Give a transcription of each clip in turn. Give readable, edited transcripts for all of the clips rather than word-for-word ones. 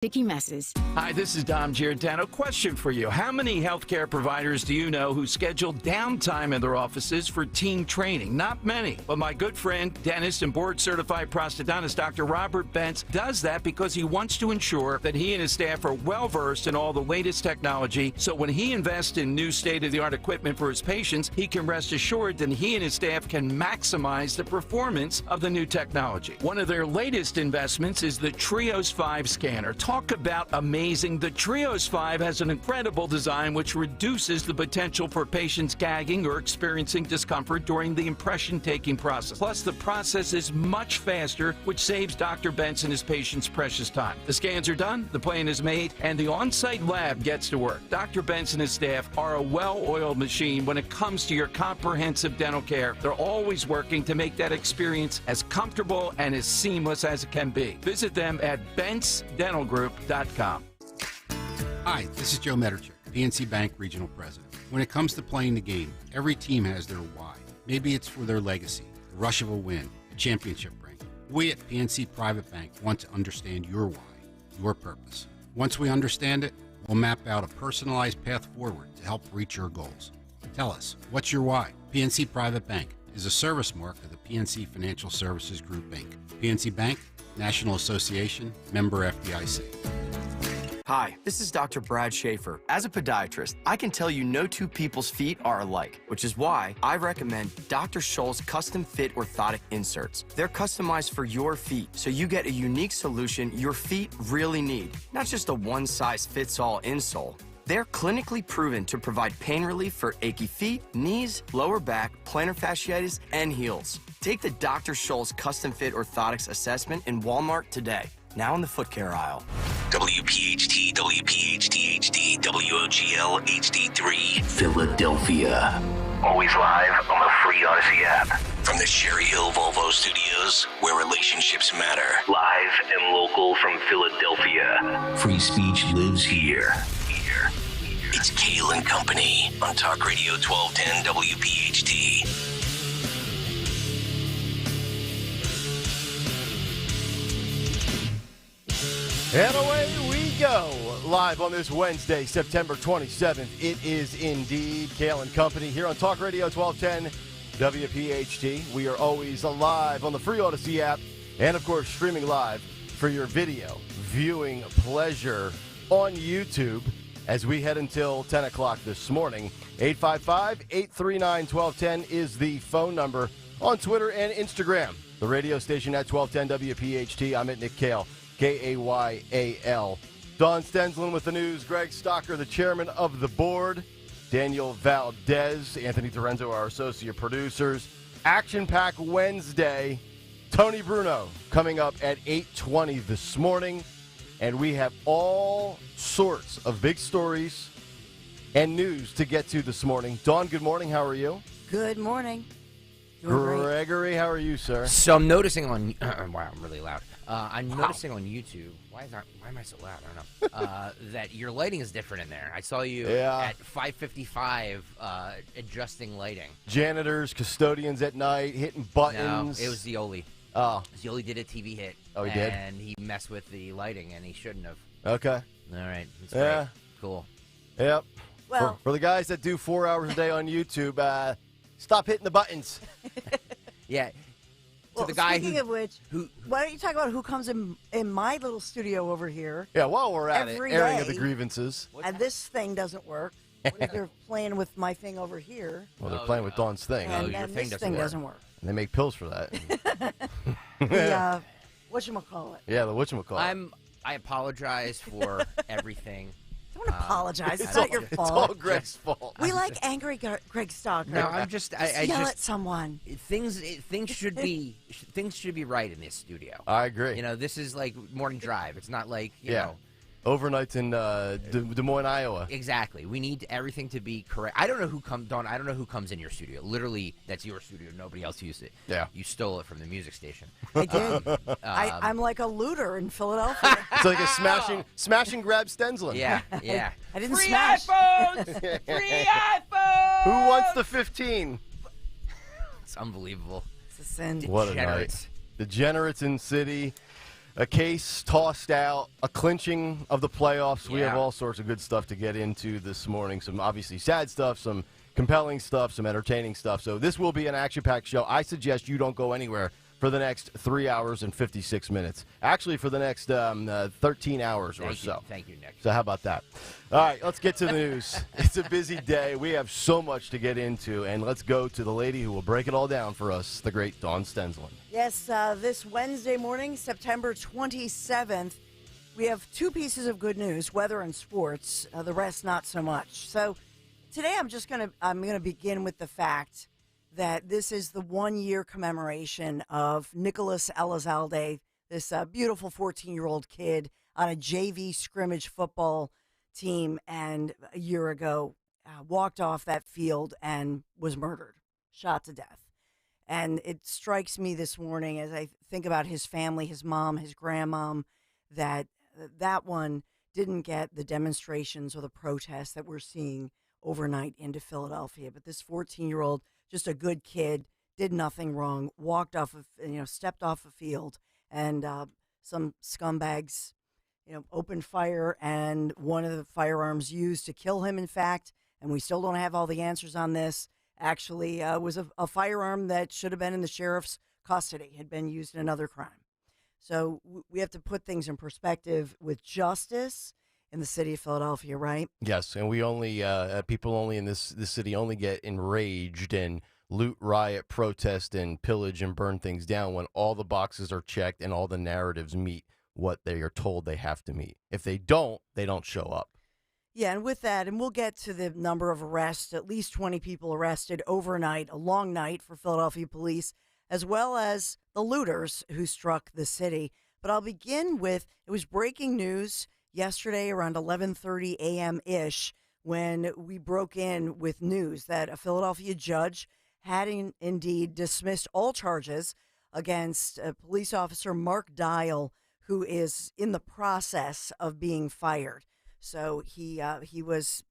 Sticky messes. Hi, this is Dom Giordano. Question for you. How many healthcare providers do you know who schedule downtime in their offices for team training? Not many. But my good friend, dentist and board-certified prosthodontist Dr. Robert Bentz does that because he wants to ensure that he and his staff are well-versed in all the latest technology, so when he invests in new state-of-the-art equipment for his patients, he can rest assured that he and his staff can maximize the performance of the new technology. One of their latest investments is the Trios 5 scanner. Talk about amazing. The Trios 5 has an incredible design which reduces the potential for patients gagging or experiencing discomfort during the impression-taking process. Plus, the process is much faster, which saves Dr. Bentz and his patients precious time. The scans are done, the plan is made, and the on-site lab gets to work. Dr. Bentz and his staff are a well-oiled machine when it comes to your comprehensive dental care. They're always working to make that experience as comfortable and as seamless as it can be. Visit them at BentzDentalGroup.com. Hi, this is Joe Mederchuk, PNC Bank Regional President. When it comes to playing the game, every team has their why. Maybe it's for their legacy, the rush of a win, a championship ring. We at PNC Private Bank want to understand your why, your purpose. Once we understand it, we'll map out a personalized path forward to help reach your goals. Tell us, what's your why? PNC Private Bank is a service mark of the PNC Financial Services Group, Inc. PNC Bank, National Association, member FDIC. Hi, this is Dr. Brad Schaefer. As a podiatrist, I can tell you no two people's feet are alike, which is why I recommend Dr. Scholl's custom fit orthotic inserts. They're customized for your feet, so you get a unique solution your feet really need, not just a one-size-fits-all insole. They're clinically proven to provide pain relief for achy feet, knees, lower back, plantar fasciitis, and heels. Take the Dr. Scholl's custom fit orthotics assessment in Walmart today. Now in the foot care aisle. WPHT, WPHT HD, WOGL HD3, Philadelphia. Always live on the free Odyssey app. From the Sherry Hill Volvo Studios, where relationships matter. Live and local from Philadelphia. Free speech lives here. It's Kayal and Company on Talk Radio 1210 WPHT. And away we go, live on this Wednesday, September 27th. It is indeed Kayal and Company here on Talk Radio 1210 WPHT. We are always live on the free Odyssey app and, of course, streaming live for your video viewing pleasure on YouTube as we head until 10 o'clock this morning. 855-839-1210 is the phone number on Twitter and Instagram. The radio station at 1210 WPHT. I'm at Nick Kayal. Kayal. Don Stenslin with the news. Greg Stocker, the chairman of the board. Daniel Valdez, Anthony Torenzo, our associate producers. Action-packed Wednesday. Tony Bruno coming up at 8:20 this morning. And we have all sorts of big stories and news to get to this morning. Dawn, good morning. How are you? Good morning. Gregory, how are you, sir? So I'm noticing on wow, I'm really loud. I'm noticing on YouTube. Why am I so loud? I don't know. That your lighting is different in there. I saw you at 5:55 adjusting lighting. Janitors, custodians at night, hitting buttons. No, it was Zioli. Oh, Zioli did a TV hit. Oh, he did? And he messed with the lighting, and he shouldn't have. Okay. All right. That's yeah. Great. Cool. Yep. Well, for the guys that do 4 hours a day on YouTube, stop hitting the buttons. Yeah. Well, the guy speaking of which, why don't you talk about who comes in my little studio over here? Yeah, while we're at every it, airing day, of the grievances. And this thing doesn't work. They're playing with my thing over here. Well, they're playing with Dawn's thing. And then this thing doesn't work. And they make pills for that. The, whatchamacallit. Yeah, the whatchamacallit. I apologize for everything. Don't apologize. It's all, not your fault. It's all Greg's fault. We like angry Greg Stocker. No, I'm just I yell just at someone. Things should be right in this studio. I agree. You know, this is like morning drive. It's not like you know. Overnights in Des Moines, Iowa. Exactly. We need everything to be correct. I don't know who comes, Dawn. I don't know who comes in your studio. Literally, that's your studio. Nobody else used it. Yeah. You stole it from the music station. I did. I'm like a looter in Philadelphia. It's like a smash and grab Stenslin. Yeah, yeah. I didn't Free smash. iPhones! Free iPhones! Who wants the 15? It's unbelievable. It's a sin. What a night. Degenerates in city. A case tossed out, a clinching of the playoffs. Yeah. We have all sorts of good stuff to get into this morning. Some obviously sad stuff, some compelling stuff, some entertaining stuff. So this will be an action-packed show. I suggest you don't go anywhere for the next 3 hours and 56 minutes. Actually, for the next 13 hours or so. Thank you, Nick. So how about that? All right, let's get to the news. It's a busy day. We have so much to get into, and let's go to the lady who will break it all down for us, the great Dawn Stensland. Yes, this Wednesday morning, September 27th, we have two pieces of good news, weather and sports, the rest not so much. So today I'm gonna begin with the fact that this is the 1-year commemoration of Nicholas Elizalde, this beautiful 14-year-old kid on a JV scrimmage football team, and a year ago walked off that field and was murdered, shot to death. And it strikes me this morning as I think about his family, his mom, his grandmom, that one didn't get the demonstrations or the protests that we're seeing overnight into Philadelphia. But this 14-year-old, just a good kid, did nothing wrong, stepped off a field, and some scumbags, opened fire, and one of the firearms used to kill him, in fact, and we still don't have all the answers on this, actually was a firearm that should have been in the sheriff's custody, had been used in another crime. So we have to put things in perspective with justice in the city of Philadelphia, right? Yes, and we only people only in this city only get enraged and loot, riot, protest, and pillage and burn things down when all the boxes are checked and all the narratives meet what they are told they have to meet. If they don't show up. Yeah, and with that, and we'll get to the number of arrests, at least 20 people arrested overnight, a long night for Philadelphia police, as well as the looters who struck the city. But I'll begin with, it was breaking news yesterday around 11:30 a.m.-ish when we broke in with news that a Philadelphia judge had indeed dismissed all charges against police officer Mark Dial, who is in the process of being fired. So he was,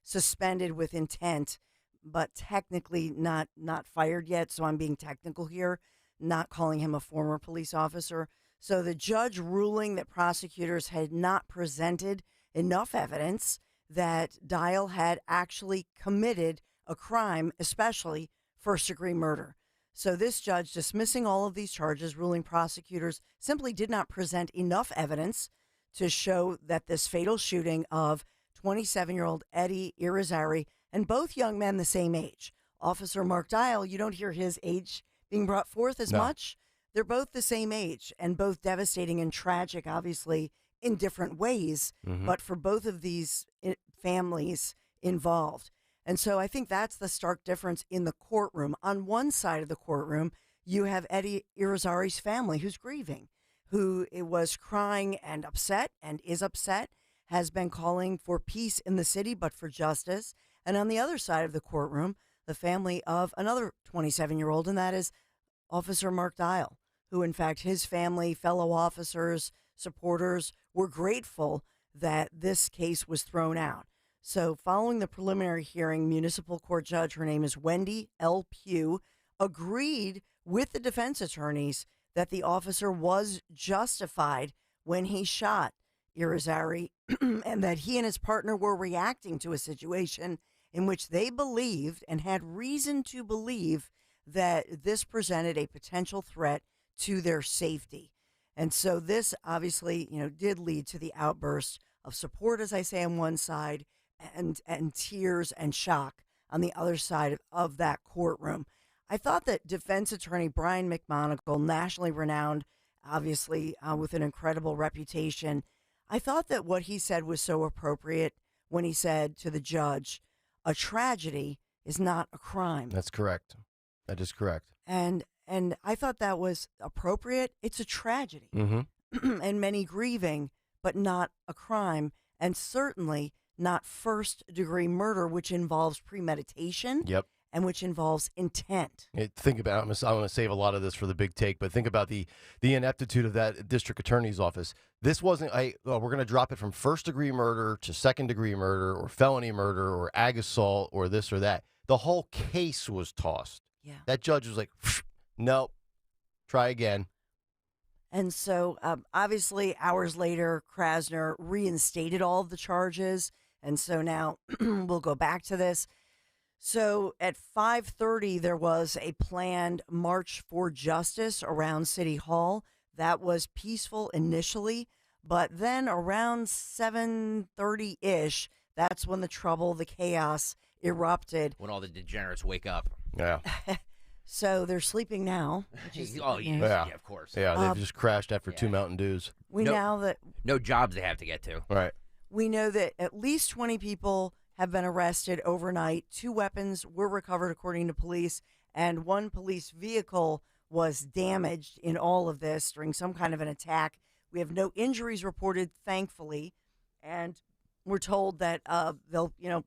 suspended with intent, but technically not fired yet. So I'm being technical here, not calling him a former police officer. So the judge ruling that prosecutors had not presented enough evidence that Dial had actually committed a crime, especially first-degree murder. So this judge dismissing all of these charges, ruling prosecutors simply did not present enough evidence to show that this fatal shooting of 27-year-old Eddie Irizarry, and both young men the same age. Officer Mark Dial, you don't hear his age being brought forth as much. They're both the same age and both devastating and tragic, obviously, in different ways, but for both of these families involved. And so I think that's the stark difference in the courtroom. On one side of the courtroom, you have Eddie Irizarry's family who's grieving, who was crying and upset and is upset, has been calling for peace in the city, but for justice. And on the other side of the courtroom, the family of another 27-year-old, and that is Officer Mark Dial, who, in fact, his family, fellow officers, supporters were grateful that this case was thrown out. So following the preliminary hearing, municipal court judge, her name is Wendy L. Pugh, agreed with the defense attorneys that the officer was justified when he shot Irizarry and that he and his partner were reacting to a situation in which they believed and had reason to believe that this presented a potential threat to their safety. And so this obviously, did lead to the outburst of support, as I say, on one side, and tears and shock on the other side of that courtroom. I thought that defense attorney Brian McMonagle, nationally renowned, obviously with an incredible reputation, I thought that what he said was so appropriate when he said to the judge, a tragedy is not a crime. That's correct. That is correct. And I thought that was appropriate. It's a tragedy. And many grieving, but not a crime. And certainly not first-degree murder, which involves premeditation. Yep. And which involves intent. Think about, I'm going to save a lot of this for the big take, but think about the ineptitude of that district attorney's office. This wasn't, we're going to drop it from first-degree murder to second-degree murder or felony murder or ag assault or this or that. The whole case was tossed. Yeah. That judge was like, nope, try again. And so, obviously, hours later, Krasner reinstated all of the charges. And so now we'll go back to this. So at 5:30, there was a planned march for justice around City Hall. That was peaceful initially, but then around 7:30-ish, that's when the trouble, the chaos erupted. When all the degenerates wake up. Yeah. So they're sleeping now. Yeah, of course. Yeah, they've just crashed after 2 Mountain Dews. No jobs they have to get to. Right. We know that at least 20 people have been arrested overnight. 2 weapons were recovered, according to police, and 1 police vehicle was damaged in all of this during some kind of an attack. We have no injuries reported, thankfully, and we're told that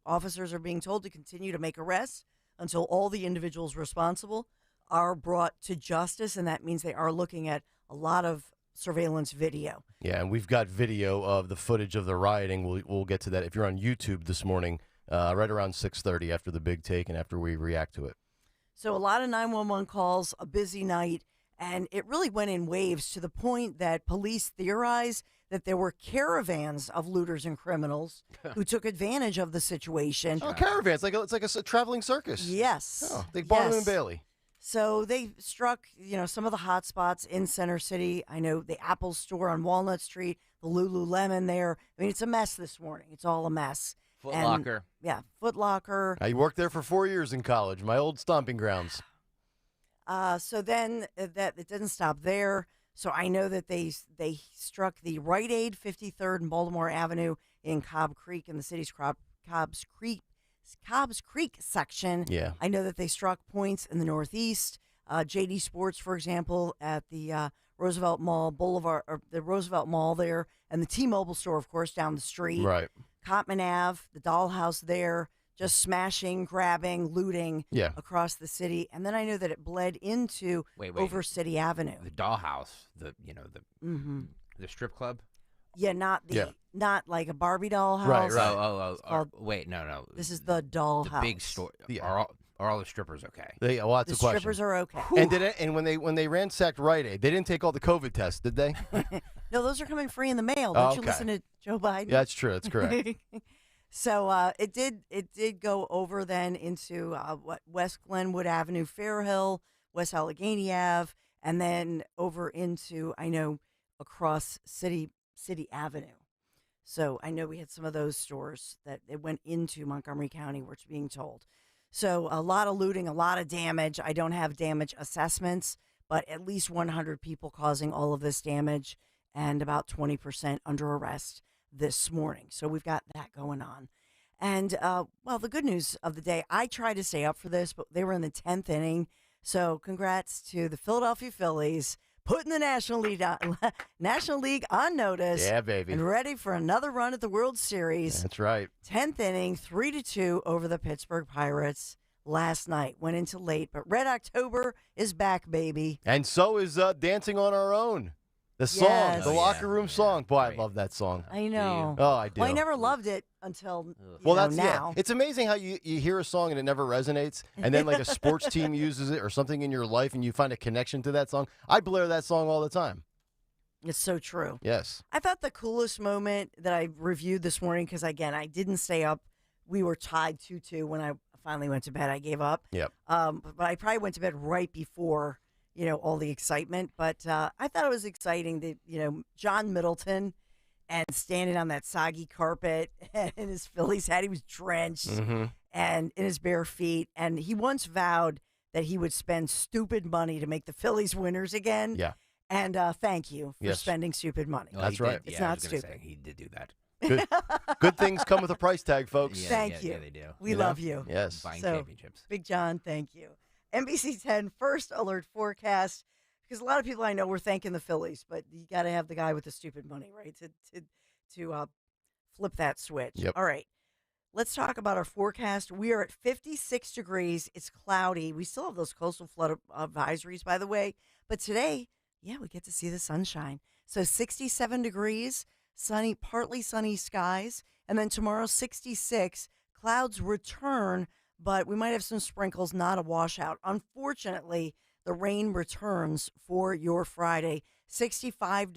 officers are being told to continue to make arrests until all the individuals responsible are brought to justice, and that means they are looking at a lot of surveillance video. Yeah, and we've got video of the footage of the rioting. We'll get to that if you're on YouTube this morning, right around 6:30 after the big take and after we react to it. So a lot of 911 calls, a busy night, and it really went in waves to the point that police theorize that there were caravans of looters and criminals who took advantage of the situation. Oh, caravans, it's like a traveling circus. Yes. Oh, like Barnum and Bailey. So they struck, some of the hot spots in Center City. I know the Apple store on Walnut Street, the Lululemon there. I mean, it's a mess this morning. It's all a mess. Foot Locker. Yeah, Foot Locker. I worked there for 4 years in college, my old stomping grounds. So then that it didn't stop there. So I know that they struck the Rite Aid, 53rd and Baltimore Avenue in Cobb Creek in the city's Cobb's Creek section. Yeah. I know that they struck points in the Northeast. JD Sports, for example, at the Roosevelt Mall Boulevard, or the Roosevelt Mall there, and the T-Mobile store, of course, down the street. Right. Cotman Ave, the Dollhouse there, just smashing, grabbing, looting across the city. And then I know that it bled into over City Avenue. The Dollhouse, the strip club? Yeah, not like a Barbie doll house. Right. Wait, no. This is the doll house. The big store. Yeah. Are all the strippers okay? That's a question. The strippers are okay. And when they ransacked Rite Aid, they didn't take all the COVID tests, did they? No, those are coming free in the mail. Don't you listen to Joe Biden? Yeah, that's true. That's correct. So it did go over then into West Glenwood Avenue, Fairhill, West Allegheny Ave, and then over into across City Avenue. So I know we had some of those stores that it went into Montgomery County, we're being told. So a lot of looting, a lot of damage. I don't have damage assessments, but at least 100 people causing all of this damage and about 20% under arrest this morning. So we've got that going on. And, the good news of the day, I tried to stay up for this, but they were in the 10th inning. So congrats to the Philadelphia Phillies, putting the National League on notice. Yeah, baby. And ready for another run at the World Series. That's right. 10th inning, 3-2 over the Pittsburgh Pirates last night. Went into late, but Red October is back, baby. And so is Dancing on Our Own. The song, the locker room song. Boy, I love that song. I know. Oh, I do. Well, I never loved it until that's now. Yeah. It's amazing how you hear a song and it never resonates, and then like a sports team uses it or something in your life, and you find a connection to that song. I blare that song all the time. It's so true. Yes. I thought the coolest moment that I reviewed this morning, because again, I didn't stay up. We were tied 2-2 when I finally went to bed. I gave up. Yep. But I probably went to bed right before all the excitement. But I thought it was exciting that, John Middleton and standing on that soggy carpet and in his Phillies hat, he was drenched and in his bare feet. And he once vowed that he would spend stupid money to make the Phillies winners again. Yeah. And thank you for spending stupid money. Well, that's right. It's not stupid. He did do that. Good things come with a price tag, folks. Thank you. Yeah, they do. We love you. Yes. Buying championships. Big John, thank you. NBC 10 first alert forecast, because a lot of people I know were thanking the Phillies, but you got to have the guy with the stupid money, right, to flip that switch. Yep. All right. Let's talk about our forecast. We are at 56 degrees. It's cloudy. We still have those coastal flood advisories, by the way. But today, we get to see the sunshine. So 67 degrees, sunny, partly sunny skies. And then tomorrow, 66. Clouds return, but we might have some sprinkles, not a washout. Unfortunately, the rain returns for your Friday. 65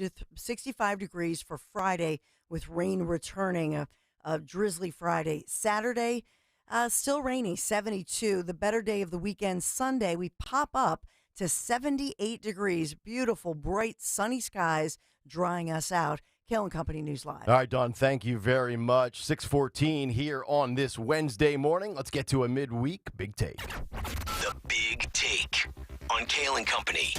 degrees for Friday with rain returning, a drizzly Friday. Saturday, still rainy, 72. The better day of the weekend, Sunday, we pop up to 78 degrees. Beautiful, bright, sunny skies drying us out. Kayal and Company News Live. All right, Dawn, thank you very much. 6:14 here on this Wednesday morning. Let's get to a midweek Big Take. The Big Take on Kayal and Company.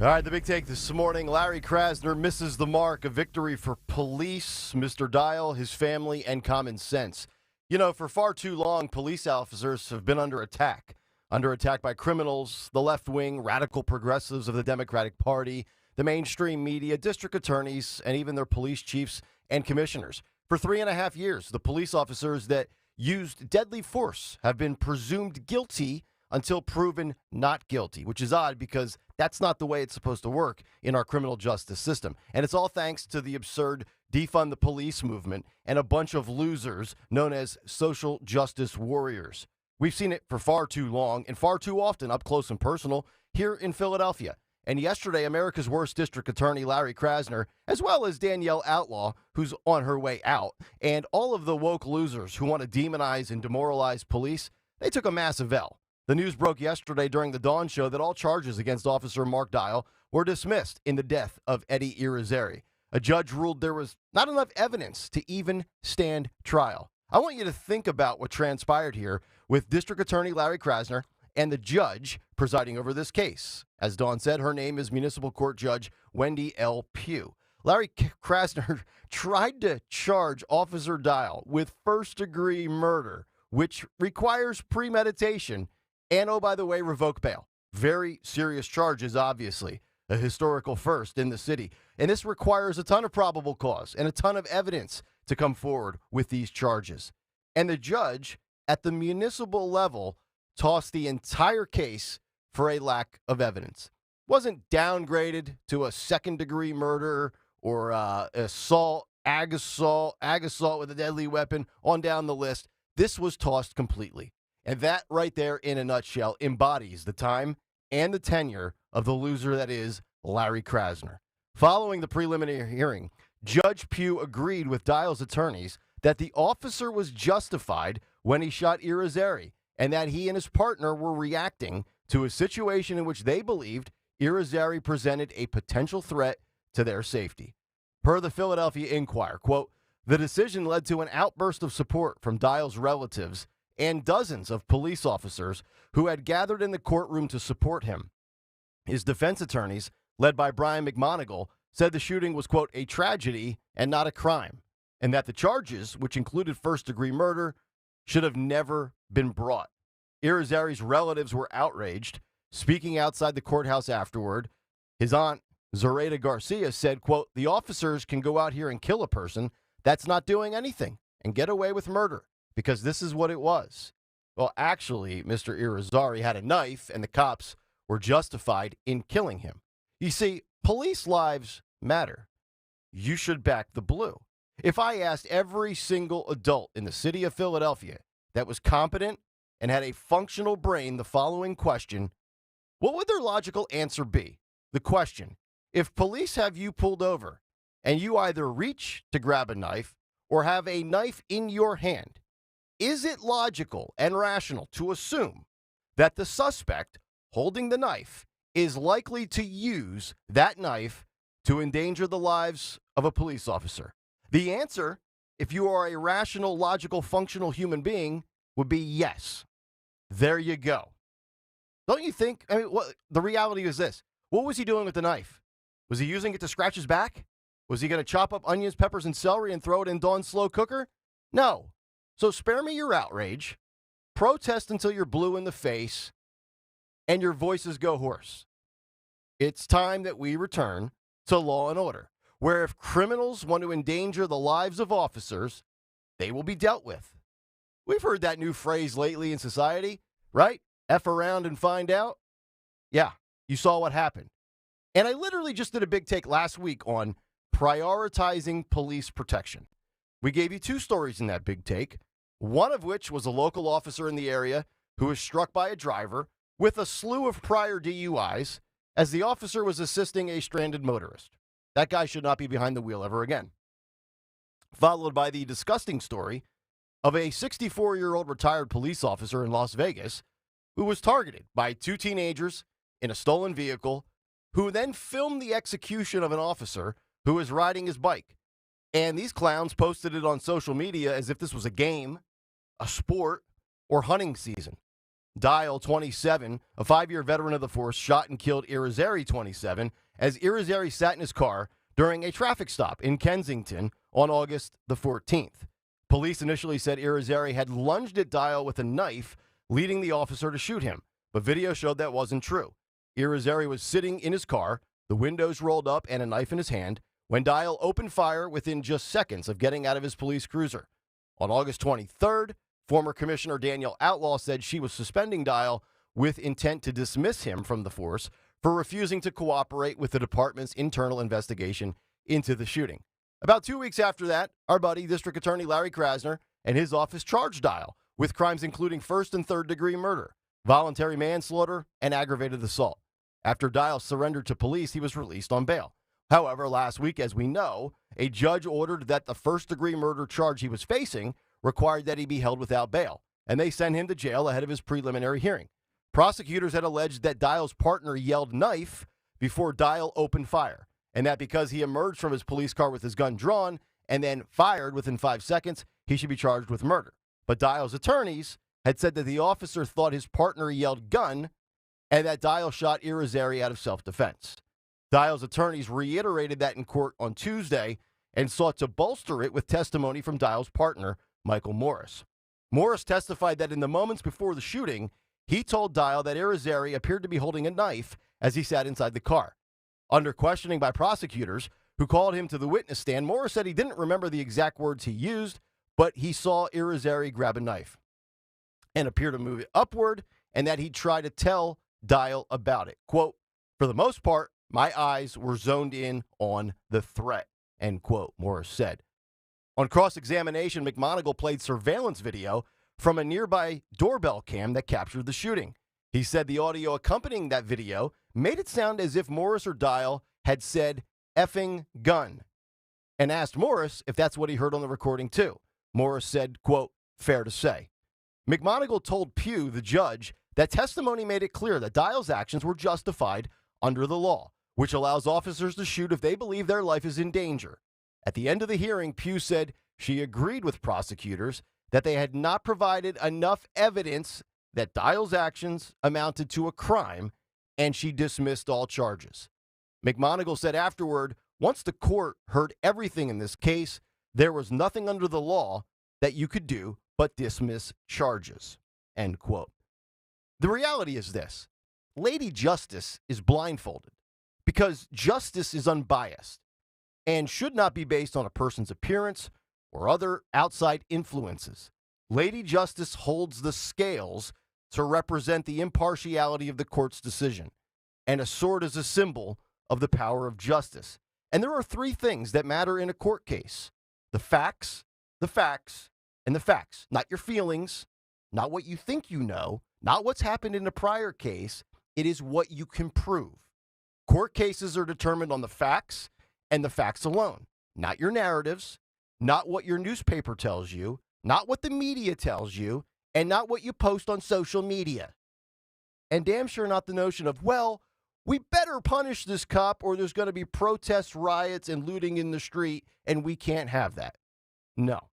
All right, the Big Take this morning. Larry Krasner misses the mark. A victory for police, Mr. Dial, his family, and common sense. You know, for far too long, police officers have been under attack by criminals, the left wing, radical progressives of the Democratic Party, the mainstream media, district attorneys, and even their police chiefs and commissioners. For 3.5 years, the police officers that used deadly force have been presumed guilty until proven not guilty, which is odd because that's not the way it's supposed to work in our criminal justice system. And it's all thanks to the absurd defund the police movement and a bunch of losers known as social justice warriors. We've seen it for far too long and far too often up close and personal here in Philadelphia. And yesterday, America's worst district attorney, Larry Krasner, as well as Danielle Outlaw, who's on her way out, and all of the woke losers who want to demonize and demoralize police, they took a massive L. The news broke yesterday during the Dawn Show that all charges against Officer Mark Dial were dismissed in the death of Eddie Irizarry. A judge ruled there was not enough evidence to even stand trial. I want you to think about what transpired here with District Attorney Larry Krasner and the judge presiding over this case. As Dawn said, her name is Municipal Court Judge Wendy L. Pugh. Larry Krasner tried to charge Officer Dial with first-degree murder, which requires premeditation and, oh, by the way, revoke bail. Very serious charges, obviously. A historical first in the city. And this requires a ton of probable cause and a ton of evidence to come forward with these charges. And the judge at the municipal level tossed the entire case for a lack of evidence. Wasn't downgraded to a second-degree murder or assault, ag assault with a deadly weapon, on down the list. This was tossed completely. And that right there, in a nutshell, embodies the time and the tenure of the loser that is Larry Krasner. Following the preliminary hearing, Judge Pugh agreed with Dial's attorneys that the officer was justified when he shot Irizarry, and that he and his partner were reacting to a situation in which they believed Irizarry presented a potential threat to their safety. Per the Philadelphia Inquirer, quote, the decision led to an outburst of support from Dial's relatives and dozens of police officers who had gathered in the courtroom to support him. His defense attorneys, led by Brian McMonigal, said the shooting was, quote, a tragedy and not a crime, and that the charges, which included first-degree murder, should have never been brought. Irizarry's relatives were outraged. Speaking outside the courthouse afterward, his aunt, Zoraida Garcia, said, quote, the officers can go out here and kill a person that's not doing anything and get away with murder because this is what it was. Well, actually, Mr. Irizarry had a knife and the cops were justified in killing him. You see, police lives matter. You should back the blue. If I asked every single adult in the city of Philadelphia that was competent and had a functional brain the following question, what would their logical answer be? The question, if police have you pulled over and you either reach to grab a knife or have a knife in your hand, is it logical and rational to assume that the suspect holding the knife is likely to use that knife to endanger the lives of a police officer? The answer, if you are a rational, logical, functional human being, would be yes. There you go. Don't you think? I mean, the reality is this. What was he doing with the knife? Was he using it to scratch his back? Was he going to chop up onions, peppers, and celery and throw it in Dawn's slow cooker? No. So spare me your outrage. Protest until you're blue in the face and your voices go hoarse. It's time that we return to law and order, where if criminals want to endanger the lives of officers, they will be dealt with. We've heard that new phrase lately in society, right? F around and find out. Yeah, you saw what happened. And I literally just did a big take last week on prioritizing police protection. We gave you two stories in that big take, one of which was a local officer in the area who was struck by a driver with a slew of prior DUIs, as the officer was assisting a stranded motorist. That guy should not be behind the wheel ever again. Followed by the disgusting story of a 64-year-old retired police officer in Las Vegas who was targeted by two teenagers in a stolen vehicle who then filmed the execution of an officer who was riding his bike. And these clowns posted it on social media as if this was a game, a sport, or hunting season. Dial, 27, a 5-year veteran of the force, shot and killed Irizarry, 27, as Irizarry sat in his car during a traffic stop in Kensington on August the 14th. Police initially said Irizarry had lunged at Dial with a knife, leading the officer to shoot him, but video showed that wasn't true. Irizarry was sitting in his car, the windows rolled up and a knife in his hand, when Dial opened fire within just seconds of getting out of his police cruiser. On August 23rd, former Commissioner Danielle Outlaw said she was suspending Dial with intent to dismiss him from the force for refusing to cooperate with the department's internal investigation into the shooting. About 2 weeks after that, our buddy, District Attorney Larry Krasner, and his office charged Dial with crimes including first and third-degree murder, voluntary manslaughter, and aggravated assault. After Dial surrendered to police, he was released on bail. However, last week, as we know, a judge ordered that the first-degree murder charge he was facing required that he be held without bail, and they sent him to jail ahead of his preliminary hearing. Prosecutors had alleged that Dial's partner yelled knife before Dial opened fire, and that because he emerged from his police car with his gun drawn and then fired within 5 seconds, he should be charged with murder. But Dial's attorneys had said that the officer thought his partner yelled gun and that Dial shot Irizarry out of self-defense. Dial's attorneys reiterated that in court on Tuesday and sought to bolster it with testimony from Dial's partner, Michael Morris. Morris testified that in the moments before the shooting, he told Dial that Irizarry appeared to be holding a knife as he sat inside the car. Under questioning by prosecutors who called him to the witness stand, Morris said he didn't remember the exact words he used, but he saw Irizarry grab a knife and appear to move it upward, and that he'd try to tell Dial about it. Quote, "For the most part, my eyes were zoned in on the threat," end quote, Morris said. On cross-examination, McMonigal played surveillance video from a nearby doorbell cam that captured the shooting. He said the audio accompanying that video made it sound as if Morris or Dial had said effing gun, and asked Morris if that's what he heard on the recording too. Morris said, quote, "Fair to say." McMonigal told Pugh, the judge, that testimony made it clear that Dial's actions were justified under the law, which allows officers to shoot if they believe their life is in danger. At the end of the hearing, Pugh said she agreed with prosecutors that they had not provided enough evidence that Dial's actions amounted to a crime, and she dismissed all charges. McMonigal said afterward, once the court heard everything in this case, there was nothing under the law that you could do but dismiss charges, end quote. The reality is this: Lady Justice is blindfolded because justice is unbiased and should not be based on a person's appearance or other outside influences. Lady Justice holds the scales to represent the impartiality of the court's decision, and a sword is a symbol of the power of justice. And there are three things that matter in a court case: the facts, and the facts. Not your feelings, not what you think you know, not what's happened in a prior case. It is what you can prove. Court cases are determined on the facts and the facts alone, not your narratives, not what your newspaper tells you, not what the media tells you, and not what you post on social media. And damn sure not the notion of, well, we better punish this cop or there's going to be protests, riots, and looting in the street, and we can't have that. No.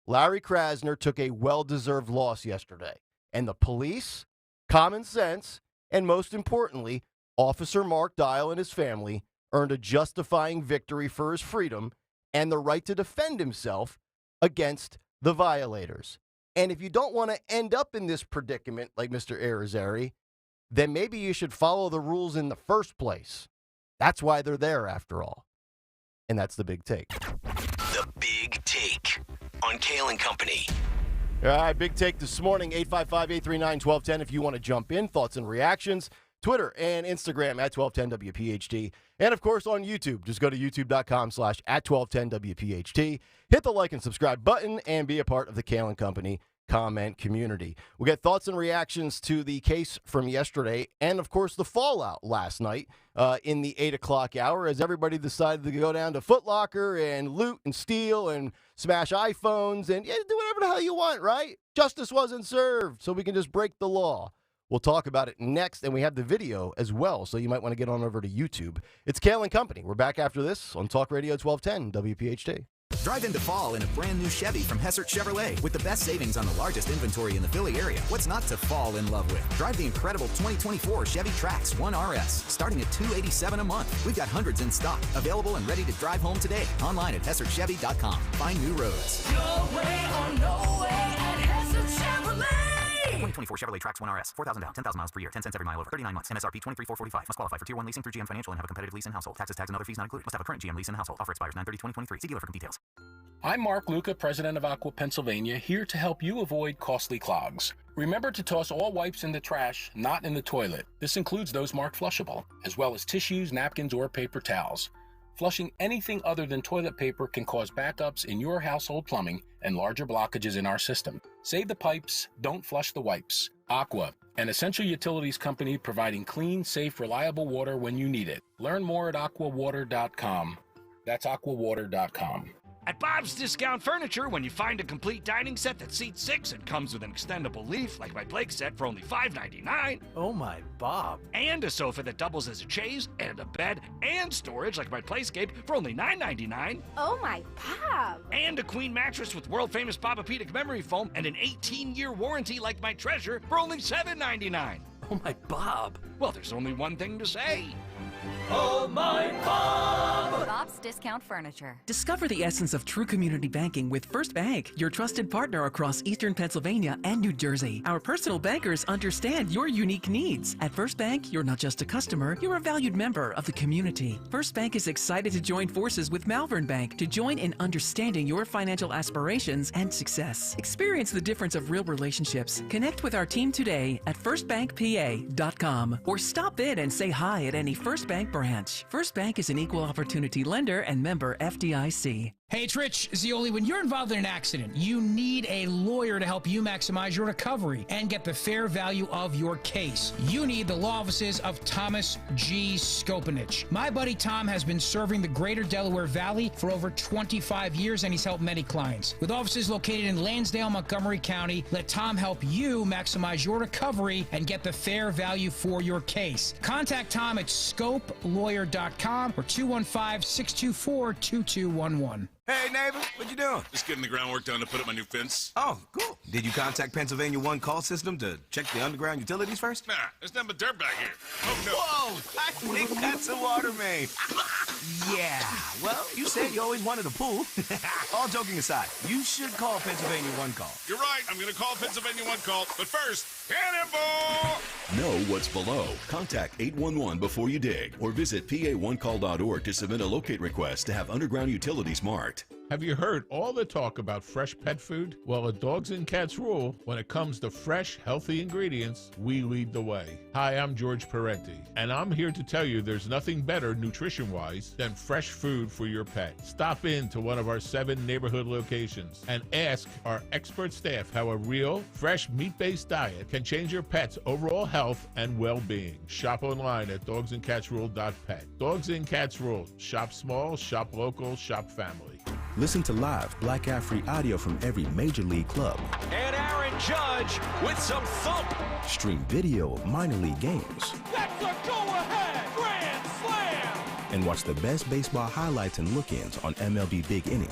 Larry Krasner took a well-deserved loss yesterday, and the police, common sense, and most importantly, Officer Mark Dial and his family earned a justifying victory for his freedom and the right to defend himself against the violators. And if you don't want to end up in this predicament like Mr. Irizarry, then maybe you should follow the rules in the first place. That's why they're there, after all. And that's the big take. The Big Take on Kayal and Company. All right, big take this morning, 855-839-1210 if you want to jump in. Thoughts and reactions. Twitter and Instagram at 1210WPHT. And, of course, on YouTube. Just go to youtube.com/@1210WPHT. Hit the like and subscribe button and be a part of the Kayal and Company comment community. We'll get thoughts and reactions to the case from yesterday and, of course, the fallout last night in the 8 o'clock hour as everybody decided to go down to Foot Locker and loot and steal and smash iPhones and do whatever the hell you want, right? Justice wasn't served, so we can just break the law. We'll talk about it next, and we have the video as well, so you might want to get on over to YouTube. It's Kayal and Company. We're back after this on Talk Radio 1210 WPHT. Drive into fall in a brand new Chevy from Hessert Chevrolet with the best savings on the largest inventory in the Philly area. What's not to fall in love with? Drive the incredible 2024 Chevy Trax 1 RS, starting at $287 a month. We've got hundreds in stock, available and ready to drive home today. Online at HessertChevy.com. Find new roads. No way or no way at Hessert Chevrolet. 2024 Chevrolet Trax 1 RS, 4,000 down, 10,000 miles per year, 10 cents every mile over, 39 months, MSRP 23,445. Must qualify for Tier 1 leasing through GM Financial and have a competitive lease in household. Taxes, tags, and other fees not included. Must have a current GM lease in household. Offer expires 9/30/2023. See dealer for details. I'm Mark Luca, president of Aqua Pennsylvania, here to help you avoid costly clogs. Remember to toss all wipes in the trash, not in the toilet. This includes those marked flushable, as well as tissues, napkins, or paper towels. Flushing anything other than toilet paper can cause backups in your household plumbing and larger blockages in our system. Save the pipes, don't flush the wipes. Aqua, an essential utilities company providing clean, safe, reliable water when you need it. Learn more at aquawater.com. That's aquawater.com. At Bob's Discount Furniture, when you find a complete dining set that seats 6 and comes with an extendable leaf, like my Blake set for only $5.99. Oh my, Bob. And a sofa that doubles as a chaise, and a bed, and storage, like my Playscape, for only $9.99. Oh my, Bob. And a queen mattress with world-famous Bobapedic memory foam, and an 18-year warranty, like my Treasure, for only $7.99. Oh my, Bob. Well, there's only one thing to say. Oh my, Bob. Bob's Discount Furniture. Discover the essence of true community banking with First Bank, your trusted partner across Eastern Pennsylvania and New Jersey. Our personal bankers understand your unique needs. At First Bank, you're not just a customer, you're a valued member of the community. First Bank is excited to join forces with Malvern Bank to join in understanding your financial aspirations and success. Experience the difference of real relationships. Connect with our team today at firstbankpa.com or stop in and say hi at any First Bank branch. First Bank is an equal opportunity lender and member FDIC. Hey, it's Rich. Zioli, when you're involved in an accident, you need a lawyer to help you maximize your recovery and get the fair value of your case. You need the law offices of Thomas G. Skopanich. My buddy Tom has been serving the greater Delaware Valley for over 25 years, and he's helped many clients. With offices located in Lansdale, Montgomery County, let Tom help you maximize your recovery and get the fair value for your case. Contact Tom at scopelawyer.com or 215-624-2211. Hey, neighbor, what you doing? Just getting the groundwork done to put up my new fence. Oh, cool. Did you contact Pennsylvania One call system to check the underground utilities first? Nah, there's nothing but dirt back here. Oh, no. Whoa, I think that's a water main. Yeah, well, you said you always wanted a pool. All joking aside, you should call Pennsylvania One Call. You're right, I'm going to call Pennsylvania One Call, but first, cannonball! Know what's below. Contact 811 before you dig or visit pa1call.org to submit a locate request to have underground utilities marked. Have you heard all the talk about fresh pet food? Well, at Dogs and Cats Rule, when it comes to fresh, healthy ingredients, we lead the way. Hi, I'm George Parenti, and I'm here to tell you there's nothing better nutrition-wise than fresh food for your pet. Stop in to one of our 7 neighborhood locations and ask our expert staff how a real, fresh, meat-based diet can change your pet's overall health and well-being. Shop online at dogsandcatsrule.pet. Dogs and Cats Rule. Shop small, shop local, shop family. Listen to live Black Ad-free audio from every major league club. And Aaron Judge with some thump. Stream video of minor league games. That's a go-ahead grand slam. And watch the best baseball highlights and look-ins on MLB Big Inning.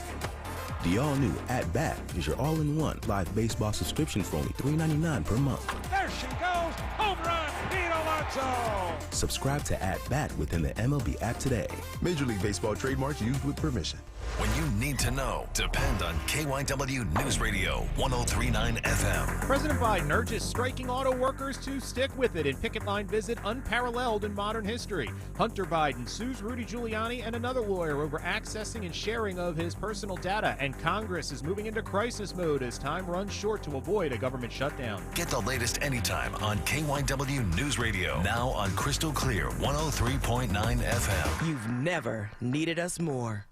The all-new At Bat is your all-in-one live baseball subscription for only $3.99 per month. There she goes. Home run. Pete Alonso. Subscribe to At Bat within the MLB app today. Major League Baseball trademarks used with permission. When you need to know, depend on KYW News Radio 103.9 FM. President Biden urges striking auto workers to stick with it in picket line visit unparalleled in modern history. Hunter Biden sues Rudy Giuliani and another lawyer over accessing and sharing of his personal data. And Congress is moving into crisis mode as time runs short to avoid a government shutdown. Get the latest anytime on KYW News Radio. Now on Crystal Clear 103.9 FM. You've never needed us more.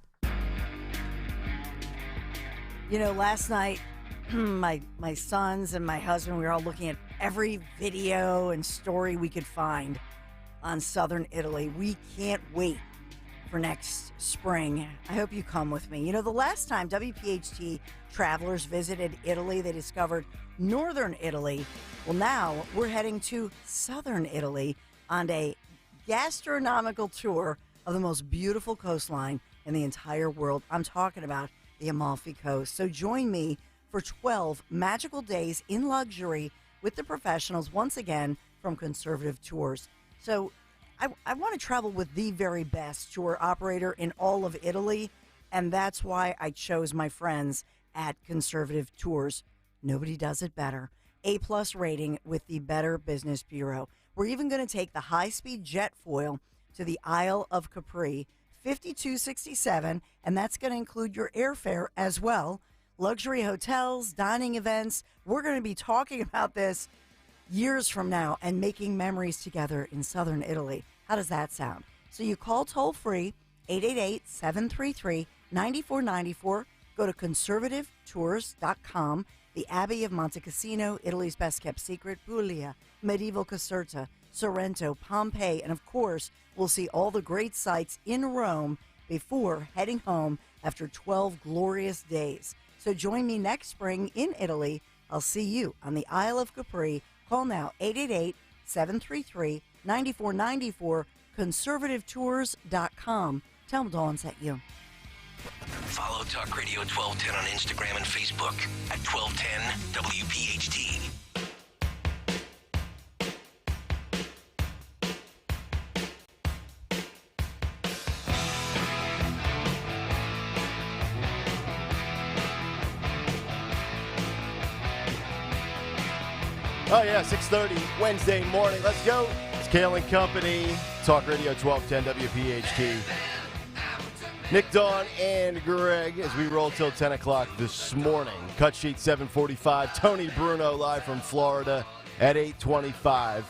You know, last night my sons and my husband, we were all looking at every video and story we could find on southern Italy. We can't wait for next spring. I hope you come with me. You know, the last time WPHT travelers visited Italy, they discovered northern Italy. Well, now we're heading to southern Italy on a gastronomical tour of the most beautiful coastline in the entire world. I'm talking about the Amalfi Coast. So join me for 12 magical days in luxury with the professionals once again from Conservative Tours. So I want to travel with the very best tour operator in all of Italy, and that's why I chose my friends at Conservative Tours. Nobody does it better. A+ rating with the Better Business Bureau. We're even going to take the high-speed jet foil to the Isle of Capri, 5267, and that's going to include your airfare as well. Luxury hotels, dining events. We're going to be talking about this years from now and making memories together in southern Italy. How does that sound? So you call toll-free, 888-733-9494. Go to conservativetours.com. The Abbey of Monte Cassino, Italy's best-kept secret, Puglia, medieval Caserta, Sorrento, Pompeii, and of course, we'll see all the great sights in Rome before heading home after 12 glorious days. So join me next spring in Italy. I'll see you on the Isle of Capri. Call now, 888-733-9494, conservativetours.com. Tell them Dawn sent you. Follow Talk Radio 1210 on Instagram and Facebook at 1210 WPHT. Oh, yeah, 6:30 Wednesday morning. Let's go. It's Kayal and Company. Talk Radio 1210 WPHT. Nick, Dawn, and Greg as we roll till 10 o'clock this morning. Cut sheet 745. Tony Bruno live from Florida at 825.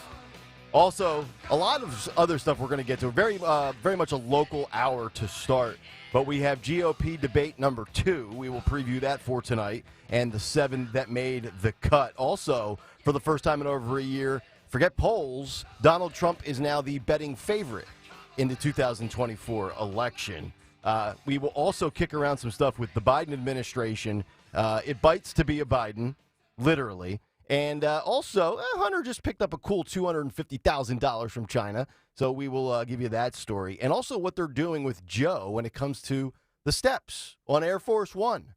Also, a lot of other stuff we're going to get to. Very much a local hour to start. But we have GOP debate number 2. We will preview that for tonight. And the 7 that made the cut. Also, for the first time in over a year, forget polls, Donald Trump is now the betting favorite in the 2024 election. We will also kick around some stuff with the Biden administration. It bites to be a Biden, literally. And also, Hunter just picked up a cool $250,000 from China. So we will give you that story. And also what they're doing with Joe when it comes to the steps on Air Force One.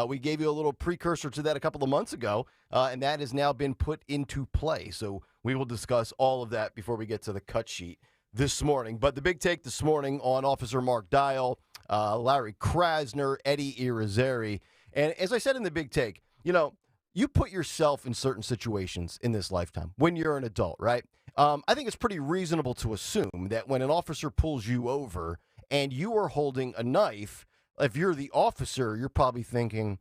We gave you a little precursor to that a couple of months ago, and that has now been put into play. So we will discuss all of that before we get to the cut sheet this morning. But the big take this morning on Officer Mark Dial, Larry Krasner, Eddie Irizarry. And as I said in the big take, you know, you put yourself in certain situations in this lifetime when you're an adult, right? I think it's pretty reasonable to assume that when an officer pulls you over and you are holding a knife, if you're the officer, you're probably thinking,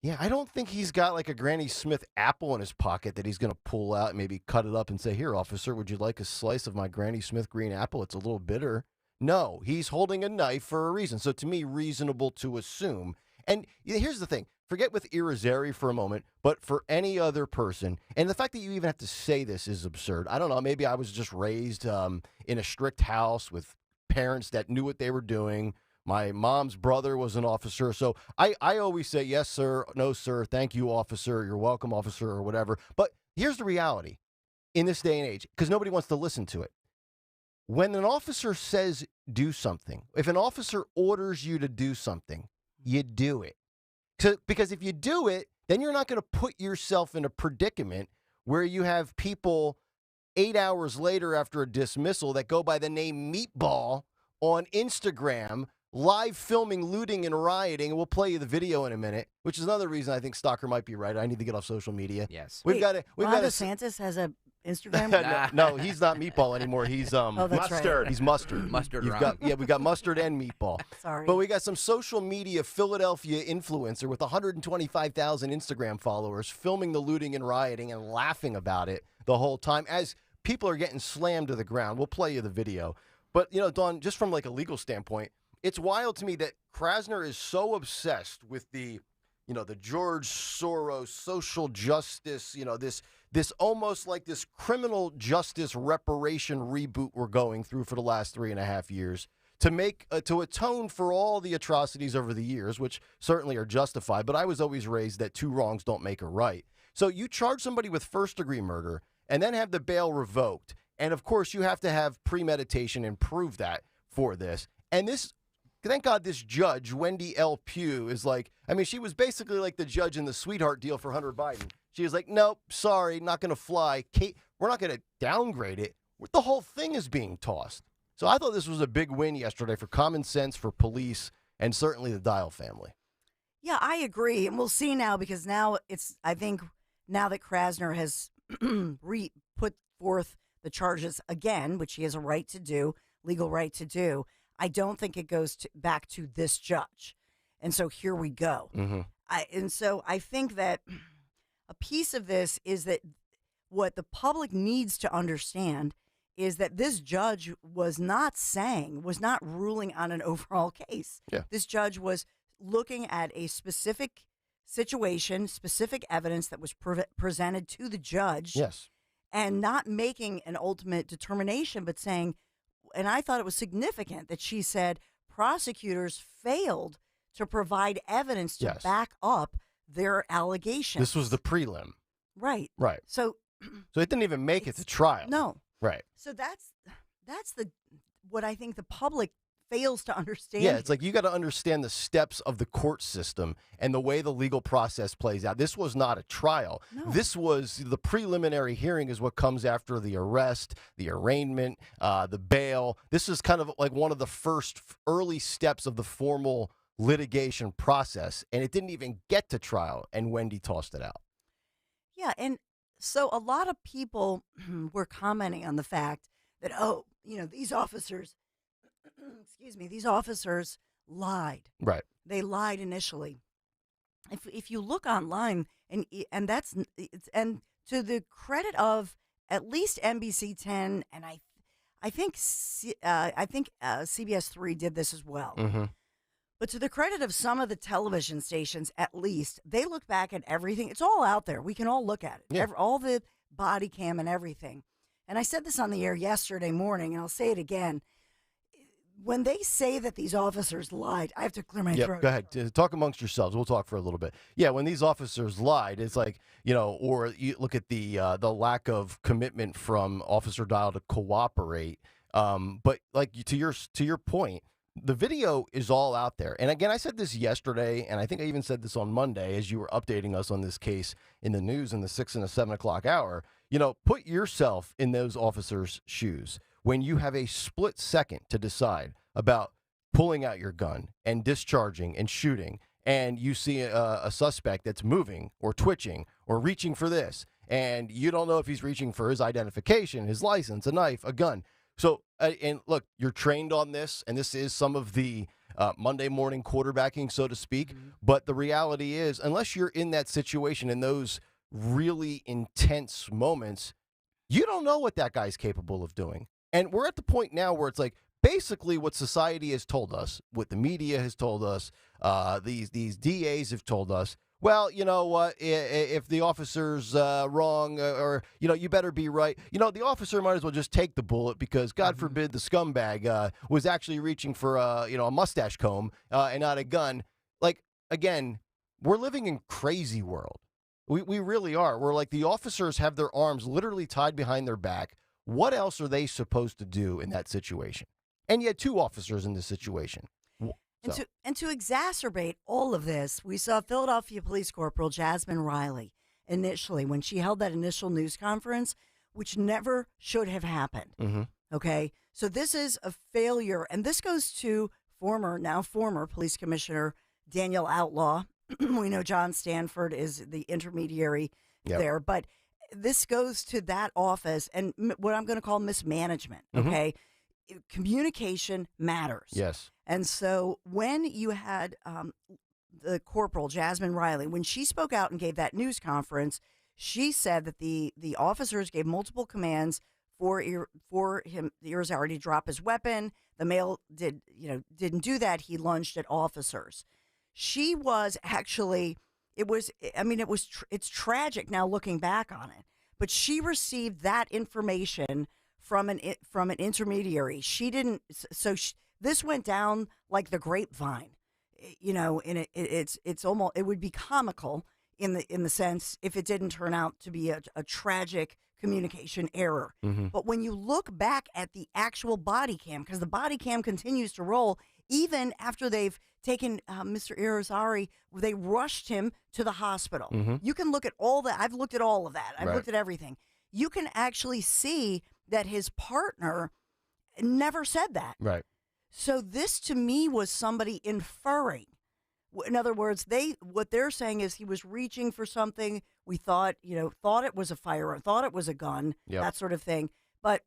yeah, I don't think he's got like a Granny Smith apple in his pocket that he's going to pull out and maybe cut it up and say, here, officer, would you like a slice of my Granny Smith green apple? It's a little bitter. No, he's holding a knife for a reason. So to me, reasonable to assume. And here's the thing. Forget with Irizarry for a moment, but for any other person, and the fact that you even have to say this is absurd. I don't know. Maybe I was just raised in a strict house with parents that knew what they were doing. My mom's brother was an officer. So I always say, yes, sir, no, sir, thank you, officer, you're welcome, officer, or whatever. But here's the reality in this day and age, because nobody wants to listen to it. When an officer says do something, if an officer orders you to do something, you do it. Because if you do it, then you're not going to put yourself in a predicament where you have people 8 hours later after a dismissal that go by the name Meatball on Instagram, live filming, looting, and rioting. And we'll play you the video in a minute, which is another reason I think Stalker might be right. I need to get off social media. Yes. Ron DeSantis has a Instagram? no, he's not Meatball anymore. He's Mustard. Right. He's Mustard. Mustard. We got Mustard and Meatball. Sorry. But we got some social media Philadelphia influencer with 125,000 Instagram followers filming the looting and rioting and laughing about it the whole time as people are getting slammed to the ground. We'll play you the video. But, you know, Dawn, just from like a legal standpoint, it's wild to me that Krasner is so obsessed with the the George Soros social justice, this almost like this criminal justice reparation reboot we're going through for the last 3.5 years to atone for all the atrocities over the years, which certainly are justified. But I was always raised that 2 wrongs don't make a right. So you charge somebody with first-degree murder and then have the bail revoked. And, of course, you have to have premeditation and prove that for this. And this, thank God this judge, Wendy L. Pugh, is like, she was basically like the judge in the sweetheart deal for Hunter Biden. She was like, nope, sorry, not going to fly. Kate, we're not going to downgrade it. The whole thing is being tossed. So I thought this was a big win yesterday for common sense, for police, and certainly the Dial family. Yeah, I agree. And we'll see now, because now I think now that Krasner has put forth the charges again, which he has a right to do, legal right to do, I don't think it goes back to this judge. And so here we go. Mm-hmm. And so I think that a piece of this is that what the public needs to understand is that this judge was not ruling on an overall case. Yeah. This judge was looking at a specific situation, specific evidence that was presented to the judge. Yes. And not making an ultimate determination, but saying, and I thought it was significant that she said prosecutors failed to provide evidence to back up their allegations. This was the prelim. Right. Right. So it didn't even make it to trial. No. Right. So that's what I think the public fails to understand. Yeah, it's like you got to understand the steps of the court system and the way the legal process plays out. This was not a trial. No. This was the preliminary hearing is what comes after the arrest, the arraignment, the bail. This is kind of like one of the first early steps of the formal litigation process, and it didn't even get to trial, and Wendy tossed it out. Yeah, and so a lot of people were commenting on the fact that, these officers, these officers lied. Right. They lied initially. If you look online, and to the credit of at least NBC 10, and I think CBS 3 did this as well. Mm-hmm. But to the credit of some of the television stations, at least, they look back at everything. It's all out there. We can all look at it. Yeah. All the body cam and everything. And I said this on the air yesterday morning, and I'll say it again. When they say that these officers lied, I have to clear my throat. Go ahead. Talk amongst yourselves. We'll talk for a little bit. Yeah, when these officers lied, it's like, or you look at the lack of commitment from Officer Dial to cooperate. But like to your point, the video is all out there. And again, I said this yesterday, and I think I even said this on Monday as you were updating us on this case in the news in the 6 and the 7 o'clock hour. Put yourself in those officers' shoes when you have a split second to decide about pulling out your gun and discharging and shooting, and you see a suspect that's moving or twitching or reaching for this, and you don't know if he's reaching for his identification, his license, a knife, a gun. So, and look, you're trained on this, and this is some of the Monday morning quarterbacking, so to speak. Mm-hmm. But the reality is, unless you're in that situation in those really intense moments, you don't know what that guy's capable of doing. And we're at the point now where it's like basically what society has told us, what the media has told us, these DAs have told us. Well, you know what? If the officer's wrong, or you better be right. The officer might as well just take the bullet because, God forbid, the scumbag was actually reaching for a mustache comb and not a gun. Like, again, we're living in crazy world. We really are. We're like the officers have their arms literally tied behind their back. What else are they supposed to do in that situation? And you had 2 officers in this situation. And to exacerbate all of this, we saw Philadelphia Police Corporal Jasmine Riley initially when she held that initial news conference, which never should have happened. Mm-hmm. Okay, so this is a failure, and this goes to now former Police Commissioner Daniel Outlaw. We know John Stanford is the intermediary there, but this goes to that office and what I'm going to call mismanagement. Okay. Mm-hmm. Communication matters. Yes. And so when you had the corporal, Jasmine Riley, when she spoke out and gave that news conference, she said that the officers gave multiple commands for him, the Irizarry, to drop his weapon. The male didn't do that. He lunged at officers. She was actually it's tragic now looking back on it. But she received that information from an intermediary. She didn't. So this went down like the grapevine, and it's almost, it would be comical in the sense if it didn't turn out to be a tragic communication error. Mm-hmm. But when you look back at the actual body cam, because the body cam continues to roll even after they've taken Mr. Irizarry, they rushed him to the hospital. Mm-hmm. You can look at all that. I've looked at all of that. I've Right. looked at everything. You can actually see that his partner never said that. Right. So this to me was somebody inferring. In other words, what they're saying is he was reaching for something. We thought it was a firearm, thought it was a gun, Yep. that sort of thing. But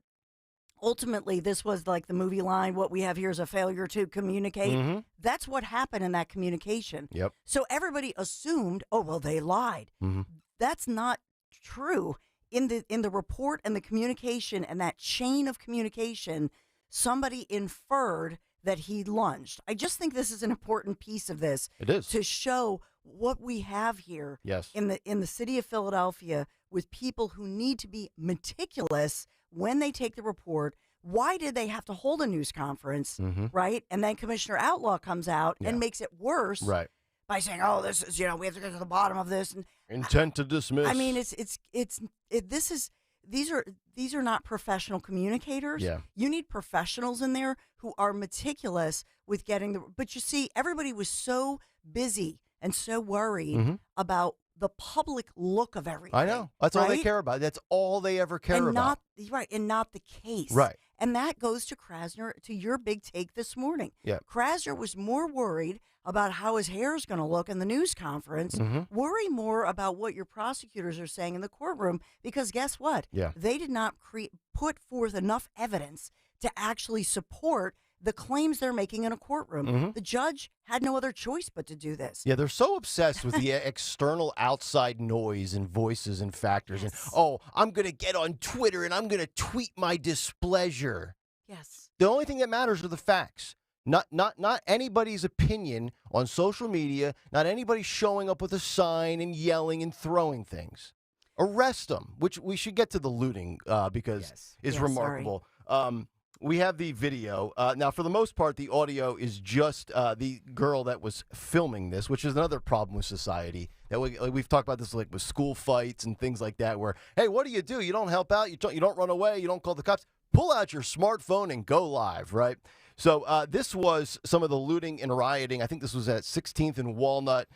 ultimately, this was like the movie line, what we have here is a failure to communicate. Mm-hmm. That's what happened in that communication. Yep. So everybody assumed, oh, well, they lied. Mm-hmm. That's not true. In the report and the communication and that chain of communication, somebody inferred that he lunged. I just think this is an important piece of this. It is. To show what we have here Yes. in the city of Philadelphia with people who need to be meticulous when they take the report. Why did they have to hold a news conference, Mm-hmm. right? And then Commissioner Outlaw comes out Yeah. and makes it worse Right. by saying, "Oh, this is, we have to get to the bottom of this." And Intent to dismiss. I mean, these are not professional communicators. Yeah. You need professionals in there who are meticulous with getting but you see, everybody was so busy and so worried Mhm. about the public look of everything. I know. That's all they right? care about. That's all they ever care and about. and not the case. Right. And that goes to Krasner, to your big take this morning. Yeah. Krasner was more worried about how his hair is going to look in the news conference. Mhm. Worry more about what your prosecutors are saying in the courtroom, because guess what? Yeah. They did not put forth enough evidence to actually support the claims they're making in a courtroom. Mhm. The judge had no other choice but to do this. Yeah, they're so obsessed with the external outside noise and voices and factors. Yes. And, oh, I'm going to get on Twitter and I'm going to tweet my displeasure. Yes. The only thing that matters are the facts. Not anybody's opinion on social media, not anybody showing up with a sign and yelling and throwing things. Arrest them, which we should get to the looting because it's Yeah, remarkable. We have the video. Now, for the most part, the audio is just the girl that was filming this, which is another problem with society. That we've talked about this, like with school fights and things like that, where, hey, what do? You don't help out. You don't run away. You don't call the cops. Pull out your smartphone and go live, right? So this was some of the looting and rioting. I think this was at 16th and Walnut.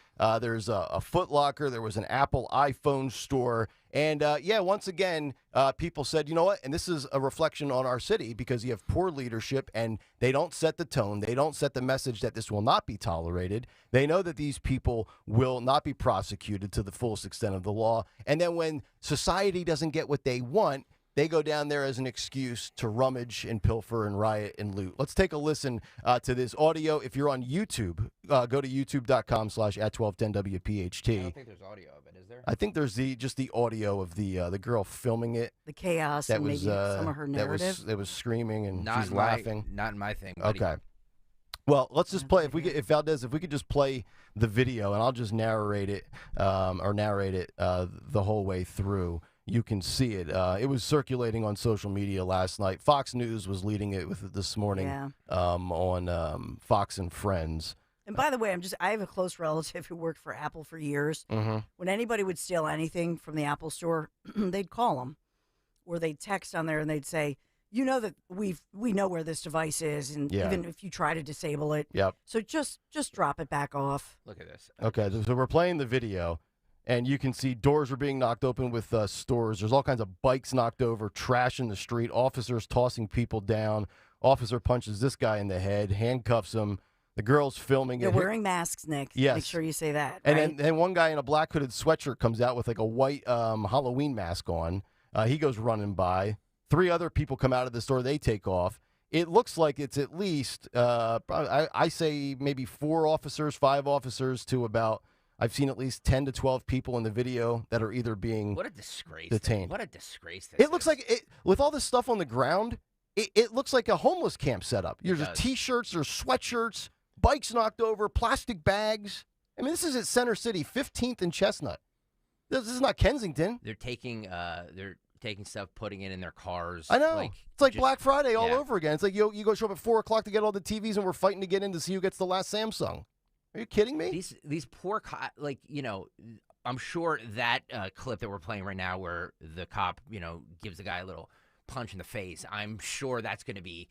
There's a Foot Locker. There was an Apple iPhone store. And, once again, people said, you know what? And this is a reflection on our city because you have poor leadership and they don't set the tone. They don't set the message that this will not be tolerated. They know that these people will not be prosecuted to the fullest extent of the law. And then when society doesn't get what they want, they go down there as an excuse to rummage and pilfer and riot and loot. Let's take a listen to this audio. If you're on YouTube, go to youtube.com/@1210WPHT. I don't think there's audio of it, is there? I think there's just the audio of the girl filming it. The chaos That and was maybe some of her narrative. that was screaming and Not she's in my- laughing. not in my thing, buddy. Okay. Well, let's just play. If Valdez, if we could just play the video, and I'll just narrate it the whole way through. You can see it. It was circulating on social media last night. Fox News was leading it with it this morning on Fox and Friends. And by the way, I have a close relative who worked for Apple for years. Mm-hmm. When anybody would steal anything from the Apple store, they'd call them, or they'd text on there and they'd say, "You know that we know where this device is, and even if you try to disable it, so just drop it back off." Look at this. Okay, so we're playing the video. And you can see doors are being knocked open with stores. There's all kinds of bikes knocked over, trash in the street, officers tossing people down. Officer punches this guy in the head, handcuffs him. The girl's filming They're it. wearing masks, Nick. Yes. Make sure you say that. And right? then one guy in a black hooded sweatshirt comes out with like a white Halloween mask on. He goes running by. 3 other people come out of the store. They take off. It looks like it's at least, I say maybe 4 officers, 5 officers to about... I've seen at least 10 to 12 people in the video that are either being What a disgrace. detained. What a disgrace this It looks like, with all this stuff on the ground, it looks like a homeless camp setup. There's does. T-shirts, there's sweatshirts, bikes knocked over, plastic bags. I mean, this is at Center City, 15th and Chestnut. This is not Kensington. They're taking stuff, putting it in their cars. I know. It's like Black Friday all yeah. over again. It's like you go show up at 4 o'clock to get all the TVs, and we're fighting to get in to see who gets the last Samsung. Are you kidding me? These poor I'm sure that clip that we're playing right now where the cop, gives the guy a little punch in the face, I'm sure that's going to be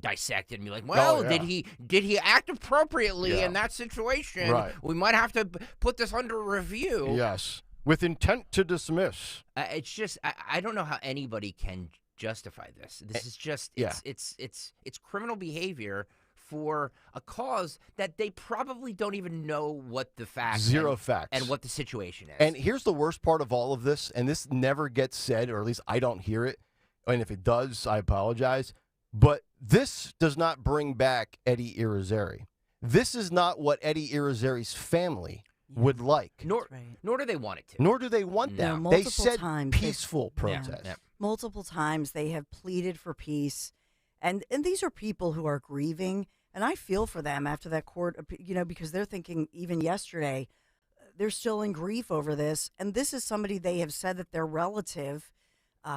dissected and be like, well, did he act appropriately in that situation? Right. We might have to put this under review. Yes. With intent to dismiss. It's just I don't know how anybody can justify this. This is just it's criminal behavior for a cause that they probably don't even know what the facts and what the situation is. And here's the worst part of all of this, and this never gets said, or at least I don't hear it. And if it does, I apologize. But this does not bring back Eddie Irizarry. This is not what Eddie Irizarry's family would like. Nor do they want it to. Nor do they want that. No, they said times peaceful protest. Yeah. Multiple times they have pleaded for peace. And these are people who are grieving. And I feel for them after that court, because they're thinking even yesterday, they're still in grief over this. And this is somebody they have said that their relative,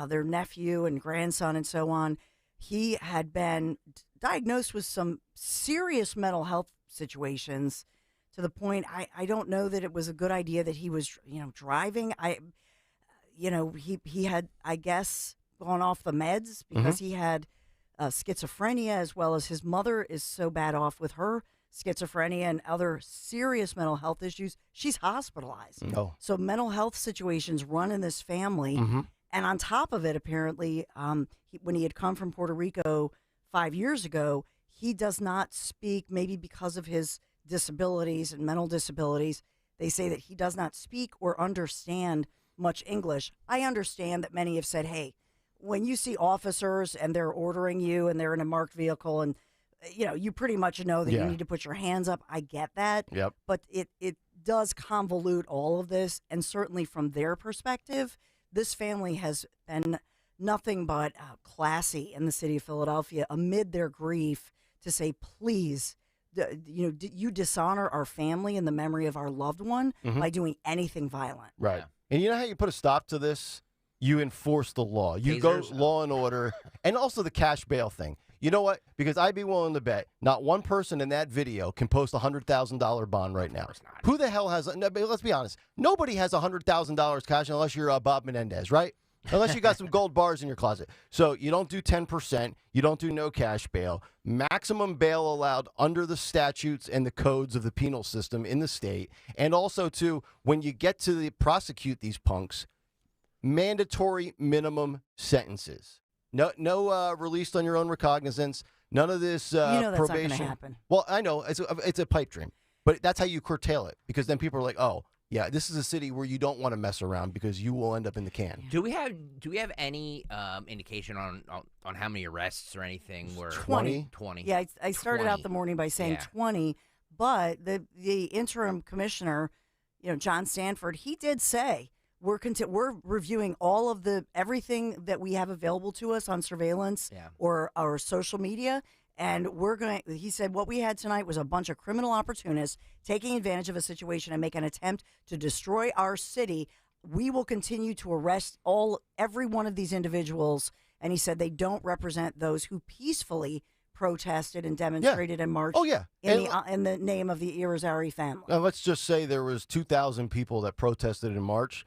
their nephew and grandson and so on, he had been diagnosed with some serious mental health situations to the point I don't know that it was a good idea that he was, driving. He had, I guess, gone off the meds because he had schizophrenia, as well as his mother is so bad off with her schizophrenia and other serious mental health issues. She's hospitalized. Oh. So mental health situations run in this family. And on top of it, apparently, when he had come from Puerto Rico 5 years ago, he does not speak, maybe because of his disabilities and mental disabilities. They say that he does not speak or understand much English. I understand that many have said, hey, when you see officers and they're ordering you and they're in a marked vehicle and, you pretty much know that you need to put your hands up. I get that. Yep. But it does convolute all of this. And certainly from their perspective, this family has been nothing but classy in the city of Philadelphia amid their grief to say, please, you dishonor our family and the memory of our loved one by doing anything violent. Right. Yeah. And you know how you put a stop to this? You enforce the law. You go law and order, and also the cash bail thing. You know what? Because I'd be willing to bet not one person in that video can post a $100,000 bond right now. Who the hell has? No, let's be honest. Nobody has $100,000 cash unless you're Bob Menendez, right? Unless you got some gold bars in your closet. So you don't do 10%. You don't do no cash bail. Maximum bail allowed under the statutes and the codes of the penal system in the state. And also, too, when you get to prosecute these punks, mandatory minimum sentences. No released on your own recognizance. None of this that's probation. not gonna happen. Well, I know it's a pipe dream, but that's how you curtail it, because then people are like, oh, yeah, this is a city where you don't want to mess around because you will end up in the can. Do we have any indication on how many arrests or anything were 20. Yeah, I started 20. out the morning by saying 20, but the interim commissioner, John Stanford, he did say we're reviewing all of everything that we have available to us on surveillance or our social media. And he said, what we had tonight was a bunch of criminal opportunists taking advantage of a situation and make an attempt to destroy our city. We will continue to arrest every one of these individuals. And he said they don't represent those who peacefully protested and demonstrated and marched in the name of the Irizarry family. Now, let's just say there was 2,000 people that protested in March.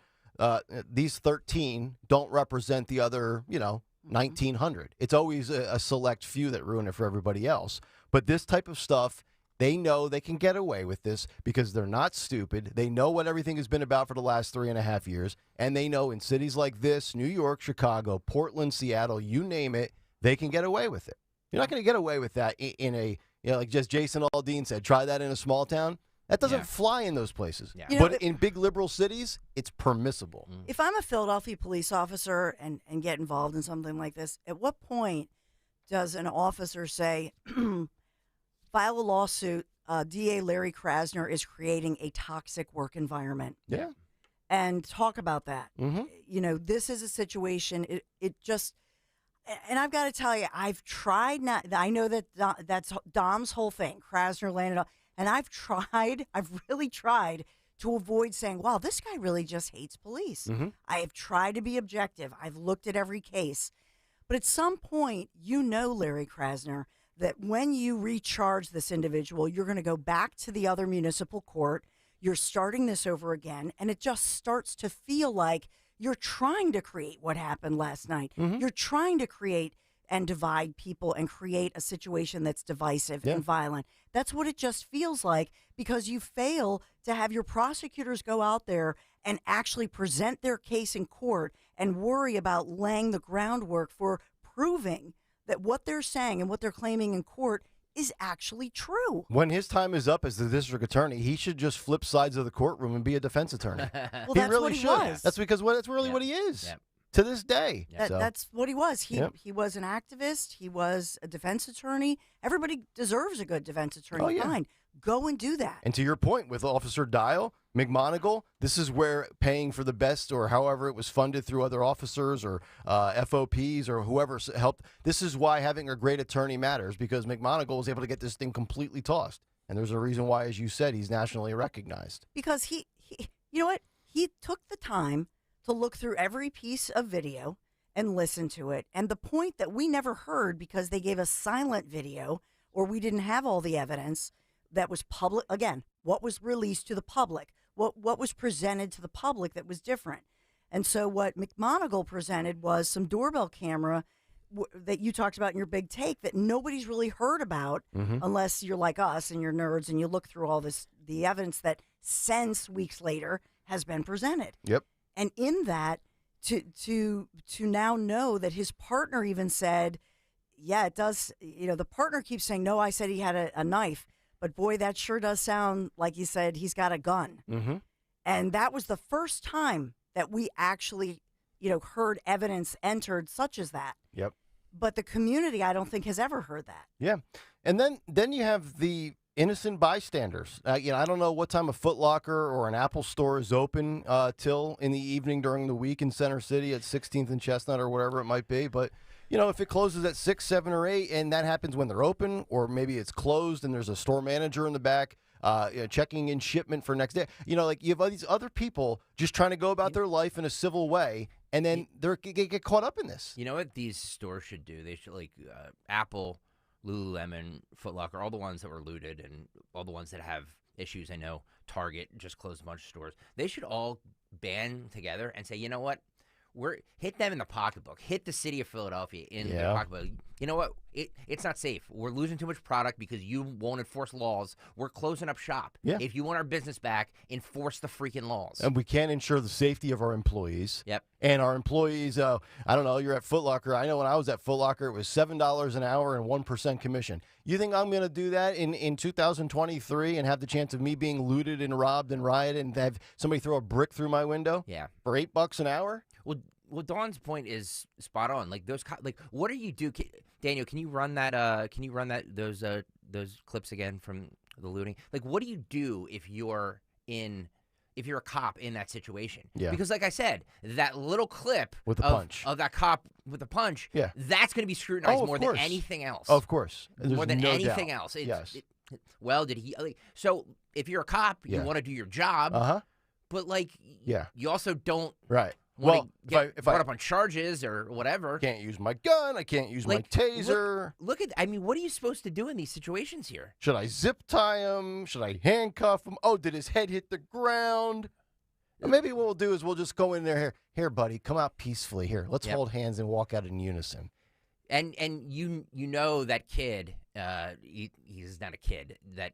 These 13 don't represent the other, 1,900. It's always a select few that ruin it for everybody else. But this type of stuff, they know they can get away with this because they're not stupid. They know what everything has been about for the last 3.5 years. And they know in cities like this, New York, Chicago, Portland, Seattle, you name it, they can get away with it. You're not going to get away with that in a, like just Jason Aldean said, try that in a small town. That doesn't fly in those places. Yeah. But in big liberal cities, it's permissible. If I'm a Philadelphia police officer and get involved in something like this, at what point does an officer say, file a lawsuit, DA Larry Krasner is creating a toxic work environment? Yeah. And talk about that. This is a situation, it just, and I've got to tell you, I've tried not, I know that that's Dom's whole thing, Krasner landed on, And I've really tried to avoid saying, wow, this guy really just hates police. Mm-hmm. I have tried to be objective. I've looked at every case. But at some point, Larry Krasner, that when you recharge this individual, you're going to go back to the other municipal court. You're starting this over again, and it just starts to feel like you're trying to create what happened last night. Mm-hmm. You're trying to create and divide people and create a situation that's divisive and violent. That's what it just feels like, because you fail to have your prosecutors go out there and actually present their case in court and worry about laying the groundwork for proving that what they're saying and what they're claiming in court is actually true. When his time is up as the district attorney, he should just flip sides of the courtroom and be a defense attorney. Well, he that's really what he should. was. That's because that's really what he is to this day. That's what he was. He was an activist. He was a defense attorney. Everybody deserves a good defense attorney. Oh, yeah. Fine. Go and do that. And to your point with Officer Dial, McMonigal, this is where paying for the best, or however it was funded through other officers or FOPs or whoever helped. This is why having a great attorney matters, because McMonigal was able to get this thing completely tossed. And there's a reason why, as you said, he's nationally recognized. Because he you know what? He took the time to look through every piece of video and listen to it. And the point that we never heard because they gave us silent video, or we didn't have all the evidence that was public, again, what was released to the public, what was presented to the public that was different. And so what McMonigal presented was some doorbell camera that you talked about in your big take that nobody's really heard about unless you're like us and you're nerds and you look through all the evidence that since weeks later has been presented. Yep. And in that, to now know that his partner even said, yeah, it does, the partner keeps saying, no, I said he had a knife. But boy, that sure does sound like he said he's got a gun. Mm-hmm. And that was the first time that we actually, heard evidence entered such as that. Yep. But the community, I don't think, has ever heard that. Yeah. And then you have the innocent bystanders. I don't know what time a Foot Locker or an Apple store is open till in the evening during the week in Center City at 16th and Chestnut or whatever it might be. But if it closes at 6, 7, or 8, and that happens when they're open, or maybe it's closed and there's a store manager in the back checking in shipment for next day. You have all these other people just trying to go about their life in a civil way, and then they get caught up in this. You know what these stores should do? They should, Apple, Lululemon, Foot Locker, all the ones that were looted and all the ones that have issues. I know Target just closed a bunch of stores. They should all band together and say, you know what? Hit them in the pocketbook. Hit the city of Philadelphia in the pocketbook. You know what? It's not safe. We're losing too much product because you won't enforce laws. We're closing up shop. Yeah. If you want our business back, enforce the freaking laws. And we can't ensure the safety of our employees. Yep. And our employees, I don't know, you're at Foot Locker. I know when I was at Foot Locker, it was $7 an hour and 1% commission. You think I'm going to do that in 2023 and have the chance of me being looted and robbed and rioted and have somebody throw a brick through my window? Yeah. For $8 an hour? Well, Dawn's point is spot on. What do you do, Daniel? Can you run that? Those clips again from the looting? What do you do if you're a cop in that situation? Yeah. Because, like I said, that little clip with the punch of that cop with the punch, yeah, that's going to be scrutinized more than anything else. Of course, more than anything doubt. else. Yes. Did he? So if you're a cop, you want to do your job. But you also don't. Right. Well, if I up on charges or whatever, can't use my gun. I can't use my taser. Look at. What are you supposed to do in these situations here? Should I zip tie him? Should I handcuff him? Oh, did his head hit the ground? Or maybe what we'll do is we'll just go in there. Here, buddy, come out peacefully. Here, let's hold hands and walk out in unison. And you know that kid. He's not a kid. That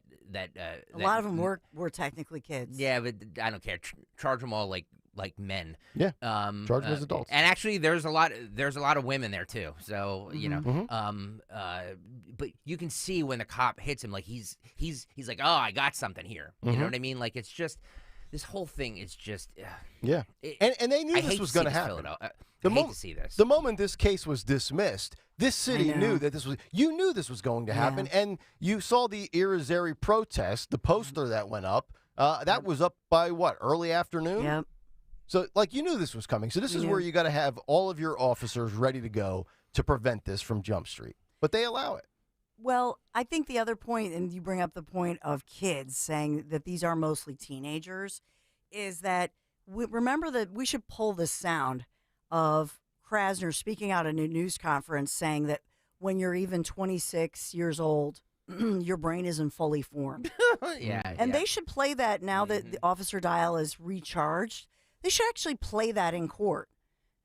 a lot of them were technically kids. Yeah, but I don't care. Charge them all like men. Yeah. Charge them as adults. And actually, there's a lot of women there too. So but you can see when the cop hits him, like he's like, oh, I got something here. You know what I mean? Like it's just this whole thing is just. Yeah. And they knew this was going to happen. I hate to see this. The moment this case was dismissed, this city knew that you knew this was going to happen, and you saw the Irizarry protest, the poster that went up. That was up by what, early afternoon? Yep. So, you knew this was coming. So this is where you got to have all of your officers ready to go to prevent this from Jump Street. But they allow it. Well, I think the other point, and you bring up the point of kids saying that these are mostly teenagers, is that remember that we should pull the sound of Krasner speaking out at a news conference saying that when you're even 26 years old, your brain isn't fully formed. And they should play that now that the officer dial is recharged. They should actually play that in court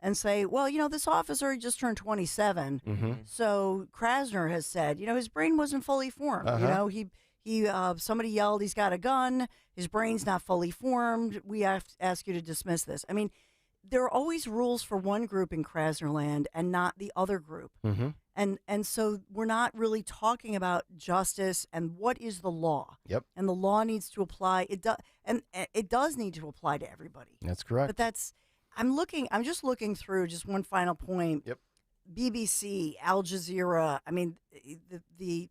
and say, well, this officer just turned 27. So Krasner has said, his brain wasn't fully formed. He somebody yelled, he's got a gun. His brain's not fully formed. We have to ask you to dismiss this. I mean, there are always rules for one group in Krasner land and not the other group. And so we're not really talking about justice and what is the law. Yep. And the law needs to apply. It does need to apply to everybody. That's correct. But I'm just looking through just one final point. Yep. BBC, Al Jazeera, I mean, the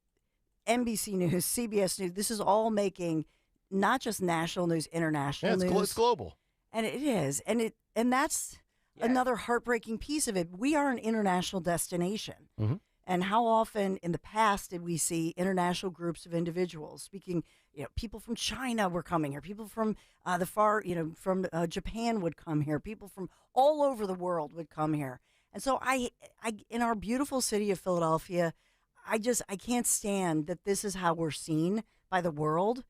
NBC News, CBS News, this is all making not just national news, international news. It's global. And it is. And that's another heartbreaking piece of it. We are an international destination. And how often in the past did we see international groups of individuals speaking, people from China were coming here, people from the far, from Japan would come here, people from all over the world would come here. And so I in our beautiful city of Philadelphia, I can't stand that this is how we're seen by the world.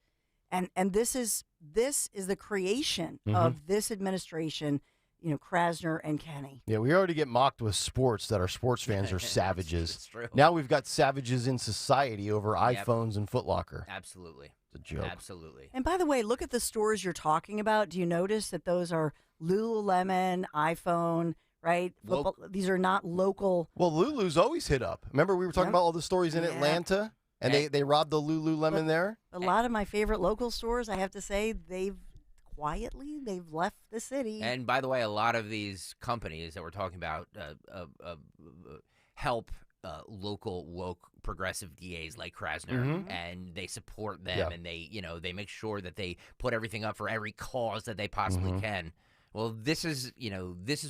And this is the creation of this administration, Krasner and Kenny. Yeah, we already get mocked with sports that our sports fans are savages. It's true. Now we've got savages in society over iPhones and Foot Locker. Absolutely. It's a joke. Absolutely. And by the way, look at the stores you're talking about. Do you notice that those are Lululemon, iPhone, right? These are not local. Well, Lulu's always hit up. Remember we were talking about all the stories in Atlanta? And they robbed the Lululemon there? A lot of my favorite local stores, I have to say, they've left the city. And by the way, a lot of these companies that we're talking about help local woke progressive DAs like Krasner, and they support them, and they make sure that they put everything up for every cause that they possibly can. Well, this is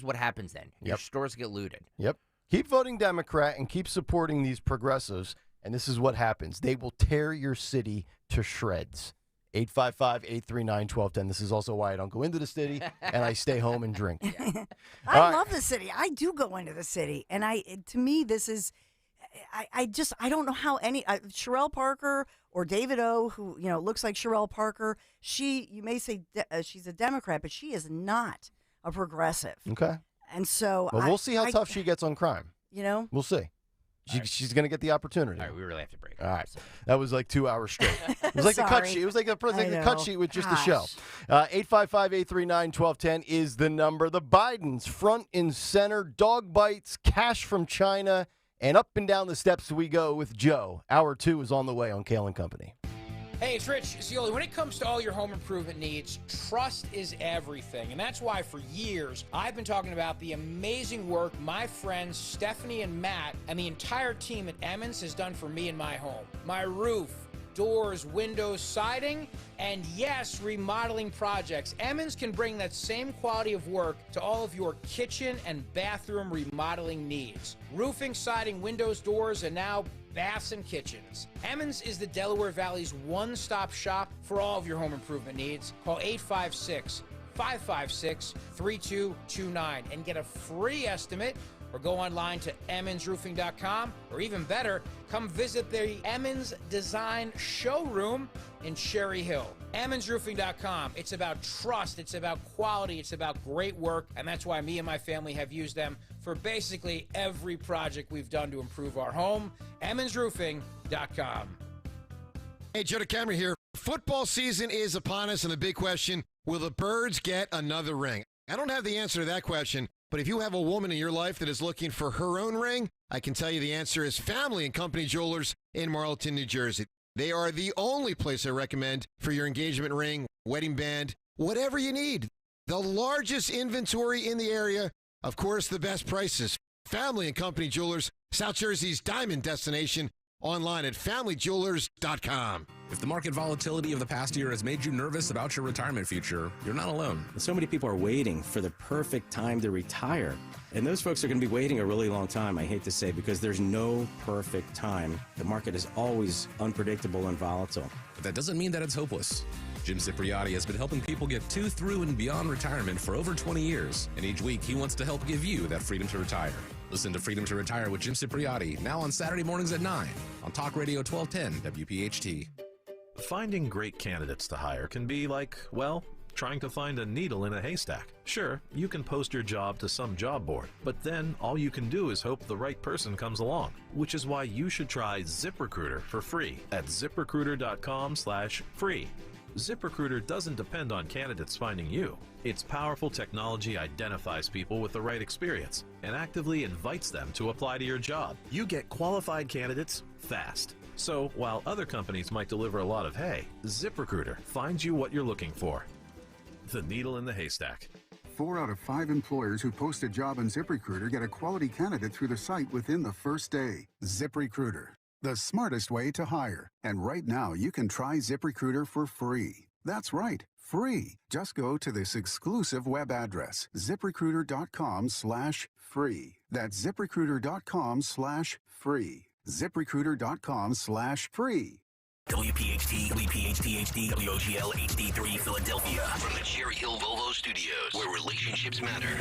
what happens then. Your stores get looted. Yep. Keep voting Democrat and keep supporting these progressives, and this is what happens. They will tear your city to shreds. 855-839-1210. This is also why I don't go into the city and I stay home and drink. I love the city. I do go into the city, and to me this is I don't know how any Sherelle Parker or David O, who looks like Sherelle Parker, you may say she's a Democrat, but she is not a progressive. Okay. And so we'll see how tough she gets on crime. We'll see. She's going to get the opportunity. All right, we really have to break. All right. That was like 2 hours straight. It was like the cut sheet. It was like the cut sheet with just the show. 855-839-1210 is the number. The Bidens front and center, dog bites, cash from China, and up and down the steps we go with Joe. Hour 2 is on the way on Kayal and Company. Hey, it's Rich Cioli. When it comes to all your home improvement needs, trust is everything. And that's why for years, I've been talking about the amazing work my friends Stephanie and Matt and the entire team at Emmons has done for me and my home. My roof, doors, windows, siding, and yes, remodeling projects. Emmons can bring that same quality of work to all of your kitchen and bathroom remodeling needs. Roofing, siding, windows, doors, and now baths and kitchens. Emmons is the Delaware Valley's one-stop shop for all of your home improvement needs. Call 856-556-3229 and get a free estimate, or go online to emmonsroofing.com, or even better, come visit the Emmons Design Showroom in Cherry Hill. emmonsroofing.com. It's about trust, it's about quality, it's about great work, and that's why me and my family have used them for basically every project we've done to improve our home. emmonsroofing.com. Hey, Joe DeCamera here. Football season is upon us, and the big question, will the Birds get another ring? I don't have the answer to that question, but if you have a woman in your life that is looking for her own ring, I can tell you the answer is Family and Company Jewelers in Marlton, New Jersey. They are the only place I recommend for your engagement ring, wedding band, whatever you need. The largest inventory in the area, of course, the best prices. Family and Company Jewelers, South Jersey's diamond destination. Online at FamilyJewelers.com. If the market volatility of the past year has made you nervous about your retirement future, you're not alone. So many people are waiting for the perfect time to retire. And those folks are going to be waiting a really long time, I hate to say, because there's no perfect time. The market is always unpredictable and volatile. But that doesn't mean that it's hopeless. Jim Cipriotti has been helping people get to, through, and beyond retirement for over 20 years. And each week, he wants to help give you that freedom to retire. Listen to Freedom to Retire with Jim Cipriotti, now on Saturday mornings at 9 on Talk Radio 1210 WPHT. Finding great candidates to hire can be like, well, trying to find a needle in a haystack. Sure, you can post your job to some job board, but then all you can do is hope the right person comes along, which is why you should try ZipRecruiter for free at ZipRecruiter.com/free. ZipRecruiter doesn't depend on candidates finding you. Its powerful technology identifies people with the right experience and actively invites them to apply to your job. You get qualified candidates fast. So while other companies might deliver a lot of hay, ZipRecruiter finds you what you're looking for. The needle in the haystack. 4 out of 5 employers who post a job on ZipRecruiter get a quality candidate through the site within the first day. ZipRecruiter, the smartest way to hire. And right now, you can try ZipRecruiter for free. That's right, free. Just go to this exclusive web address, ZipRecruiter.com/free. That's ZipRecruiter.com/free. ZipRecruiter.com/free. WPHT, WPHT HD, WOGL HD3 Philadelphia. From the Cherry Hill Volvo Studios, where relationships matter.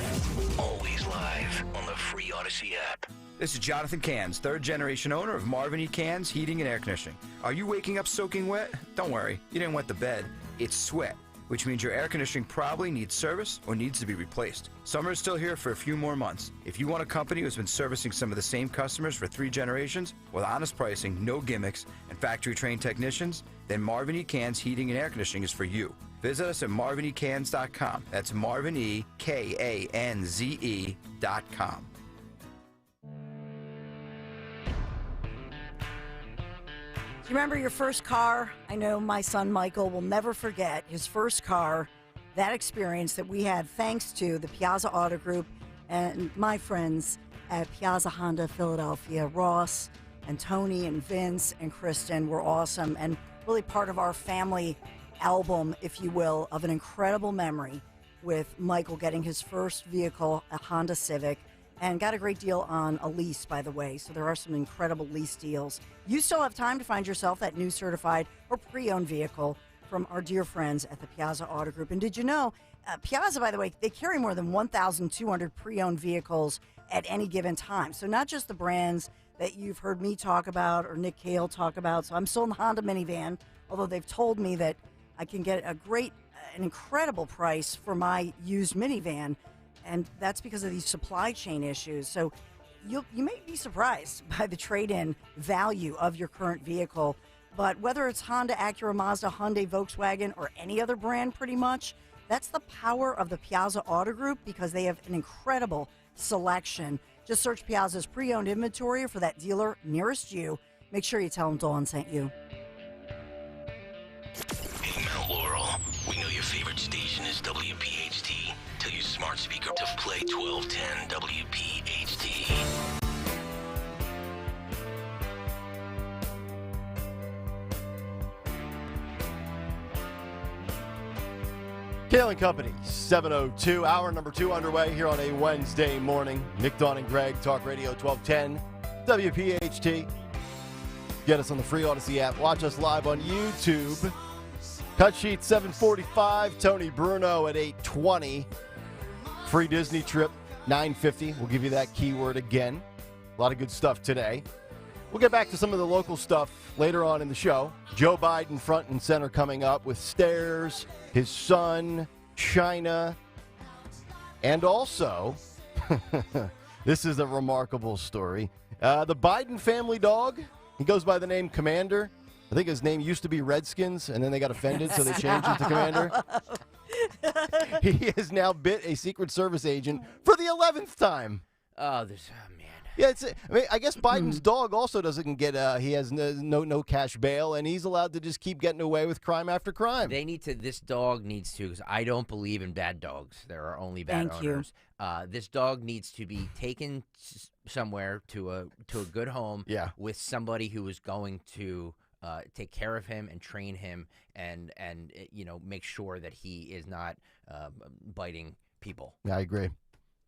Always live on the free Odyssey app. This is Jonathan Cans, third-generation owner of Marvin E. Cans Heating and Air Conditioning. Are you waking up soaking wet? Don't worry, you didn't wet the bed. It's sweat, which means your air conditioning probably needs service or needs to be replaced. Summer is still here for a few more months. If you want a company who's been servicing some of the same customers for 3 generations, with honest pricing, no gimmicks, and factory-trained technicians, then Marvin E. Cans Heating and Air Conditioning is for you. Visit us at marvinecans.com. That's marvinekANZE.com. Do you remember your first car? I know my son Michael will never forget his first car, that experience that we had thanks to the Piazza Auto Group and my friends at Piazza Honda Philadelphia. Ross and Tony and Vince and Kristen were awesome and really part of our family album, if you will, of an incredible memory with Michael getting his first vehicle, a Honda Civic, and got a great deal on a lease, by the way. So there are some incredible lease deals. You still have time to find yourself that new certified or pre-owned vehicle from our dear friends at the Piazza Auto Group. And did you know, Piazza, by the way, they carry more than 1,200 pre-owned vehicles at any given time. So not just the brands that you've heard me talk about or Nick Kayal talk about. So I'm still in the Honda minivan, although they've told me that I can get an incredible price for my used minivan. And that's because of these supply chain issues. So you may be surprised by the trade-in value of your current vehicle. But whether it's Honda, Acura, Mazda, Hyundai, Volkswagen, or any other brand pretty much, that's the power of the Piazza Auto Group because they have an incredible selection. Just search Piazza's pre-owned inventory for that dealer nearest you. Make sure you tell them Dawn sent you. Hey, Mount Laurel, we know your favorite station is WPHT. Tell your smart speaker to play 1210 WPHT. Kayal and Company, 7:02, hour number 2 underway here on a Wednesday morning. Nick, Dawn, and Greg, Talk Radio 1210 WPHT. Get us on the free Odyssey app. Watch us live on YouTube. Cut sheet 7:45. Tony Bruno at 8:20. Free Disney trip 9:50. We'll give you that keyword again. A lot of good stuff today. We'll get back to some of the local stuff later on in the show. Joe Biden front and center coming up with stairs, his son, China, and also, this is a remarkable story. The Biden family dog, he goes by the name Commander. I think his name used to be Redskins, and then they got offended, so they changed it to Commander. He has now bit a Secret Service agent for the 11th time. Man. Yeah, I mean, I guess Biden's dog also doesn't get. He has no cash bail, and he's allowed to just keep getting away with crime after crime. This dog needs to, because I don't believe in bad dogs. There are only bad Thank you. owners. This dog needs to be taken somewhere to a good home. With somebody who is going to take care of him and train him, and make sure that he is not biting people. Yeah, I agree.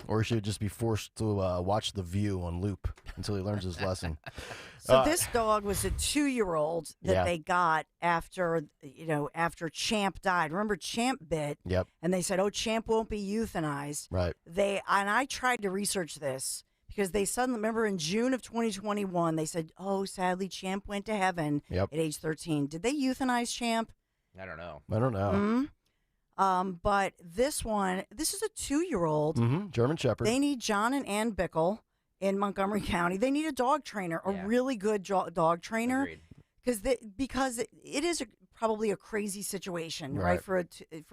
Or he should just be forced to watch The View on loop until he learns his lesson. So this dog was a 2-year-old that they got after Champ died. Remember, Champ bit? Yep. And they said, "Oh, Champ won't be euthanized." Right. And I tried to research this because they suddenly, remember in June of 2021, they said, "Oh, sadly, Champ went to heaven at age 13." Did they euthanize Champ? I don't know. Mm-hmm. But this is a 2-year-old. German Shepherd. They need John and Ann Bickle in Montgomery County. They need a dog trainer, a really good dog trainer, because it is probably a crazy situation, right? For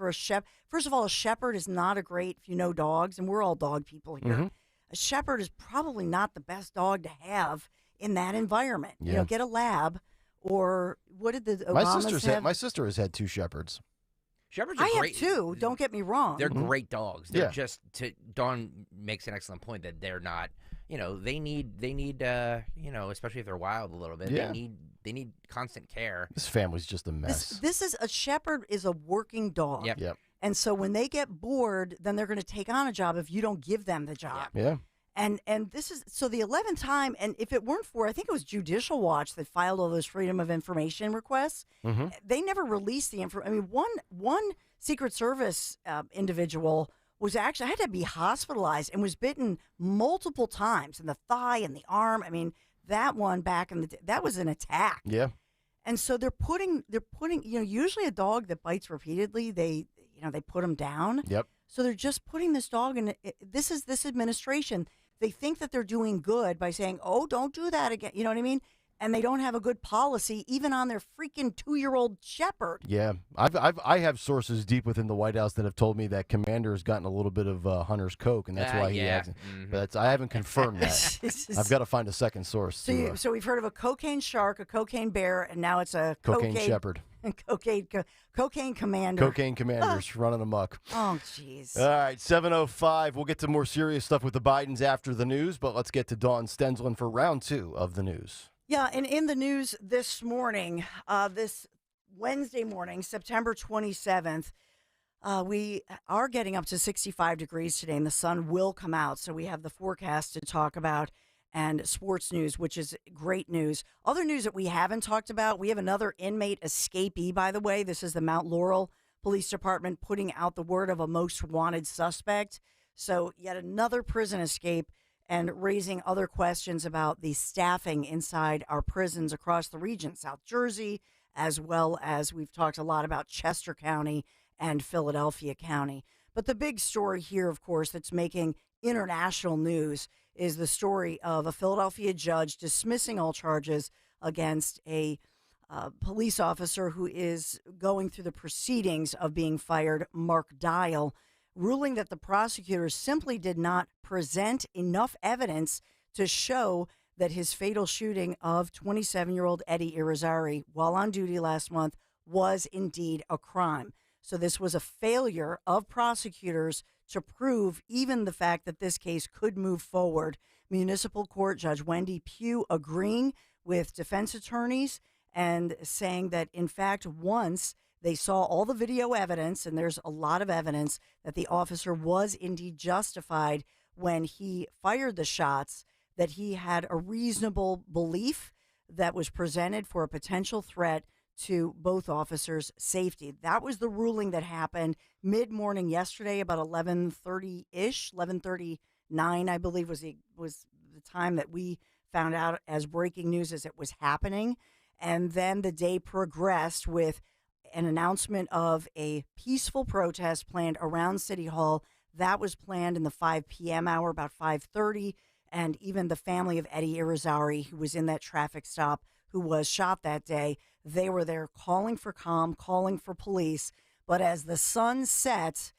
a shepherd. First of all, a shepherd is not a great, if you know dogs, and we're all dog people here. A shepherd is probably not the best dog to have in that environment. Yeah. Get a lab, or what did the Obamas have? My sister has had 2 shepherds. Shepherds are great. I have 2. Don't get me wrong. They're great dogs. They're just Dawn makes an excellent point that they're not. They need. Especially if they're wild a little bit. Yeah. They need constant care. This family's just a mess. This is a shepherd is a working dog. Yep. And so when they get bored, then they're going to take on a job if you don't give them the job. Yeah. And this is so the 11th time, and if it weren't for, I think it was Judicial Watch that filed all those Freedom of Information requests, they never released the information. I mean, one Secret Service individual was actually had to be hospitalized and was bitten multiple times in the thigh and the arm. I mean, that one back in the that was an attack. Yeah. And so they're putting usually a dog that bites repeatedly, they put them down. Yep. So they're just putting this dog in. This is this administration. They think that they're doing good by saying, "Oh, don't do that again." You know what I mean? And they don't have a good policy even on their freaking 2-year-old shepherd. Yeah, I have sources deep within the White House that have told me that Commander has gotten a little bit of Hunter's coke, and that's why he has. But I haven't confirmed that. I've got to find a second source. So we've heard of a cocaine shark, a cocaine bear, and now it's a cocaine shepherd. Cocaine commander. Cocaine commanders running amok. Oh, jeez. All right, 7:05. We'll get to more serious stuff with the Bidens after the news, but let's get to Dawn Stensland for round 2 of the news. Yeah, and in the news this morning, this Wednesday morning, September 27th, we are getting up to 65 degrees today, and the sun will come out. So we have the forecast to talk about and sports news, which is great news. Other news that we haven't talked about, we have another inmate escapee, by the way. This is the Mount Laurel Police Department putting out the word of a most wanted suspect. So yet another prison escape and raising other questions about the staffing inside our prisons across the region, South Jersey, as well as we've talked a lot about Chester County and Philadelphia County. But the big story here, of course, that's making international news is the story of a Philadelphia judge dismissing all charges against a police officer who is going through the proceedings of being fired, Mark Dial, ruling that the prosecutors simply did not present enough evidence to show that his fatal shooting of 27-year-old Eddie Irizarry while on duty last month was indeed a crime. So this was a failure of prosecutors to prove even the fact that this case could move forward. Municipal Court Judge Wendy Pugh agreeing with defense attorneys and saying that, in fact, once they saw all the video evidence, and there's a lot of evidence that the officer was indeed justified when he fired the shots, that he had a reasonable belief that was presented for a potential threat to both officers' safety. That was the ruling that happened mid-morning yesterday, about 11:30-ish, 11:39, I believe, was the time that we found out as breaking news as it was happening. And then the day progressed with an announcement of a peaceful protest planned around City Hall. That was planned in the 5 p.m. hour, about 5:30. And even the family of Eddie Irizarry, who was in that traffic stop, who was shot that day, they were there calling for calm, calling for police. But as the sun set,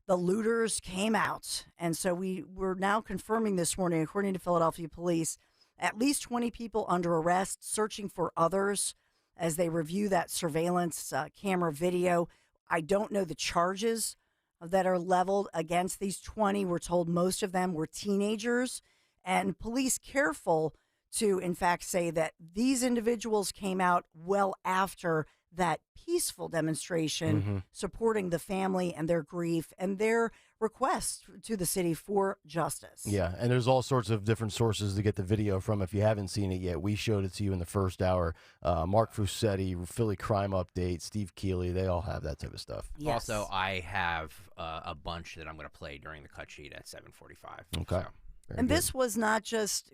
the looters came out. And so we're now confirming this morning, according to Philadelphia police, at least 20 people under arrest, searching for others as they review that surveillance camera video. I don't know the charges that are leveled against these 20. We're told most of them were teenagers. And police careful to, in fact, say that these individuals came out well after that peaceful demonstration supporting the family and their grief and their request to the city for justice. Yeah, and there's all sorts of different sources to get the video from. If you haven't seen it yet, we showed it to you in the first hour. Mark Fusetti, Philly Crime Update, Steve Keeley, they all have that type of stuff. Yes. Also, I have a bunch that I'm going to play during the cut sheet at 7:45. Okay. So. And this was not just,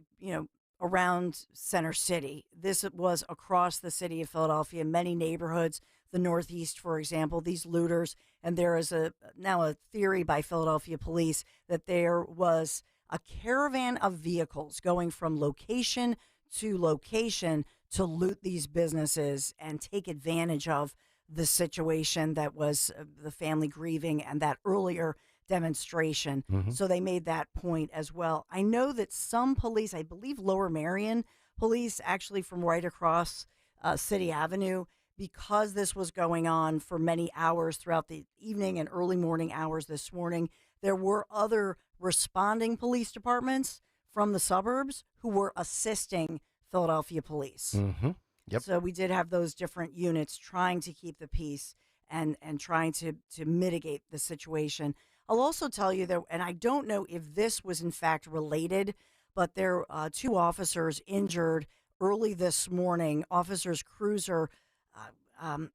around Center City. This was across the city of Philadelphia, many neighborhoods, the Northeast, for example, these looters. And there is now a theory by Philadelphia police that there was a caravan of vehicles going from location to location to loot these businesses and take advantage of the situation that was the family grieving and that earlier demonstration. So they made that point as well. I know that some police, I believe Lower Merion police, actually from right across City Avenue, because this was going on for many hours throughout the evening and early morning hours this morning, there were other responding police departments from the suburbs who were assisting Philadelphia police. Yep. So we did have those different units trying to keep the peace and trying to mitigate the situation. I'll also tell you that, and I don't know if this was in fact related, but there are 2 officers injured early this morning. Officers Cruiser,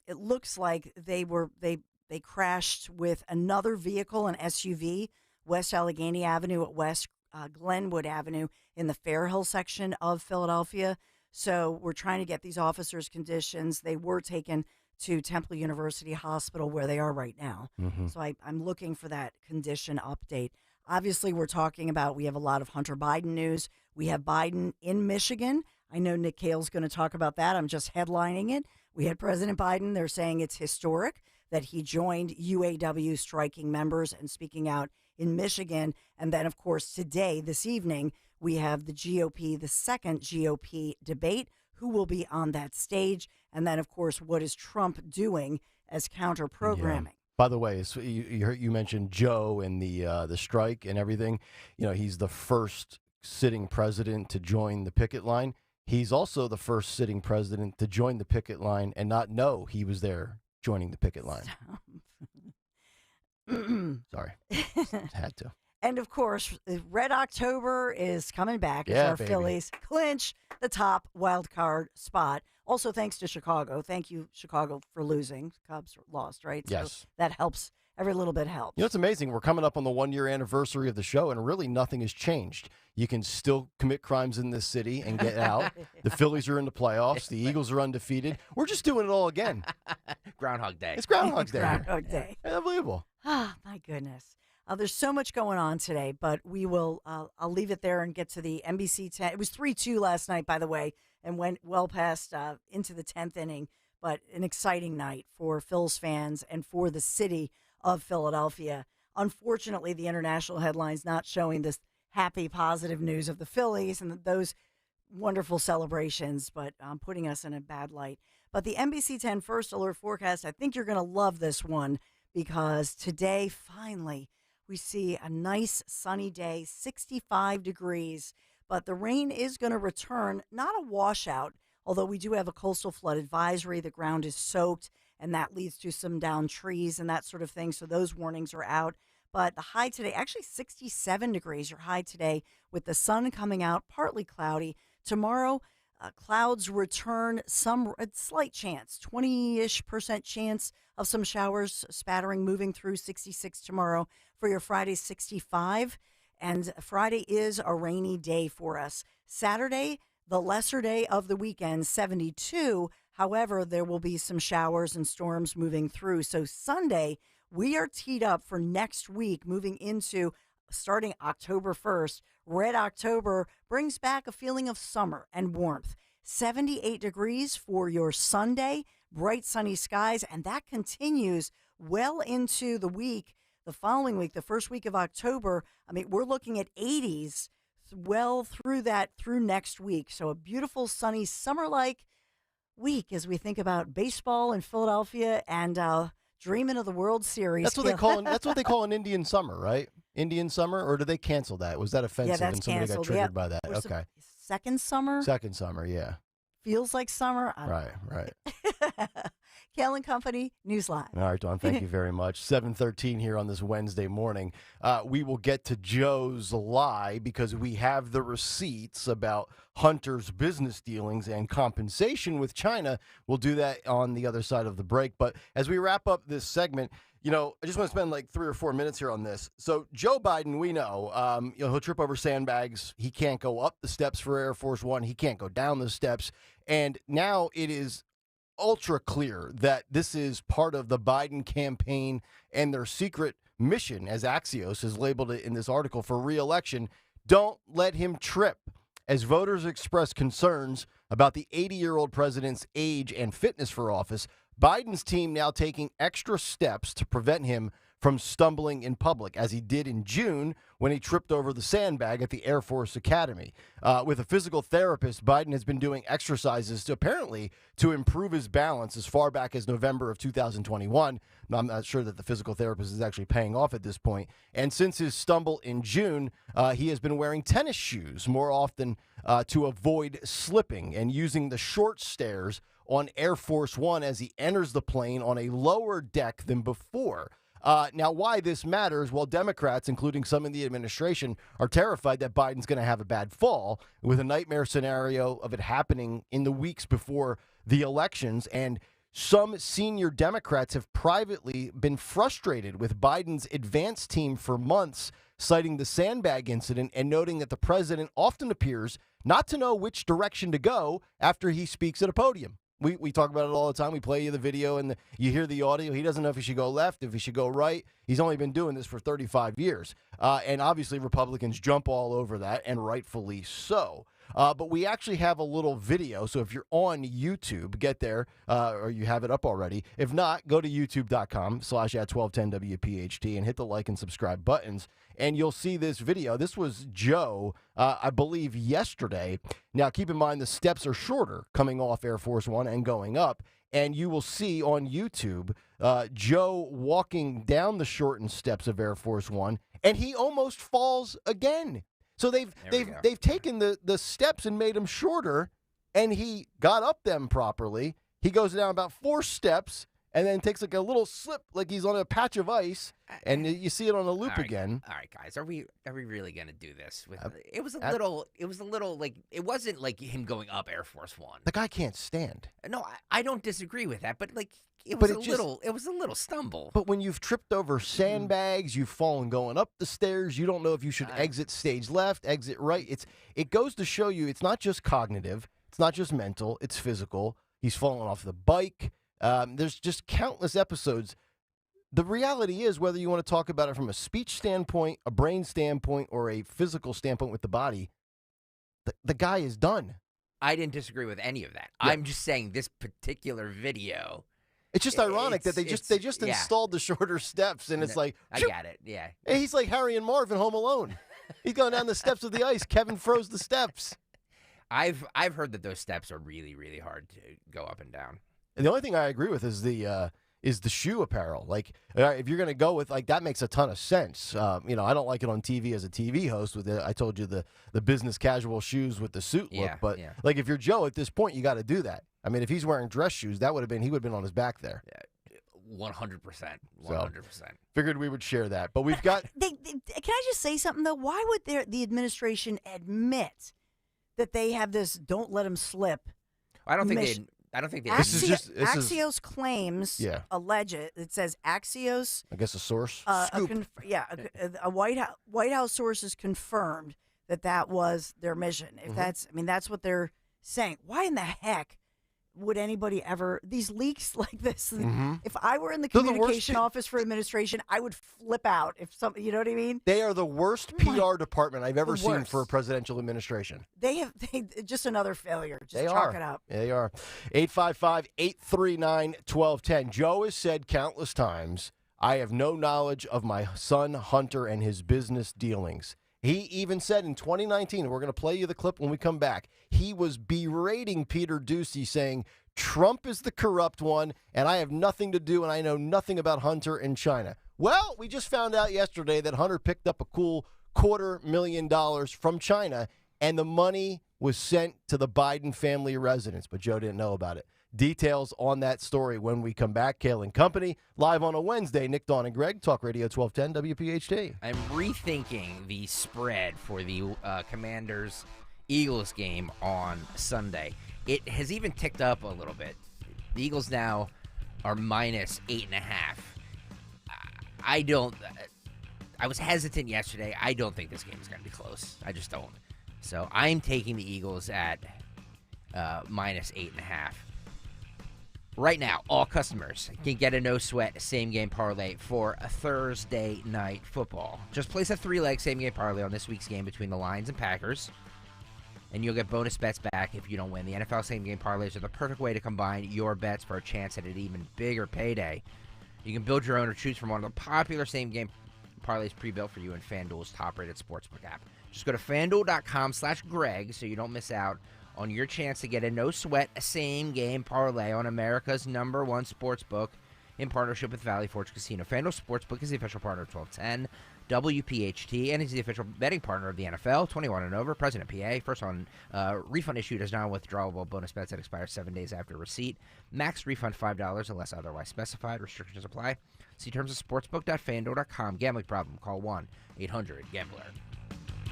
it looks like they crashed with another vehicle, an SUV, West Allegheny Avenue at West Glenwood Avenue in the Fairhill section of Philadelphia. So we're trying to get these officers' conditions. They were taken to Temple University Hospital where they are right now. So I'm looking for that condition update. Obviously, we're talking about, we have a lot of Hunter Biden news. We have Biden in Michigan. I know Nick Kayal's going to talk about that. I'm just headlining it. We had President Biden. They're saying it's historic that he joined UAW striking members and speaking out in Michigan. And then, of course, today, this evening, we have the GOP, the second GOP debate. Who will be on that stage? And then, of course, what is Trump doing as counter-programming? Yeah. By the way, so you mentioned Joe and the strike and everything. He's the first sitting president to join the picket line. He's also the first sitting president to join the picket line and not know he was there joining the picket line. Sorry. Had to. And, of course, Red October is coming back as our Phillies clinch the top wild card spot. Also, thanks to Chicago. Thank you, Chicago, for losing. Cubs lost, right? Yes. So that helps. Every little bit helps. It's amazing. We're coming up on the 1-year anniversary of the show, and really nothing has changed. You can still commit crimes in this city and get out. The Phillies are in the playoffs. The Eagles are undefeated. We're just doing it all again. Groundhog Day. It's Groundhog Day. Groundhog Day. Unbelievable. Ah, my goodness. There's so much going on today, but we will. I'll leave it there and get to the NBC 10. It was 3-2 last night, by the way, and went well past into the 10th inning. But an exciting night for Phils fans and for the city of Philadelphia. Unfortunately, the international headlines not showing this happy, positive news of the Phillies and those wonderful celebrations, but putting us in a bad light. But the NBC 10 First Alert Forecast, I think you're going to love this one because today, finally, we see a nice sunny day, 65 degrees, but the rain is going to return, not a washout, although we do have a coastal flood advisory. The ground is soaked, and that leads to some downed trees and that sort of thing, so those warnings are out. But the high today, actually 67 degrees, your high today, with the sun coming out, partly cloudy. Tomorrow, clouds return, a slight chance, 20-ish% chance of some showers spattering, moving through 66 tomorrow. For your Friday, 65. And Friday is a rainy day for us. Saturday, the lesser day of the weekend, 72. However, there will be some showers and storms moving through. So Sunday, we are teed up for next week, moving into starting October 1st. Red October brings back a feeling of summer and warmth. 78 degrees for your Sunday, bright sunny skies, and that continues well into the week. the following week, the first week of October, I mean, we're looking at 80s well through next week. So a beautiful, sunny, summer-like week as we think about baseball in Philadelphia and dreaming of the World Series. That's what they call that's what they call an Indian summer, right? Indian summer, or did they cancel that? Was that offensive that's and somebody canceled. got triggered by that? Okay. Second summer? Second summer, yeah. Feels like summer. Right. Kayal and Company, News Live. All right, Dawn, thank you very much. 7:13 here on this Wednesday morning. We will get to Joe's lie because we have the receipts about Hunter's business dealings and compensation with China. We'll do that on the other side of the break. But as we wrap up this segment, I just want to spend like 3 or 4 minutes here on this. So Joe Biden, we know, he'll trip over sandbags. He can't go up the steps for Air Force One. He can't go down the steps. And now it is ultra clear that this is part of the Biden campaign and their secret mission, as Axios has labeled it in this article, for re-election. Don't let him trip. As voters express concerns about the 80-year-old president's age and fitness for office, Biden's team now taking extra steps to prevent him from stumbling in public, as he did in June when he tripped over the sandbag at the Air Force Academy. With a physical therapist, Biden has been doing exercises to improve his balance as far back as November of 2021. I'm not sure that the physical therapist is actually paying off at this point. And since his stumble in June, he has been wearing tennis shoes more often to avoid slipping and using the short stairs on Air Force One as he enters the plane on a lower deck than before. Now, why this matters? Well, Democrats, including some in the administration, are terrified that Biden's going to have a bad fall, with a nightmare scenario of it happening in the weeks before the elections. And some senior Democrats have privately been frustrated with Biden's advance team for months, citing the sandbag incident and noting that the president often appears not to know which direction to go after he speaks at a podium. We talk about it all the time. We play you the video and you hear the audio. He doesn't know if he should go left, if he should go right. He's only been doing this for 35 years. And obviously Republicans jump all over that, and rightfully so. But we actually have a little video. So if you're on YouTube, get there, or you have it up already. If not, go to youtube.com/@1210WPHT and hit the like and subscribe buttons. And you'll see this video. This was Joe, I believe, yesterday. Now, keep in mind the steps are shorter coming off Air Force One and going up. And you will see on YouTube Joe walking down the shortened steps of Air Force One, and he almost falls again. So they've taken the steps and made them shorter, and he got up them properly. He goes down about 4 steps and then takes like a little slip, like he's on a patch of ice, and you see it on a loop again. All right, guys, are we really gonna do this? It was a little like, it wasn't like him going up Air Force One. The guy can't stand. No, I don't disagree with that, but like it was a little stumble. But when you've tripped over sandbags, you've fallen going up the stairs, you don't know if you should exit stage left, exit right. It goes to show you it's not just cognitive, it's not just mental, it's physical. He's fallen off the bike. There's just countless episodes. The reality is, whether you want to talk about it from a speech standpoint, a brain standpoint, or a physical standpoint with the body, the guy is done. I didn't disagree with any of that. Yeah. I'm just saying this particular video. It's just ironic that they just installed the shorter steps, and it's like, I got it. Yeah, he's like Harry and Marv in Home Alone. He's going down the steps of the ice. Kevin froze the steps. I've heard that those steps are really, really hard to go up and down. And the only thing I agree with is the shoe apparel. Like, if you're going to go with, like, that makes a ton of sense. I don't like it on TV as a TV host with I told you the business casual shoes with the suit look. But like, if you're Joe at this point, you got to do that. I mean, if he's wearing dress shoes, he would have been on his back there. Yeah, 100%. 100%. Figured we would share that. But we've got. Can I just say something though? Why would the administration admit that they have this "don't let him slip"? I don't think they. Axios claims, allege it. It says Axios. I guess a source. A White House source has confirmed that was their mission. If that's what they're saying. Why in the heck would anybody ever these leaks like this? Mm-hmm. If I were in the communication office for administration, I would flip out. If you know what I mean? They are the worst PR department I've ever seen for a presidential administration. They just another failure. Just chalk it up. They are. 855-839-1210. Joe has said countless times, I have no knowledge of my son Hunter and his business dealings. He even said in 2019, and we're going to play you the clip when we come back, he was berating Peter Doocy, saying, Trump is the corrupt one, and I have nothing to do, and I know nothing about Hunter in China. Well, we just found out yesterday that Hunter picked up a cool $250,000 from China, and the money was sent to the Biden family residence, but Joe didn't know about it. Details on that story when we come back. Kayal and Company, live on a Wednesday. Nick, Dawn, and Greg, Talk Radio 1210 WPHT. I'm rethinking the spread for the Commanders-Eagles game on Sunday. It has even ticked up a little bit. The Eagles now are minus 8.5. I was hesitant yesterday. I don't think this game is going to be close. I just don't. So I'm taking the Eagles at minus 8.5. Right now, all customers can get a no-sweat same-game parlay for a Thursday night football. Just place a 3-leg same-game parlay on this week's game between the Lions and Packers, and you'll get bonus bets back if you don't win. The NFL same-game parlays are the perfect way to combine your bets for a chance at an even bigger payday. You can build your own or choose from one of the popular same-game parlays pre-built for you in FanDuel's top-rated sportsbook app. Just go to FanDuel.com/Greg so you don't miss out on your chance to get a no-sweat same-game parlay on America's #1 sportsbook in partnership with Valley Forge Casino. FanDuel Sportsbook is the official partner of 1210 WPHT and is the official betting partner of the NFL. 21 and over, President PA. First on refund issued as non-withdrawable bonus bets that expire 7 days after receipt. Max refund $5 unless otherwise specified. Restrictions apply. See terms at sportsbook.fanduel.com. Gambling problem? Call 1-800-GAMBLER.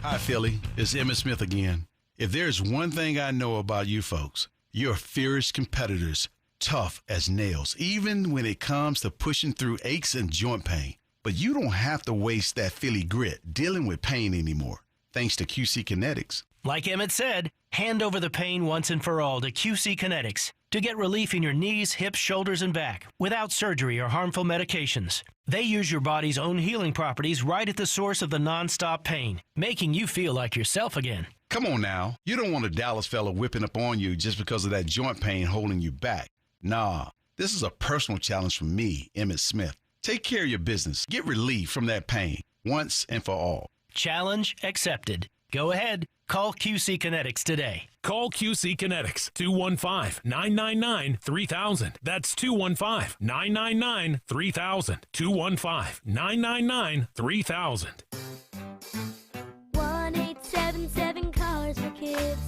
Hi, Philly. It's Emmitt Smith again. If there's one thing I know about you folks, you're fierce competitors, tough as nails, even when it comes to pushing through aches and joint pain. But you don't have to waste that Philly grit dealing with pain anymore, thanks to QC Kinetics. Like Emmett said, hand over the pain once and for all to QC Kinetics to get relief in your knees, hips, shoulders, and back without surgery or harmful medications. They use your body's own healing properties right at the source of the nonstop pain, making you feel like yourself again. Come on now. You don't want a Dallas fella whipping up on you just because of that joint pain holding you back. Nah, this is a personal challenge from me, Emmitt Smith. Take care of your business. Get relief from that pain once and for all. Challenge accepted. Go ahead. Call QC Kinetics today. Call QC Kinetics, 215-999-3000. That's 215-999-3000. 215-999-3000. 1-877-CARS for kids.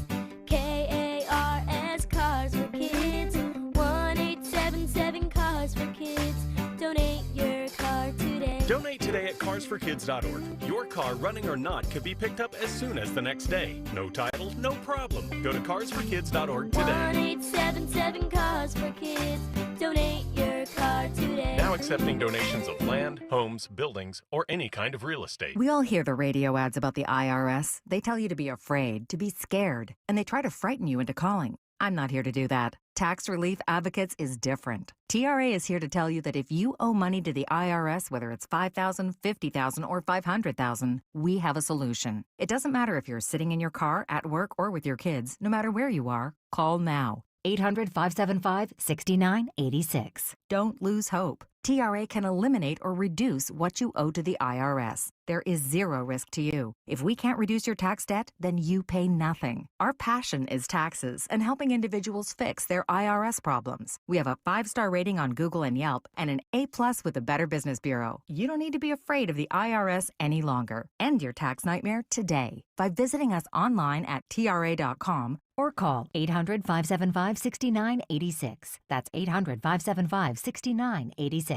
K-A-R-S, Cars for kids. 1-877-CARS for kids. Donate your car today. Donate today at carsforkids.org. Your car, running or not, could be picked up as soon as the next day. No title, no problem. Go to carsforkids.org today. 1-877-CARS for kids. Donate your car today. Now accepting donations of land, homes, buildings, or any kind of real estate. We all hear the radio ads about the IRS. They tell you to be afraid, to be scared, and they try to frighten you into calling. I'm not here to do that. Tax Relief Advocates is different. TRA is here to tell you that if you owe money to the IRS, whether it's $5,000, $50,000, or $500,000, we have a solution. It doesn't matter if you're sitting in your car, at work, or with your kids. No matter where you are, call now. 800-575-6986. Don't lose hope. TRA can eliminate or reduce what you owe to the IRS. There is zero risk to you. If we can't reduce your tax debt, then you pay nothing. Our passion is taxes and helping individuals fix their IRS problems. We have a 5-star rating on Google and Yelp and an A+ with the Better Business Bureau. You don't need to be afraid of the IRS any longer. End your tax nightmare today by visiting us online at TRA.com or call 800-575-6986. That's 800-575-6986.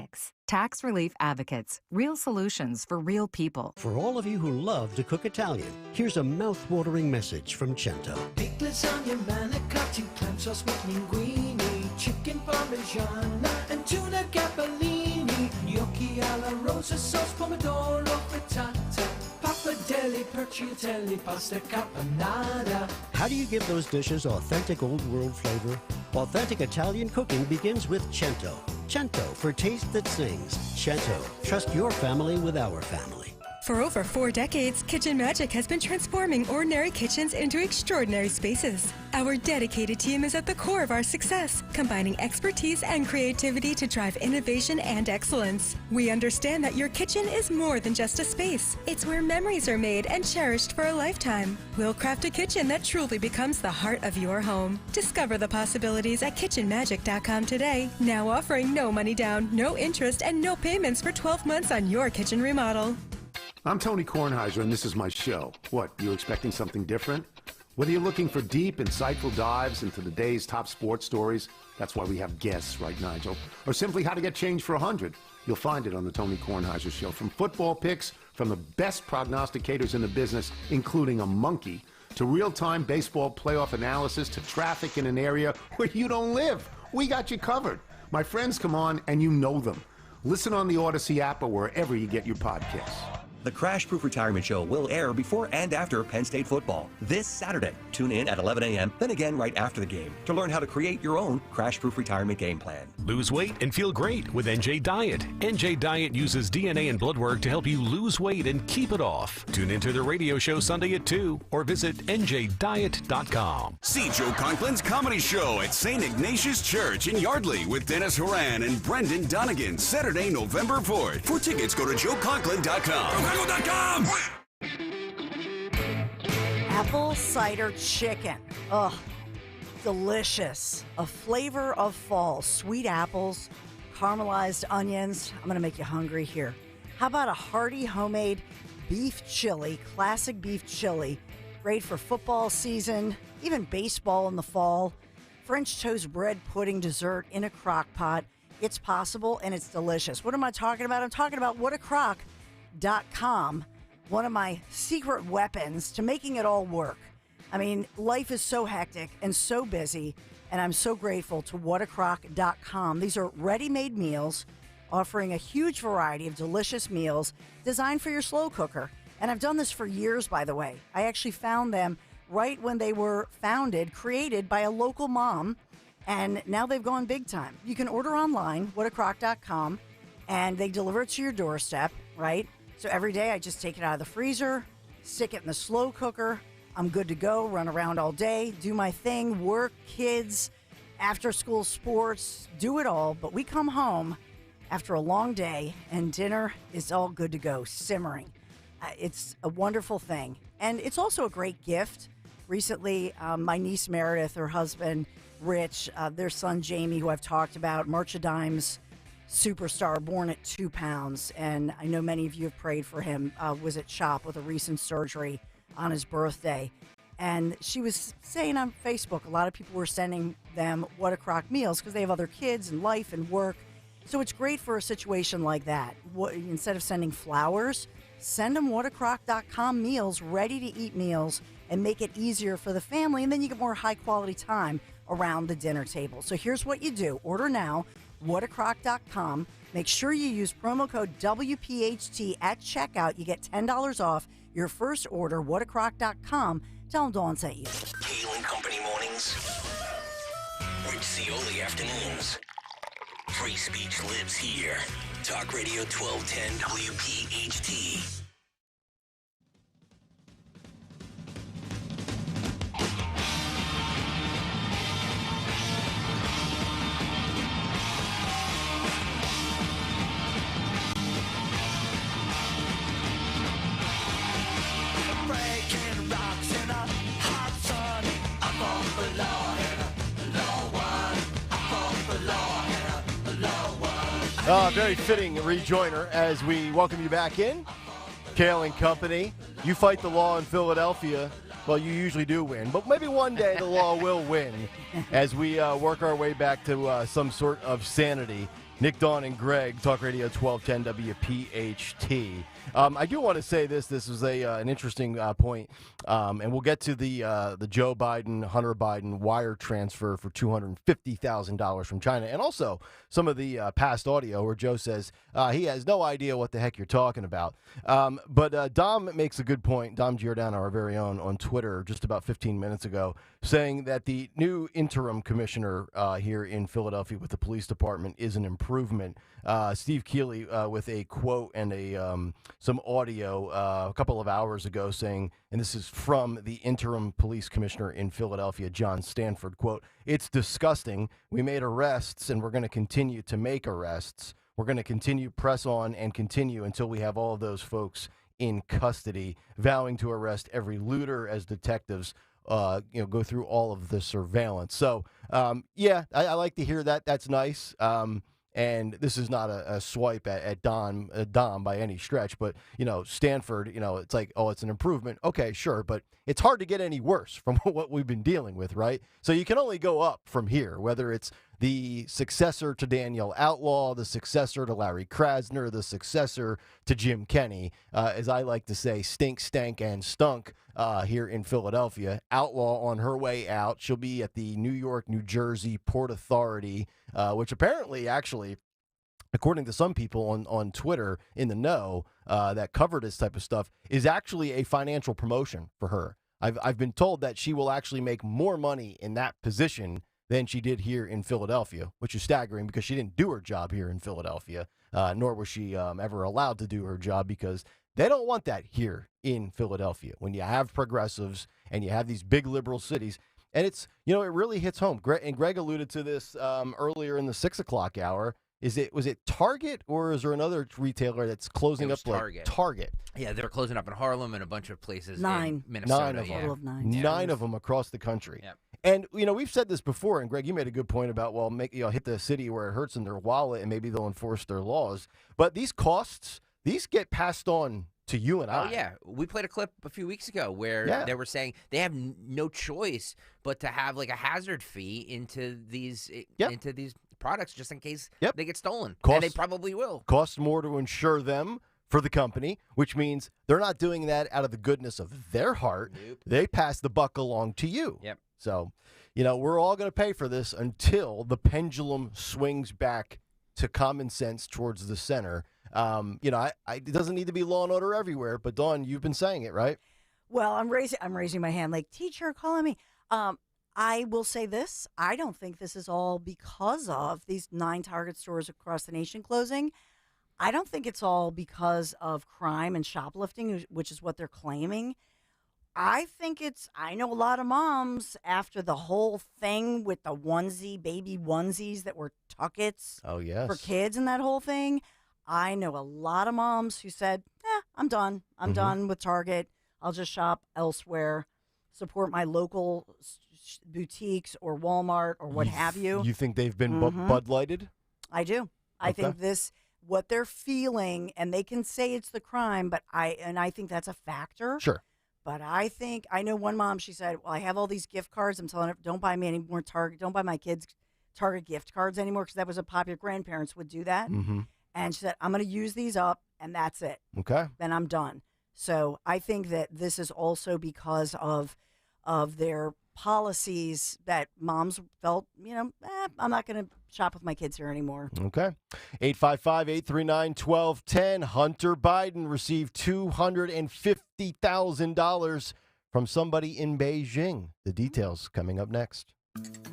Tax Relief Advocates. Real solutions for real people. For all of you who love to cook Italian, here's a mouth-watering message from Cento. Big lasagna, manicotti, clam sauce with linguine, chicken parmigiana, and tuna capellini, gnocchi alla rosa sauce, pomodoro frittata, pappardelle, perciatelli, pasta caponata. How do you give those dishes authentic old-world flavor? Authentic Italian cooking begins with Cento. Cento, for taste that sings. Cento, trust your family with our family. For over 4 decades, Kitchen Magic has been transforming ordinary kitchens into extraordinary spaces. Our dedicated team is at the core of our success, combining expertise and creativity to drive innovation and excellence. We understand that your kitchen is more than just a space. It's where memories are made and cherished for a lifetime. We'll craft a kitchen that truly becomes the heart of your home. Discover the possibilities at kitchenmagic.com today. Now offering no money down, no interest, and no payments for 12 months on your kitchen remodel. I'm Tony Kornheiser, and this is my show. What, you expecting something different? Whether you're looking for deep, insightful dives into the day's top sports stories, that's why we have guests, right, Nigel? Or simply how to get change for 100, you'll find it on the Tony Kornheiser Show. From football picks from the best prognosticators in the business, including a monkey, to real-time baseball playoff analysis, to traffic in an area where you don't live. We got you covered. My friends come on, and you know them. Listen on the Odyssey app or wherever you get your podcasts. The Crash Proof Retirement Show will air before and after Penn State football this Saturday. Tune in at 11 a.m., then again right after the game to learn how to create your own Crash Proof Retirement game plan. Lose weight and feel great with NJ Diet. NJ Diet uses DNA and blood work to help you lose weight and keep it off. Tune into the radio show Sunday at 2 or visit njdiet.com. See Joe Conklin's comedy show at St. Ignatius Church in Yardley with Dennis Horan and Brendan Donegan, Saturday, November 4th. For tickets, go to joeconklin.com. Apple cider chicken. Ugh, delicious. A flavor of fall. Sweet apples, caramelized onions. I'm going to make you hungry here. How about a hearty homemade beef chili, classic beef chili. Great for football season, even baseball in the fall. French toast bread pudding dessert in a crock pot. It's possible and it's delicious. What am I talking about? I'm talking about whatacrock.com, one of my secret weapons to making it all work. I mean, life is so hectic and so busy, and I'm so grateful to whatacrock.com. These are ready-made meals offering a huge variety of delicious meals designed for your slow cooker. And I've done this for years, by the way. I actually found them right when they were founded, created by a local mom, and now they've gone big time. You can order online, whatacrock.com, and they deliver it to your doorstep, right? So every day I just take it out of the freezer, stick it in the slow cooker. I'm good to go, run around all day, do my thing, work, kids, after school sports, do it all. But we come home after a long day and dinner is all good to go, simmering. It's a wonderful thing. And it's also a great gift. Recently, my niece Meredith, her husband Rich, their son Jamie, who I've talked about, March of Dimes superstar, born at 2 pounds, and I know many of you have prayed for him, was at shop with a recent surgery on his birthday. And she was saying on Facebook, a lot of people were sending them What a Crock meals because they have other kids and life and work. So it's great for a situation like that. Instead of sending flowers, send them whatacrock.com meals, ready-to-eat meals, and make it easier for the family, and then you get more high-quality time around the dinner table. So here's what you do. Order now, whatacrock.com. Make sure you use promo code WPHT at checkout. You get $10 off your first order, whatacrock.com. Tell them Dawn sent you. Kayal and Company mornings. Rich Cioli afternoons. Free speech lives here. Talk Radio 1210 WPHT. Very fitting rejoiner as we welcome you back in. Kayal and Company. You fight the law in Philadelphia. Well, you usually do win, but maybe one day the law will win as we work our way back to some sort of sanity. Nick, Dawn, and Greg, Talk Radio 1210 WPHT. I do want to say this. This is an interesting point, and we'll get to the Joe Biden, Hunter Biden wire transfer for $250,000 from China, and also some of the past audio where Joe says he has no idea what the heck you're talking about. But Dom makes a good point. Dom Giordano, our very own, on Twitter just about 15 minutes ago, saying that the new interim commissioner here in Philadelphia with the police department is an improvement. Steve Keeley with a quote and some audio a couple of hours ago saying, and this is from the interim police commissioner in Philadelphia, John Stanford, quote, "It's disgusting. We made arrests and we're going to continue to make arrests. We're going to continue, press on and continue until we have all of those folks in custody, vowing to arrest every looter as detectives go through all of the surveillance." So, I like to hear that. That's nice. And this is not a swipe at Dom by any stretch, but, Stanford, it's like, oh, it's an improvement. Okay, sure, but it's hard to get any worse from what we've been dealing with, right? So you can only go up from here, whether it's the successor to Daniel Outlaw, the successor to Larry Krasner, the successor to Jim Kenney, as I like to say, stink, stank, and stunk here in Philadelphia. Outlaw on her way out. She'll be at the New York, New Jersey Port Authority, which apparently, actually, according to some people on Twitter in the know that cover this type of stuff, is actually a financial promotion for her. I've been told that she will actually make more money in that position than she did here in Philadelphia, which is staggering because she didn't do her job here in Philadelphia, nor was she ever allowed to do her job because they don't want that here in Philadelphia. When you have progressives and you have these big liberal cities, and it's, it really hits home. Greg alluded to this earlier in the 6 o'clock hour. Was it Target or is there another retailer that's closing up? Target. Yeah, they're closing up in Harlem and a bunch of places 9. in Minnesota. 9 of them. 9 of them across the country. Yep. And, we've said this before, and Greg, you made a good point about, hit the city where it hurts in their wallet and maybe they'll enforce their laws. But these costs, these get passed on to you and I. Oh, yeah. We played a clip a few weeks ago where they were saying they have no choice but to have like a hazard fee into these products just in case they get stolen. And they probably will. Costs more to insure them for the company, which means they're not doing that out of the goodness of their heart. Nope. They pass the buck along to you. Yep. So, we're all going to pay for this until the pendulum swings back to common sense towards the center. It doesn't need to be law and order everywhere, but Dawn, you've been saying it, right? Well, I'm raising my hand like, teacher, calling me. I will say this. I don't think this is all because of these 9 Target stores across the nation closing. I don't think it's all because of crime and shoplifting, which is what they're claiming. I know a lot of moms, after the whole thing with the baby onesies that were tuckets for kids and that whole thing, I know a lot of moms who said, I'm done. I'm done with Target. I'll just shop elsewhere, support my local boutiques or Walmart or what have you. You think they've been Bud Lighted? I do. I think what they're feeling, and they can say it's the crime, but I think that's a factor. Sure. But I know one mom, she said, well, I have all these gift cards. I'm telling her, don't buy me any more Target. Don't buy my kids Target gift cards anymore because that was a popular. Grandparents would do that. Mm-hmm. And she said, I'm going to use these up, and that's it. Okay. Then I'm done. So I think that this is also because of their policies that moms felt, I'm not going to shop with my kids here anymore. Okay. 855-839-1210. Hunter Biden received $250,000 from somebody in Beijing. The details coming up next.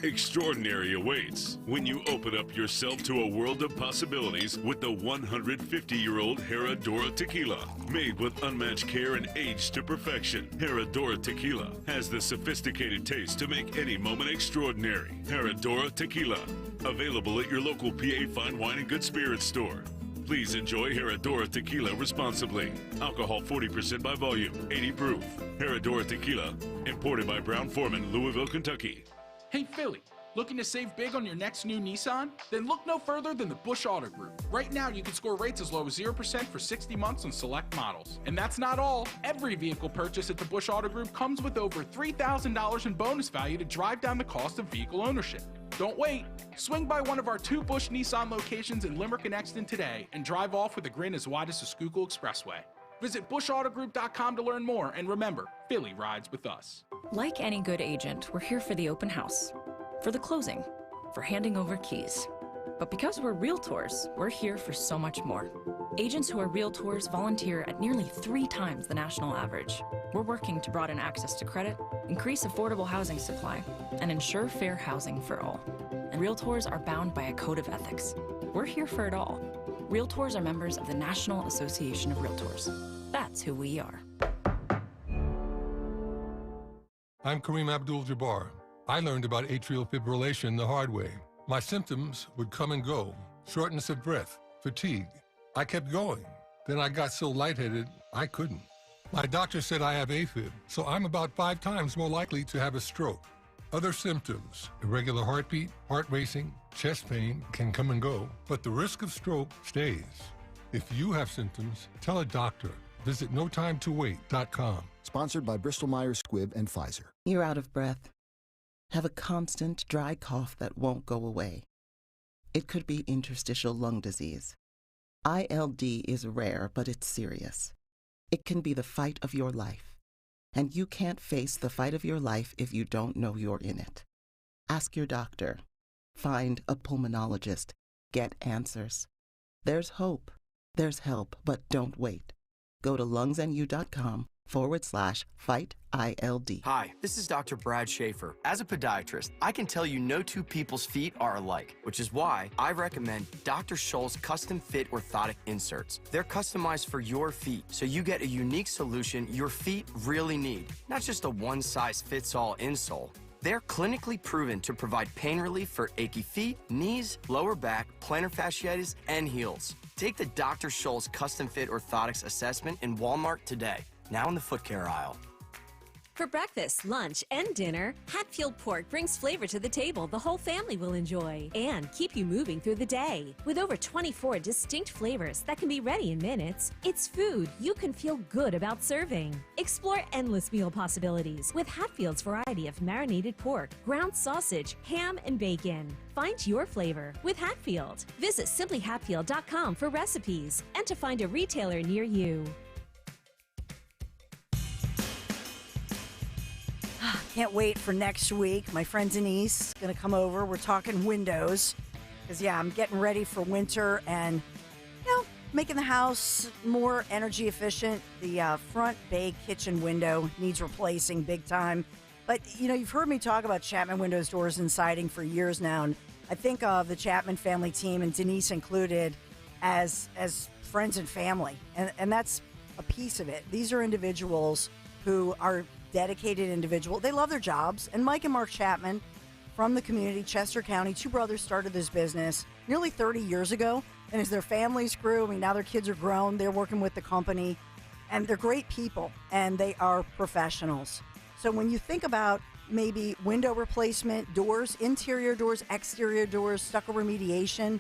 Extraordinary awaits when you open up yourself to a world of possibilities with the 150-year-old Herradura Tequila. Made with unmatched care and aged to perfection, Herradura Tequila has the sophisticated taste to make any moment extraordinary. Herradura Tequila, available at your local PA Fine Wine and Good Spirits store. Please enjoy Herradura Tequila responsibly. Alcohol 40% by volume, 80 proof. Herradura Tequila, imported by Brown-Forman, Louisville, Kentucky. Hey Philly, looking to save big on your next new Nissan? Then look no further than the Bush Auto Group. Right now you can score rates as low as 0% for 60 months on select models. And that's not all. Every vehicle purchase at the Bush Auto Group comes with over $3,000 in bonus value to drive down the cost of vehicle ownership. Don't wait. Swing by one of our 2 Bush Nissan locations in Limerick and Exton today and drive off with a grin as wide as the Schuylkill Expressway. Visit bushautogroup.com to learn more, and remember, Philly rides with us. Like any good agent, we're here for the open house, for the closing, for handing over keys. But because we're realtors, we're here for so much more. Agents who are realtors volunteer at nearly 3 times the national average. We're working to broaden access to credit, increase affordable housing supply, and ensure fair housing for all. And realtors are bound by a code of ethics. We're here for it all. Realtors are members of the National Association of Realtors. That's who we are. I'm Kareem Abdul-Jabbar. I learned about atrial fibrillation the hard way. My symptoms would come and go: shortness of breath, fatigue. I kept going. Then I got so lightheaded, I couldn't. My doctor said I have AFib, so I'm about 5 times more likely to have a stroke. Other symptoms: irregular heartbeat, heart racing, chest pain can come and go, but the risk of stroke stays. If you have symptoms, tell a doctor. Visit notimetowait.com. Sponsored by Bristol-Myers Squibb and Pfizer. You're out of breath. Have a constant dry cough that won't go away. It could be interstitial lung disease. ILD is rare, but it's serious. It can be the fight of your life. And you can't face the fight of your life if you don't know you're in it. Ask your doctor. Find a pulmonologist. Get answers. There's hope. There's help, but don't wait. Go to lungsandU.com/fight ILD. Hi, this is Dr. Brad Schaefer. As a podiatrist, I can tell you no two people's feet are alike, which is why I recommend Dr. Scholl's custom fit orthotic inserts. They're customized for your feet, so you get a unique solution your feet really need, not just a one-size-fits-all insole. They're clinically proven to provide pain relief for achy feet, knees, lower back, plantar fasciitis, and heels. Take the Dr. Scholl's Custom Fit Orthotics Assessment in Walmart today, now in the foot care aisle. For breakfast, lunch, and dinner, Hatfield Pork brings flavor to the table the whole family will enjoy and keep you moving through the day. With over 24 distinct flavors that can be ready in minutes, it's food you can feel good about serving. Explore endless meal possibilities with Hatfield's variety of marinated pork, ground sausage, ham, and bacon. Find your flavor with Hatfield. Visit simplyhatfield.com for recipes and to find a retailer near you. Can't wait for next week. My friend Denise is going to come over. We're talking windows. Because, I'm getting ready for winter and, making the house more energy efficient. The front bay kitchen window needs replacing big time. But, you've heard me talk about Chapman windows, doors, and siding for years now. And I think of the Chapman family team, and Denise included, as friends and family. And that's a piece of it. These are individuals who are dedicated individual. They love their jobs. And Mike and Mark Chapman from the community, Chester County, two brothers started this business nearly 30 years ago. And as their families grew, now their kids are grown, they're working with the company. And they're great people. And they are professionals. So when you think about maybe window replacement, doors, interior doors, exterior doors, stucco remediation,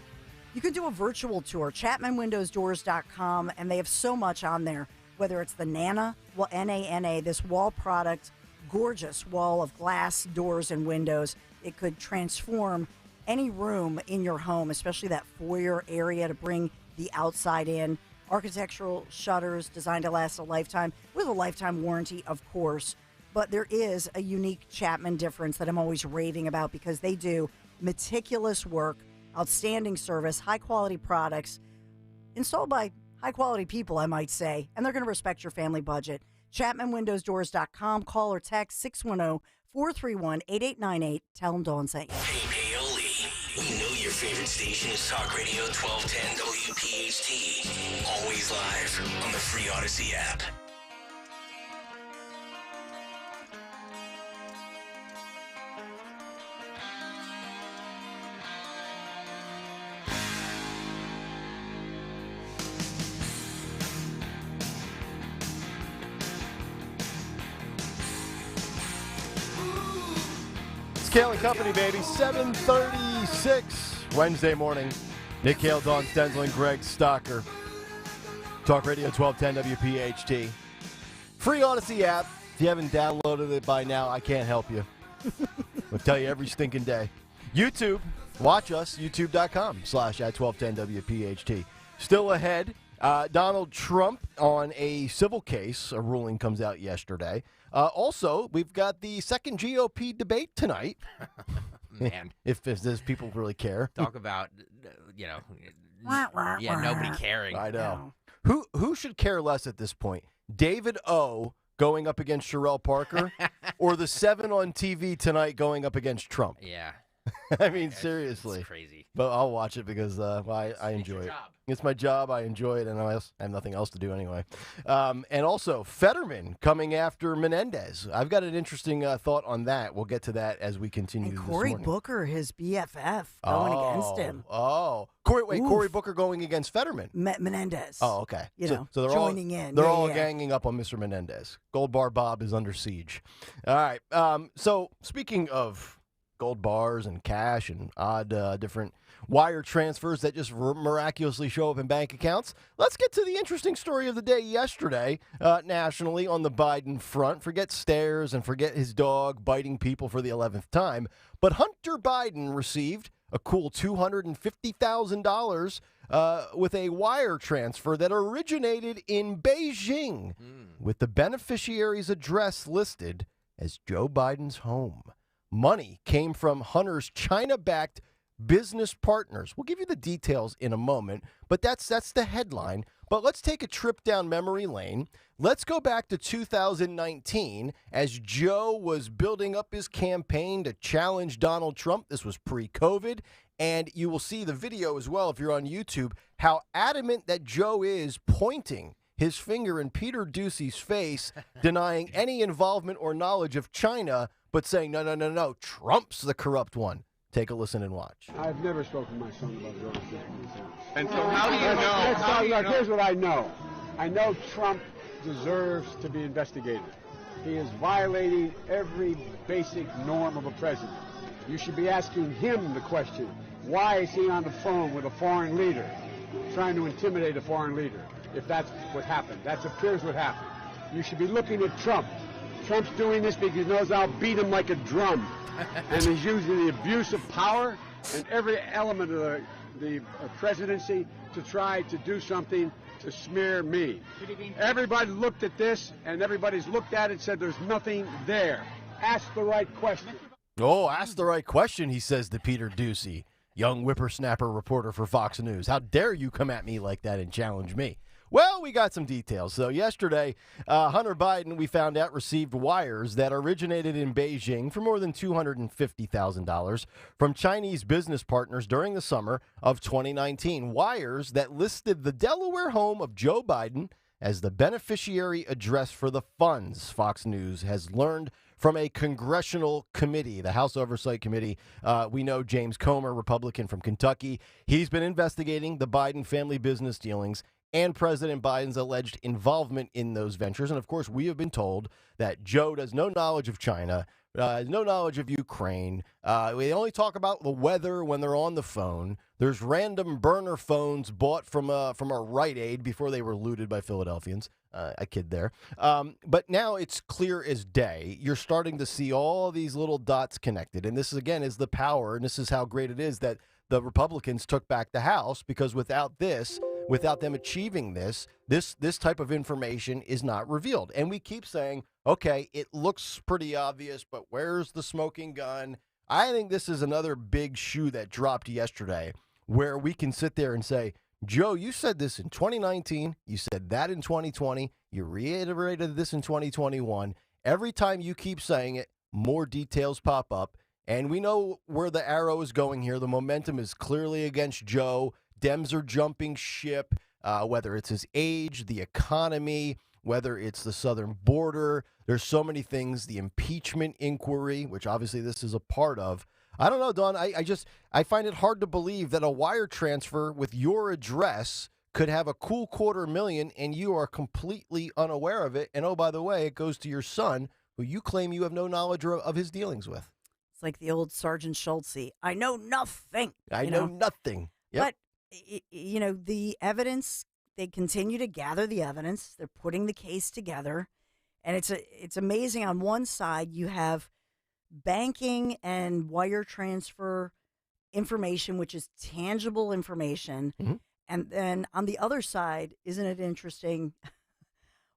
you can do a virtual tour, ChapmanWindowsDoors.com. And they have so much on there. Whether it's the Nana, N-A-N-A, this wall product, gorgeous wall of glass doors and windows. It could transform any room in your home, especially that foyer area to bring the outside in. Architectural shutters designed to last a lifetime with a lifetime warranty, of course. But there is a unique Chapman difference that I'm always raving about because they do meticulous work, outstanding service, high-quality products installed by high-quality people, I might say, and they're going to respect your family budget. ChapmanWindowsDoors.com. Call or text 610-431-8898. Tell them Dawn sent you. Hey, Paoli, we know your favorite station is Talk Radio 1210 WPHT. Always live on the free Odyssey app. Kayal and Company, baby. 7:36 Wednesday morning. Nick Kayal, Dawn Stensland, Greg Stocker. Talk Radio 1210 WPHT. Free Odyssey app. If you haven't downloaded it by now, I can't help you. I'll tell you every stinking day. YouTube. Watch us. YouTube.com/@1210 WPHT. Still ahead. Donald Trump on a civil case. A ruling comes out yesterday. Also, we've got the second GOP debate tonight. Man. if does people really care. Talk about, nobody caring. I know. Who should care less at this point? David O. going up against Sherelle Parker or the 7 on TV tonight going up against Trump? Yeah. I mean, seriously. It's crazy. But I'll watch it because I enjoy it. It's my job. I enjoy it, and I have nothing else to do anyway. And also, Fetterman coming after Menendez. I've got an interesting thought on that. We'll get to that as we continue And this Cory morning. Booker, his BFF, going against him. Cory Booker going against Fetterman. Menendez. Oh, okay. So they're joining all, in. They're Yeah, all yeah. ganging up on Mr. Menendez. Gold Bar Bob is under siege. All right. So speaking of gold bars and cash and odd different wire transfers that just miraculously show up in bank accounts, let's get to the interesting story of the day yesterday nationally on the Biden front. Forget stairs and forget his dog biting people for the 11th time. But Hunter Biden received a cool $250,000 with a wire transfer that originated in Beijing with the beneficiary's address listed as Joe Biden's home. Money came from Hunter's China-backed business partners. We'll give you the details in a moment, but that's the headline. But let's take a trip down memory lane. Let's go back to 2019 as Joe was building up his campaign to challenge Donald Trump. This was pre-COVID, and you will see the video as well if you're on YouTube, how adamant that Joe is pointing his finger in Peter Doocy's face, denying any involvement or knowledge of China, but saying, no, Trump's the corrupt one. Take a listen and watch. I've never spoken to my son about going to 50 cents. And so how do you know? Here's what I know. I know Trump deserves to be investigated. He is violating every basic norm of a president. You should be asking him the question, why is he on the phone with a foreign leader, trying to intimidate a foreign leader, if that's what happened? That appears what happened. You should be looking at Trump. Trump's doing this because he knows I'll beat him like a drum. And he's using the abuse of power and every element of the presidency to try to do something to smear me. Everybody looked at this, and everybody's looked at it and said there's nothing there. Ask the right question. Oh, ask the right question, he says to Peter Doocy, young whippersnapper reporter for Fox News. How dare you come at me like that and challenge me? Well, we got some details. So yesterday, Hunter Biden, we found out, received wires that originated in Beijing for more than $250,000 from Chinese business partners during the summer of 2019. Wires that listed the Delaware home of Joe Biden as the beneficiary address for the funds, Fox News has learned from a congressional committee, the House Oversight Committee. We know James Comer, Republican from Kentucky. He's been investigating the Biden family business dealings and President Biden's alleged involvement in those ventures. And, of course, we have been told that Joe has no knowledge of China, has no knowledge of Ukraine. They only talk about the weather when they're on the phone. There's random burner phones bought from a Rite Aid before they were looted by Philadelphians. I kid there. But now it's clear as day. You're starting to see all these little dots connected. And this, again, is the power, and this is how great it is that the Republicans took back the House, because without them achieving this type of information is not revealed. And we keep saying, okay, it looks pretty obvious, but where's the smoking gun? I think this is another big shoe that dropped yesterday, where we can sit there and say, Joe, you said this in 2019, you said that in 2020, you reiterated this in 2021. Every time you keep saying it, more details pop up. And we know where the arrow is going here. The momentum is clearly against Joe. Dems are jumping ship, whether it's his age, the economy, whether it's the southern border. There's so many things. The impeachment inquiry, which obviously this is a part of. I don't know, Don. I find it hard to believe that a wire transfer with your address could have a cool $250,000 and you are completely unaware of it. And oh, by the way, it goes to your son, who you claim you have no knowledge of his dealings with. It's like the old Sergeant Schultz. I know nothing. I know nothing. Yep. But the evidence, they continue to gather the evidence. They're putting the case together. And it's amazing. On one side, you have banking and wire transfer information, which is tangible information. Mm-hmm. And then on the other side, isn't it interesting?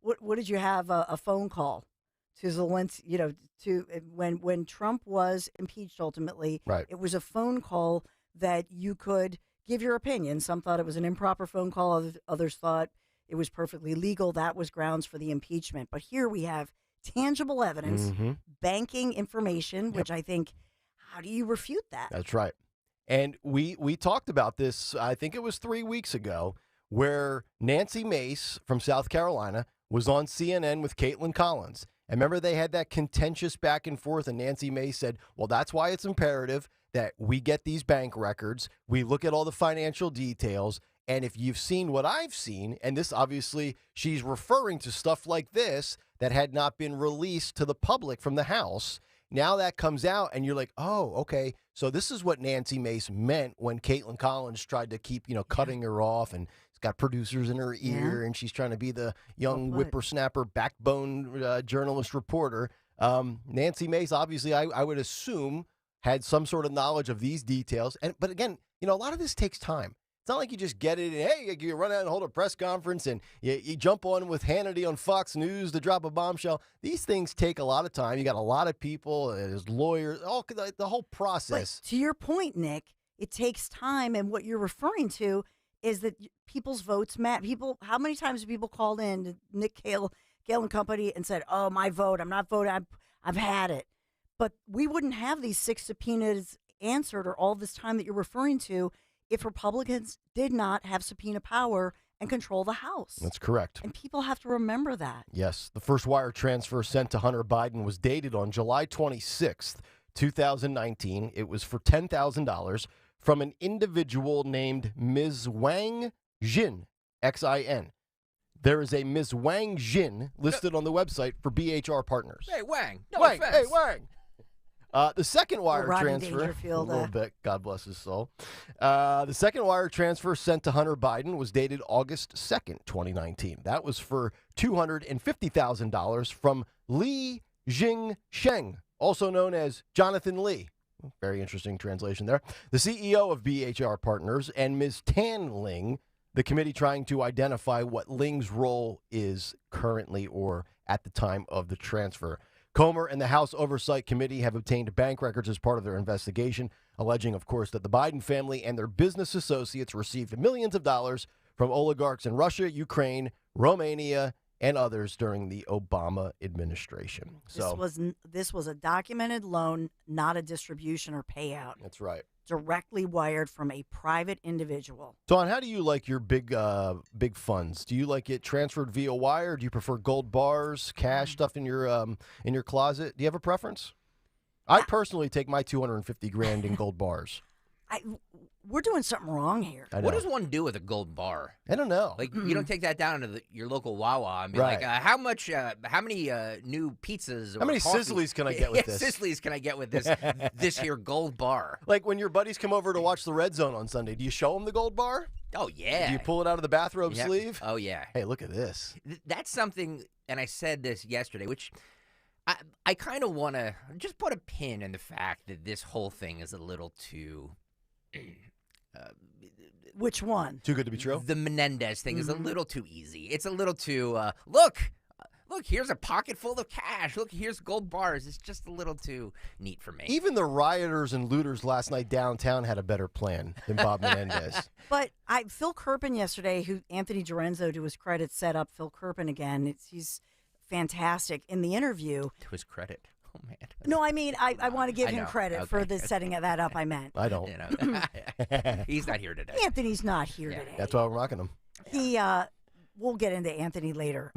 What did you have? A phone call to Zelensky, to when Trump was impeached ultimately. Right. It was a phone call that you could give your opinion. Some thought it was an improper phone call. Others thought it was perfectly legal. That was grounds for the impeachment. But here we have tangible evidence, banking information, which I think, how do you refute that? That's right. And we talked about this, I think it was 3 weeks ago, where Nancy Mace from South Carolina was on CNN with Caitlin Collins. And remember, they had that contentious back and forth, and Nancy Mace said, well, that's why it's imperative that we get these bank records. We look at all the financial details. And if you've seen what I've seen, and this obviously, she's referring to stuff like this that had not been released to the public from the House. Now that comes out, and you're like, oh, okay. So this is what Nancy Mace meant when Caitlin Collins tried to keep, cutting her off, and it's got producers in her ear, and she's trying to be the young whippersnapper, backbone journalist reporter. Nancy Mace, obviously, I would assume, had some sort of knowledge of these details. But again, a lot of this takes time. It's not like you just get it and, hey, you run out and hold a press conference and you jump on with Hannity on Fox News to drop a bombshell. These things take a lot of time. You got a lot of people, there's lawyers, the whole process. But to your point, Nick, it takes time, and what you're referring to is that people's votes matter. How many times have people called in to Nick Kayal and company and said, oh, my vote, I'm not voting, I've had it. But we wouldn't have these 6 subpoenas answered or all this time that you're referring to if Republicans did not have subpoena power and control the House. That's correct. And people have to remember that. Yes. The first wire transfer sent to Hunter Biden was dated on July 26th, 2019. It was for $10,000 from an individual named Ms. Wang Jin, X-I-N. There is a Ms. Wang Jin listed on the website for BHR Partners. Hey, Wang. No Wang. offense. Hey, Wang. The second wire transfer, a little bit, God bless his soul. The second wire transfer sent to Hunter Biden was dated August 2nd, 2019. That was for $250,000 from Li Jingsheng, also known as Jonathan Lee. Very interesting translation there. The CEO of BHR Partners, and Ms. Tan Ling, the committee trying to identify what Ling's role is currently or at the time of the transfer. Comer and the House Oversight Committee have obtained bank records as part of their investigation, alleging, of course, that the Biden family and their business associates received millions of dollars from oligarchs in Russia, Ukraine, Romania, and others during the Obama administration. This was a documented loan, not a distribution or payout. That's right. Directly wired from a private individual. Dawn, how do you like your big funds? Do you like it transferred via wire? Or do you prefer gold bars, cash stuff in your closet? Do you have a preference? I personally take my $250,000 in gold bars. We're doing something wrong here. What does one do with a gold bar? I don't know. Like, you don't take that down to your local Wawa and be Right. like, how many new pizzas or How many coffee- Sizzlies can I get with this? Sizzlies can I get with this here gold bar? Like when your buddies come over to watch the Red Zone on Sunday, do you show them the gold bar? Oh, yeah. Do you pull it out of the bathrobe Yep. sleeve? Oh, yeah. Hey, look at this. That's something, and I said this yesterday, which I kind of want to just put a pin in the fact that this whole thing is a little too... Which one? Too good to be true? The Menendez thing is a little too easy. It's a little too, look, here's a pocket full of cash. Look, here's gold bars. It's just a little too neat for me. Even the rioters and looters last night downtown had a better plan than Bob Menendez. But Phil Kerpen yesterday, who Anthony Dorenzo, to his credit, set up Phil Kerpen again. He's fantastic in the interview. To his credit. Oh, man. No, I mean, I want to give him know. credit for the setting that up, I meant. I don't. He's not here today. Anthony's not here today. That's why we're rocking him. We'll get into Anthony later.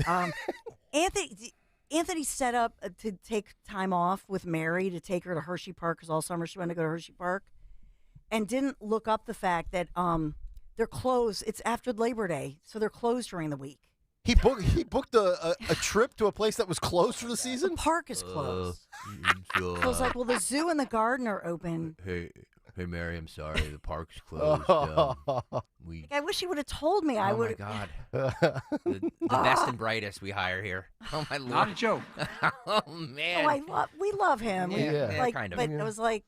Anthony set up to take time off with Mary to take her to Hershey Park because all summer she wanted to go to Hershey Park, and didn't look up the fact that they're closed. It's after Labor Day, so they're closed during the week. He booked a trip to a place that was closed for the season? The park is closed. So I was like, well, the zoo and the garden are open. Hey, Mary, I'm sorry. The park's closed. I wish he would have told me. I would. Oh, my God. the best and brightest we hire here. Oh, my Lord. Not a joke. Oh, man. We love him. Yeah, kind of. But I was like,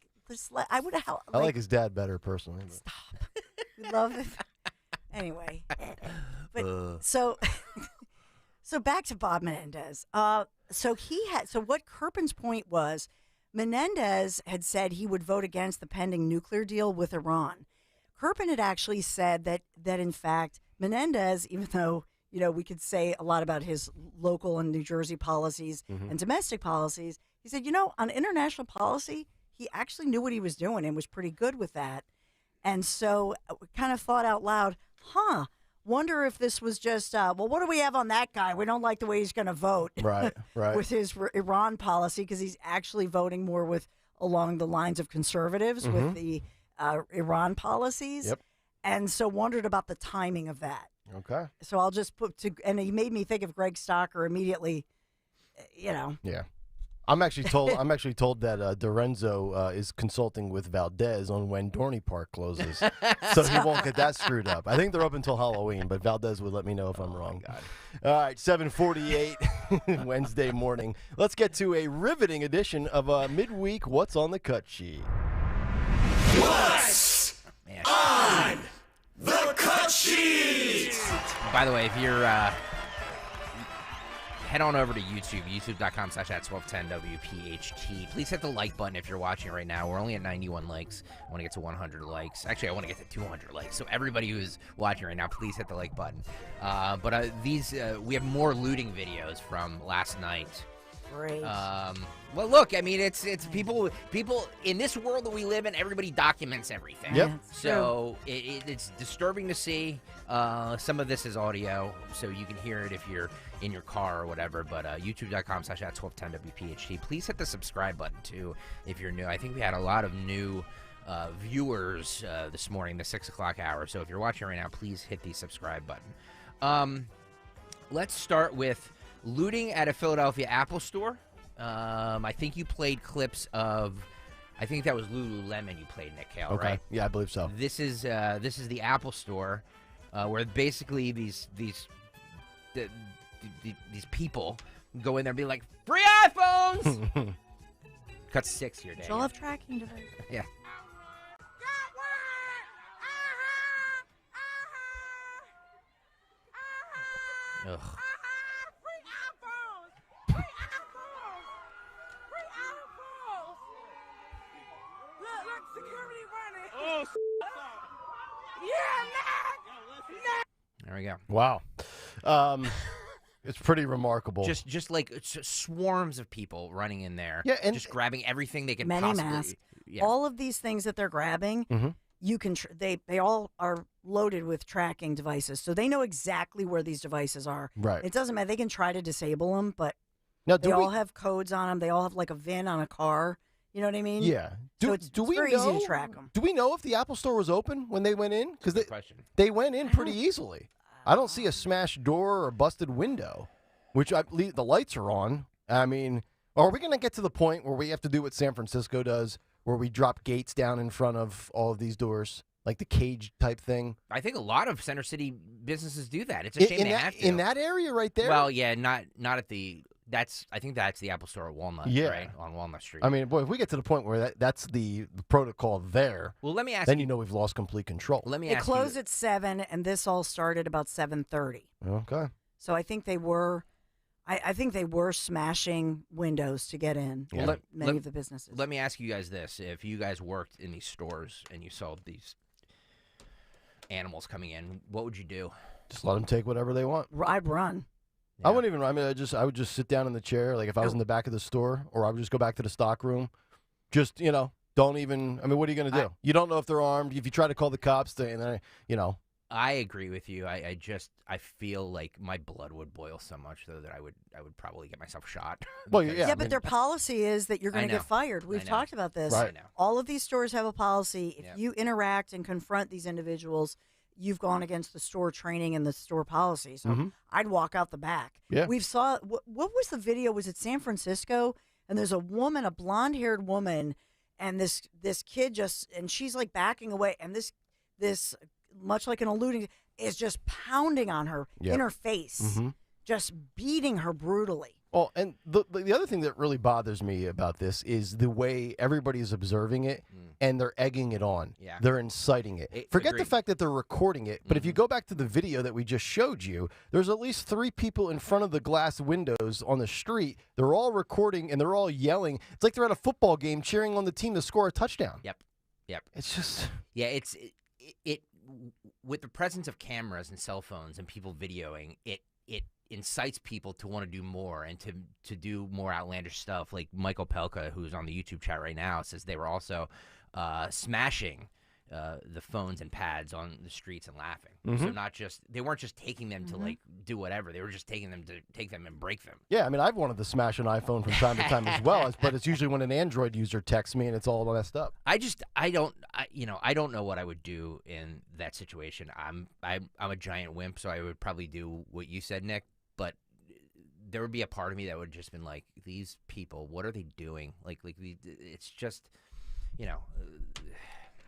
I would have. I like his dad better, personally. But. Stop. We love it. Anyway. But so back to Bob Menendez. So what Kerpen's point was, Menendez had said he would vote against the pending nuclear deal with Iran. Kerpen had actually said that in fact Menendez, even though we could say a lot about his local and New Jersey policies and domestic policies, he said on international policy he actually knew what he was doing and was pretty good with that. And so we kind of thought out loud, wonder if this was just, well, what do we have on that guy? We don't like the way he's going to vote. Right. With his Iran policy, because he's actually voting more along the lines of conservatives with the Iran policies. Yep. And so wondered about the timing of that. Okay. So I'll just and he made me think of Greg Stocker immediately, Yeah. I'm actually told that Dorenzo is consulting with Valdez on when Dorney Park closes, so he won't get that screwed up. I think they're open until Halloween, but Valdez would let me know if I'm wrong. God. All right, 7:48 Wednesday morning. Let's get to a riveting edition of midweek What's on the Cut Sheet. What's on the Cut Sheet? By the way, if you're head on over to YouTube, youtube.com/@1210WPHT. Please hit the like button if you're watching right now. We're only at 91 likes. I want to get to 100 likes. Actually, I want to get to 200 likes. So everybody who's watching right now, please hit the like button. But we have more looting videos from last night. Great. Well, look, I mean, it's people in this world that we live in, everybody documents everything. Yep. So it's disturbing to see. Some of this is audio, so you can hear it if you're in your car or whatever. But youtube.com/@1210WPHT. Please hit the subscribe button, too, if you're new. I think we had a lot of new viewers this morning, the 6 o'clock hour. So if you're watching right now, please hit the subscribe button. Let's start with looting at a Philadelphia Apple store. I think you played clips of, I think that was Lululemon you played, Nick Kayal, Okay. right? Yeah, I believe so. This is the Apple store, where basically these people go in there and be like, free iPhones. Cut 6 here, Dan. Y'all have tracking devices. Yeah. Ugh. Oh, There we go. Wow. It's pretty remarkable. Just like swarms of people running in there. Yeah, and just grabbing everything they can Many possibly. masks. Yeah. All of these things that they're grabbing, you can. They all are loaded with tracking devices, so they know exactly where these devices are. Right. It doesn't matter. They can try to disable them, but Now, they all have codes on them. They all have like a VIN on a car. You know what I mean? Yeah. So it's very easy to track them. Do we know if the Apple store was open when they went in? Because they went in pretty easily. I don't see a smashed door or busted window, which I believe the lights are on. I mean, are we going to get to the point where we have to do what San Francisco does, where we drop gates down in front of all of these doors, like the cage type thing? I think a lot of Center City businesses do that. It's a shame they have to. In that area right there? Well, yeah, not at the. I think that's the Apple Store at Walnut, right? On Walnut Street. I mean, boy, if we get to the point where that's the protocol there, well, let me ask then you, you know we've lost complete control. Let me It ask closed at 7, and this all started about 7:30. Okay. So I think they were, I think they were smashing windows to get in. Yeah. Many of the businesses. Let me ask you guys this: if you guys worked in these stores and you saw these animals coming in, what would you do? Just let them take whatever they want. I'd run. I wouldn't even. I mean, I would just sit down in the chair, like if I was in the back of the store, or I would just go back to the stock room. Just don't even. I mean, what are you going to do? You don't know if they're armed. If you try to call the cops, and then I agree with you. I feel like my blood would boil so much though that I would probably get myself shot. Well, yeah. Yeah, but their policy is that you're going to get fired. We've talked about this. Right. All of these stores have a policy. If you interact and confront these individuals, you've gone against the store training and the store policy. So I'd walk out the back. Yeah. We've saw what was the video? Was it San Francisco? And there's a woman, a blonde-haired woman, and this kid and she's like backing away, and this much like an eluding is just pounding on her in her face, just beating her brutally. Oh, and the other thing that really bothers me about this is the way everybody's observing it, and they're egging it on. Yeah. They're inciting it. Forget the fact that they're recording it, but if you go back to the video that we just showed you, there's at least 3 people in front of the glass windows on the street. They're all recording, and they're all yelling. It's like they're at a football game cheering on the team to score a touchdown. Yep. It's just... Yeah, it with the presence of cameras and cell phones and people videoing, it incites people to want to do more and to do more outlandish stuff. Like Michael Pelka, who's on the YouTube chat right now, says they were also smashing the phones and pads on the streets and laughing. Mm-hmm. So they weren't just taking them to like do whatever. They were just taking them to take them and break them. Yeah, I mean, I've wanted to smash an iPhone from time to time as well, but it's usually when an Android user texts me and it's all messed up. I don't know what I would do in that situation. I'm a giant wimp, so I would probably do what you said, Nick. But there would be a part of me that would just been like, these people, what are they doing? It's just,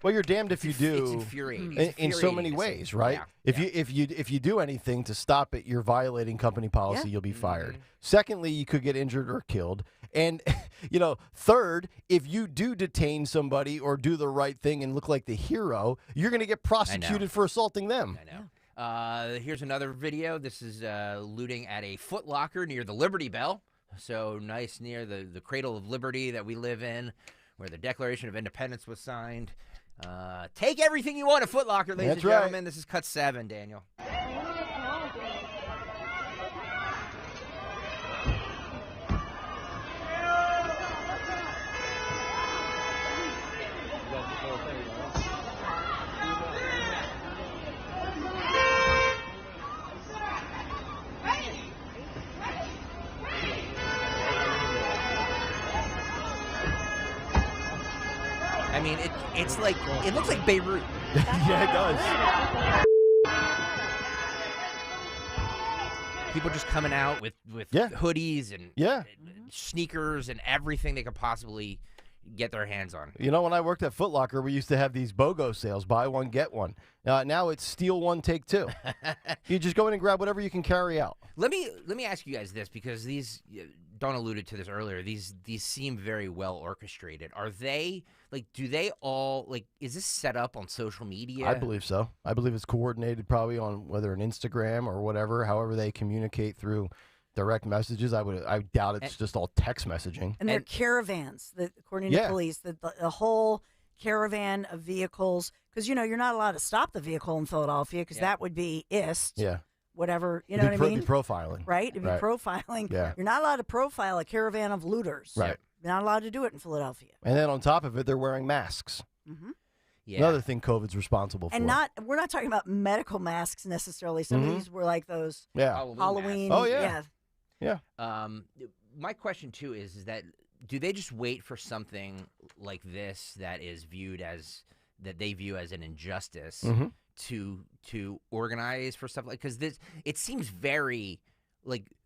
Well, you're damned if you do. It's infuriating. In so many ways, right? Yeah. If you do anything to stop it, you're violating company policy. You'll be fired. Secondly, you could get injured or killed. And third, if you do detain somebody or do the right thing and look like the hero, you're going to get prosecuted for assaulting them. I know. Here's another video. This is looting at a Foot Locker near the Liberty Bell. So nice near the cradle of liberty that we live in, where the Declaration of Independence was signed. Take everything you want at Foot Locker, ladies and gentlemen. Right. This is cut 7, Daniel. I mean, it's like, it looks like Beirut. Yeah, it does. People just coming out with hoodies and sneakers and everything they could possibly get their hands on. When I worked at Foot Locker, we used to have these BOGO sales, buy one, get one. Now it's steal one, take two. You just go in and grab whatever you can carry out. Let me ask you guys this, because these, Dawn alluded to this earlier, these seem very well orchestrated. Are they, do they all, is this set up on social media? I believe so. I believe it's coordinated probably on whether an Instagram or whatever, however they communicate through direct messages. I doubt it's just all text messaging. And they're caravans, according to police, the whole caravan of vehicles, because, you're not allowed to stop the vehicle in Philadelphia, because that would be IST. Yeah. Whatever, you know what I mean? It'd be profiling. Right? It'd be profiling. Yeah. You're not allowed to profile a caravan of looters. Right. You're not allowed to do it in Philadelphia. And then on top of it, they're wearing masks. Mm-hmm. Yeah. Another thing COVID's responsible for. And we're not talking about medical masks necessarily. Some of these were like those Halloween. Oh, yeah. Yeah. My question, too, is that do they just wait for something like this that they view as an injustice to organize for stuff because this, it seems very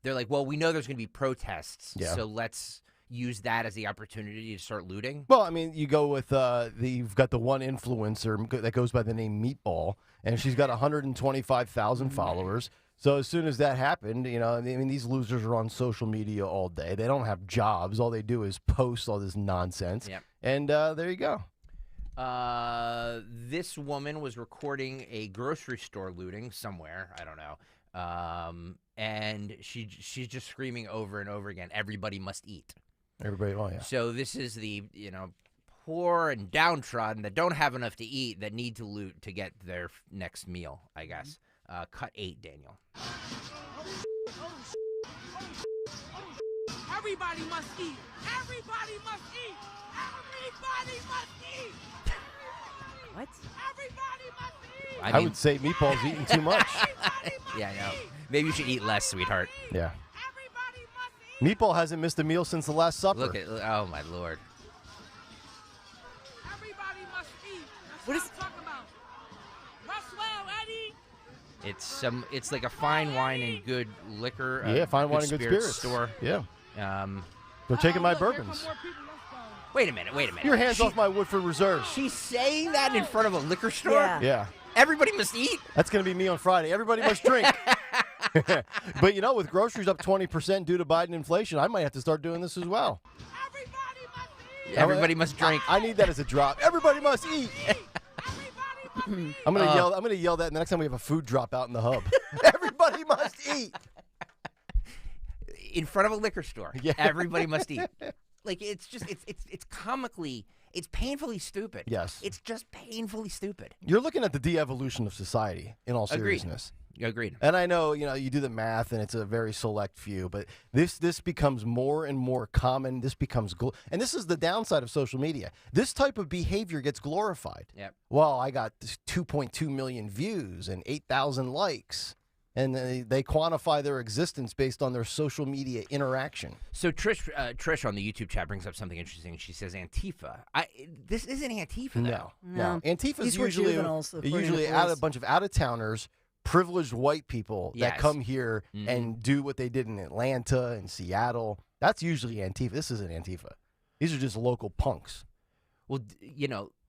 they're like, well, we know there's going to be protests, so let's use that as the opportunity to start looting? Well, I mean, you go with you've got the one influencer that goes by the name Meatball, and she's got 125,000 followers. So as soon as that happened, I mean, these losers are on social media all day. They don't have jobs. All they do is post all this nonsense. Yep. And there you go. This woman was recording a grocery store looting somewhere. I don't know. And she's just screaming over and over again, everybody must eat. Everybody, oh yeah. So this is the, poor and downtrodden that don't have enough to eat that need to loot to get their next meal, I guess. Cut 8, Daniel. Everybody must eat. Everybody must eat. Everybody must eat. What? Everybody must eat. I would say Meatball's eating too much. Yeah, I know. Maybe you should eat less, sweetheart. Yeah. Meatball hasn't missed a meal since the Last Supper. Oh my Lord. Everybody must eat. That's what I'm talking about. Roswell, Eddie. It's like a fine wine and good liquor. Fine wine and good spirits store. Yeah. They're taking my bourbons. Wait a minute. Your hands off my Woodford Reserves. She's saying that in front of a liquor store? Yeah. Everybody must eat? That's going to be me on Friday. Everybody must drink. But, with groceries up 20% due to Biden inflation, I might have to start doing this as well. Everybody must drink. I need that as a drop. Everybody must eat. I'm going to yell that the next time we have a food drop out in the hub. Everybody must eat. In front of a liquor store. Yeah. Everybody must eat. It's comically, it's painfully stupid. Yes. It's just painfully stupid. You're looking at the de-evolution of society, in all seriousness. Agreed. And I know, you do the math, and it's a very select few, but this becomes more and more common. This becomes, and this is the downside of social media. This type of behavior gets glorified. Yep. Well, I got 2.2 million views and 8,000 likes. And they quantify their existence based on their social media interaction. So Trish on the YouTube chat brings up something interesting. She says Antifa. This isn't Antifa, though. No. Antifa's usually a bunch of out-of-towners, privileged white people that come here and do what they did in Atlanta and Seattle. That's usually Antifa. This isn't Antifa. These are just local punks. Well,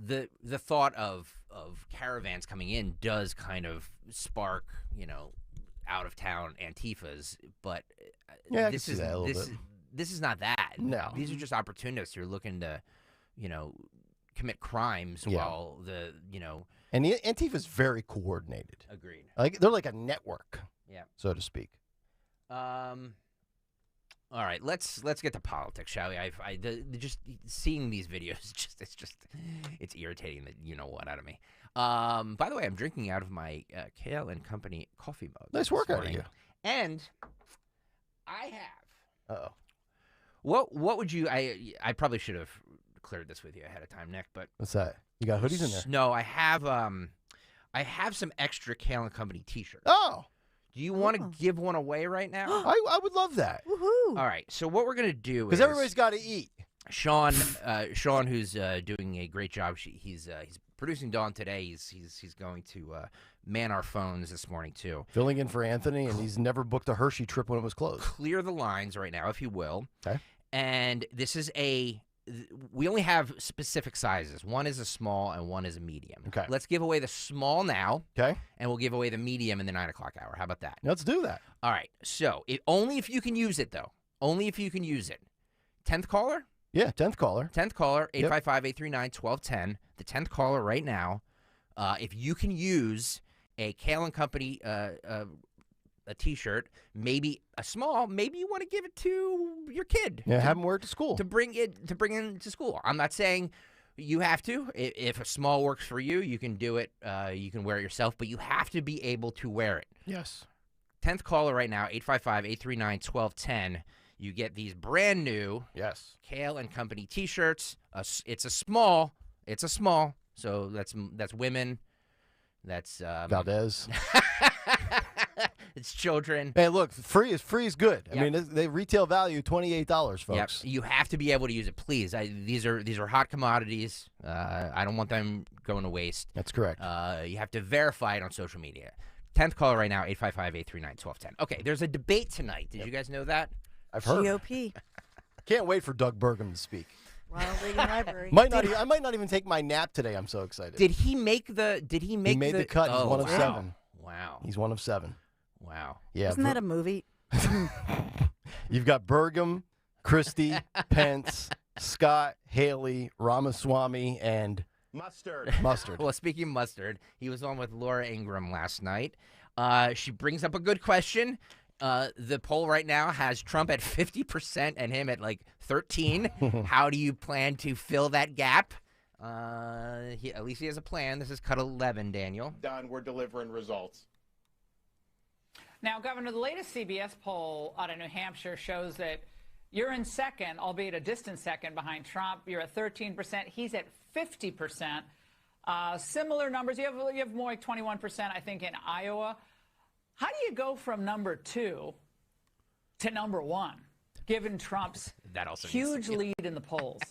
the thought of caravans coming in does kind of spark, out-of-town Antifas, but this is not that. No. These are just opportunists who are looking to, commit crimes while And the Antifa's very coordinated. Agreed. They're like a network, so to speak. All right, let's get to politics, shall we? Just seeing these videos, it's irritating out of me. By the way, I'm drinking out of my Kayal and Company coffee mug. Nice work out of you. And I have. Uh-oh. What would you? I probably should have cleared this with you ahead of time, Nick. But what's that? You got hoodies in there? No, I have some extra Kayal and Company T-shirts. Oh. Do you want to give one away right now? I would love that. Woohoo! All right. So what we're gonna do is because everybody's got to eat. Sean, who's doing a great job. He's producing Dawn today. He's going to man our phones this morning too. Filling in for Anthony, and he's never booked a Hershey trip when it was closed. Clear the lines right now, if you will. Okay. And this is we only have specific sizes. One is a small and one is a medium. Okay. Let's give away the small now. Okay. And we'll give away the medium in the 9 o'clock hour. How about that? Let's do that. All right. So only if you can use it, though. Only if you can use it. 10th caller? Yeah, 10th caller. 10th caller, 855-839-1210. The 10th caller right now. If you can use a Kayal and Company a T-shirt, maybe a small, maybe you want to give it to your kid. Yeah, have him wear it to school. To bring into school. I'm not saying you have to. If a small works for you, you can do it. You can wear it yourself, but you have to be able to wear it. Yes. 10th caller right now, 855-839-1210. You get these brand new Kayal and Company T-shirts. It's a small. So that's women. That's Valdez. It's children. Hey, look, free is good. I mean, they retail value $28, folks. Yep. You have to be able to use it, please. These are hot commodities. I don't want them going to waste. That's correct. You have to verify it on social media. 10th caller right now, 855-839-1210. Okay, there's a debate tonight. Did you guys know that? I've heard. GOP. Can't wait for Doug Burgum to speak. Ronald Reagan Library. I might not even take my nap today. I'm so excited. Did he make the? He made the cut. He's one of 7. Wow. He's one of 7. Wow. Yeah. Isn't that a movie? You've got Burgum, Christie, Pence, Scott, Haley, Ramaswamy, and Mustard. Well, speaking of Mustard, he was on with Laura Ingraham last night. She brings up a good question. The poll right now has Trump at 50% and him at like 13. How do you plan to fill that gap? At least he has a plan. This is cut 11, Daniel. Done. We're delivering results. Now, Governor, the latest CBS poll out of New Hampshire shows that you're in second, albeit a distant second behind Trump. You're at 13%. He's at 50%. Similar numbers. You have more like 21%, I think, in Iowa. How do you go from number 2 to number 1, given Trump's huge lead in the polls?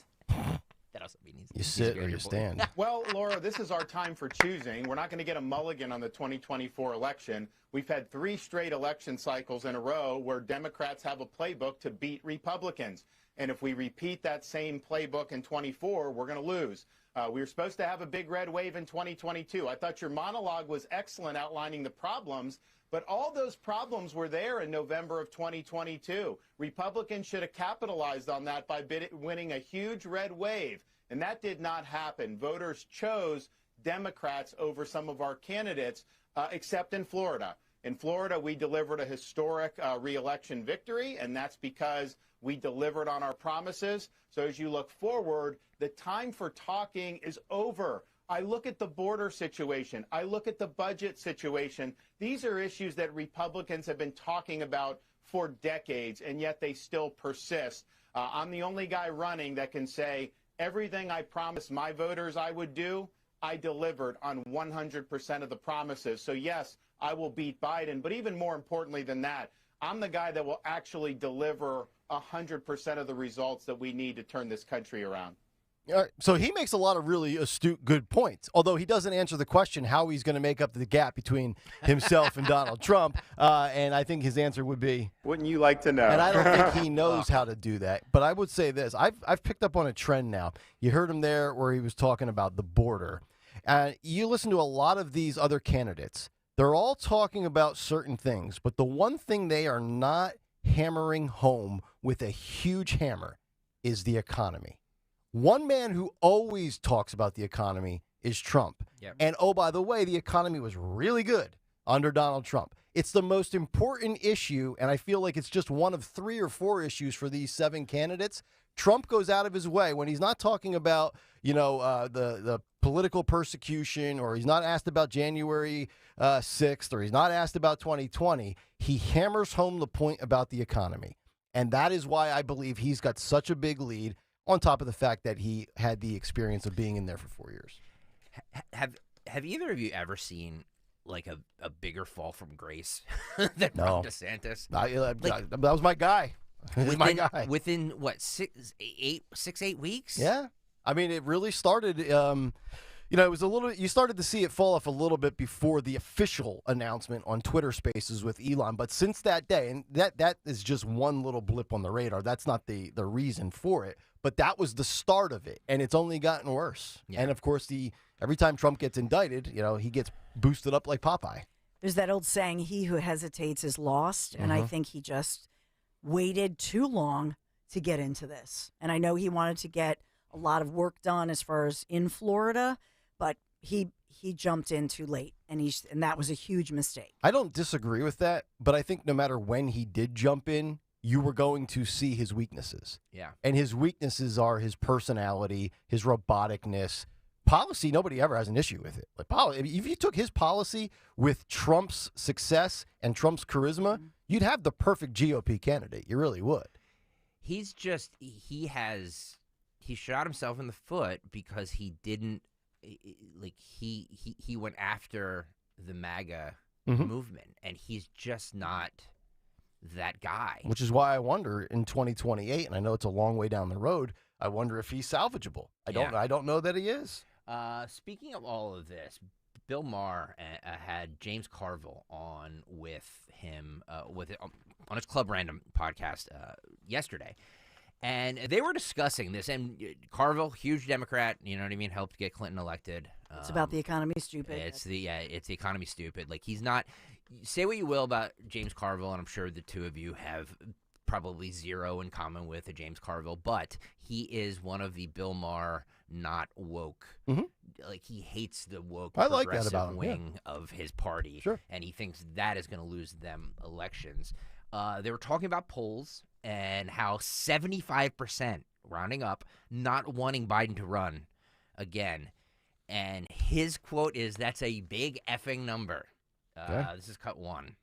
That also means you sit or you stand. Well, Laura, this is our time for choosing. We're not going to get a mulligan on the 2024 election. We've had 3 straight election cycles in a row where Democrats have a playbook to beat Republicans. And if we repeat that same playbook in 24, we're going to lose. We were supposed to have a big red wave in 2022. I thought your monologue was excellent outlining the problems, but all those problems were there in November of 2022. Republicans should have capitalized on that by winning a huge red wave, and that did not happen. Voters chose Democrats over some of our candidates, except in Florida. In Florida, we delivered a historic re-election victory, and that's because we delivered on our promises. So as you look forward, the time for talking is over. I look at the border situation. I look at the budget situation. These are issues that Republicans have been talking about for decades, and yet they still persist. I'm the only guy running that can say everything I promised my voters I would do, I delivered on 100% of the promises. So, yes, I will beat Biden. But even more importantly than that, I'm the guy that will actually deliver 100% of the results that we need to turn this country around. All right, so he makes a lot of really astute, good points, although he doesn't answer the question how he's going to make up the gap between himself and Donald Trump, and I think his answer would be... Wouldn't you like to know? And I don't think he knows how to do that, but I would say this. I've picked up on a trend now. You heard him there where he was talking about the border. You listen to a lot of these other candidates. They're all talking about certain things, but the one thing they are not hammering home with a huge hammer is the economy. One man who always talks about the economy is Trump. Yep. And, oh, by the way, the economy was really good under Donald Trump. It's the most important issue, and I feel like it's just one of 3 or 4 issues for these 7 candidates. Trump goes out of his way when he's not talking about, the political persecution, or he's not asked about January 6th, or he's not asked about 2020. He hammers home the point about the economy. And that is why I believe he's got such a big lead, on top of the fact that he had the experience of being in there for 4 years. Have either of you ever seen like a bigger fall from grace than Ron DeSantis? That was my guy. My guy. Within what, 8 weeks? Yeah. I mean, it really started. It was a little. You started to see it fall off a little bit before the official announcement on Twitter Spaces with Elon. But since that day, and that is just one little blip on the radar. That's not the reason for it. But that was the start of it, and it's only gotten worse. Yeah. And of course, every time Trump gets indicted, he gets boosted up like Popeye. There's that old saying, "He who hesitates is lost," and I think he just waited too long to get into this. And I know he wanted to get a lot of work done as far as in Florida, but he jumped in too late, and that was a huge mistake. I don't disagree with that, but I think no matter when he did jump in, you were going to see his weaknesses. Yeah. And his weaknesses are his personality, his roboticness. Policy, nobody ever has an issue with it. Like if you took his policy with Trump's success and Trump's charisma, you'd have the perfect GOP candidate. You really would. He shot himself in the foot because he didn't, he went after the MAGA movement, and he's just not that guy. Which is why I wonder in 2028, and I know it's a long way down the road, I wonder if he's salvageable. I don't know that he is. Speaking of all of this, Bill Maher had James Carville on with him on his Club Random podcast yesterday, and they were discussing this. And Carville, huge Democrat, you know what I mean, helped get Clinton elected. It's about the economy, stupid. It's the economy, stupid. Like, he's not. Say what you will about James Carville, and I'm sure the two of you have probably zero in common with a James Carville, but he is one of the Bill Maher not woke. Like, he hates the woke progressive wing of his party, and he thinks that is going to lose them elections. They were talking about polls and how 75%, rounding up, not wanting Biden to run again. And his quote is, "That's a big effing number." This is cut 1.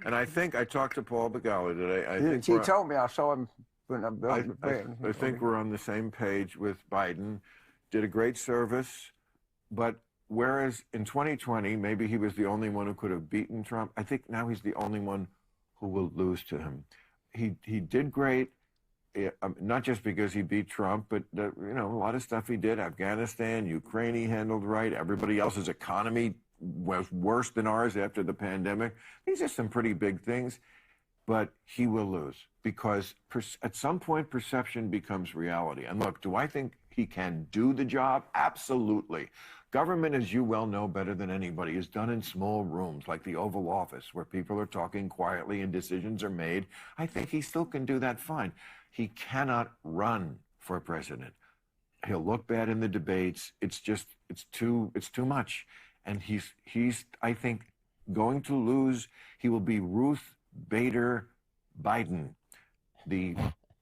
And I think I talked to Paul Begala today. He told me. I saw him. I think we're on the same page with Biden. Did a great service, but whereas in 2020, maybe he was the only one who could have beaten Trump, I think now he's the only one who will lose to him. He did great, not just because he beat Trump, but a lot of stuff he did. Afghanistan, Ukraine, he handled right. Everybody else's economy was worse than ours after the pandemic. These are some pretty big things, but he will lose because at some point perception becomes reality. And look, do I think he can do the job? Absolutely. Government, as you well know better than anybody, is done in small rooms like the Oval Office where people are talking quietly and decisions are made. I think he still can do that fine. He cannot run for president. He'll look bad in the debates. It's too much. And he's, I think, going to lose. He will be Ruth Bader Biden, the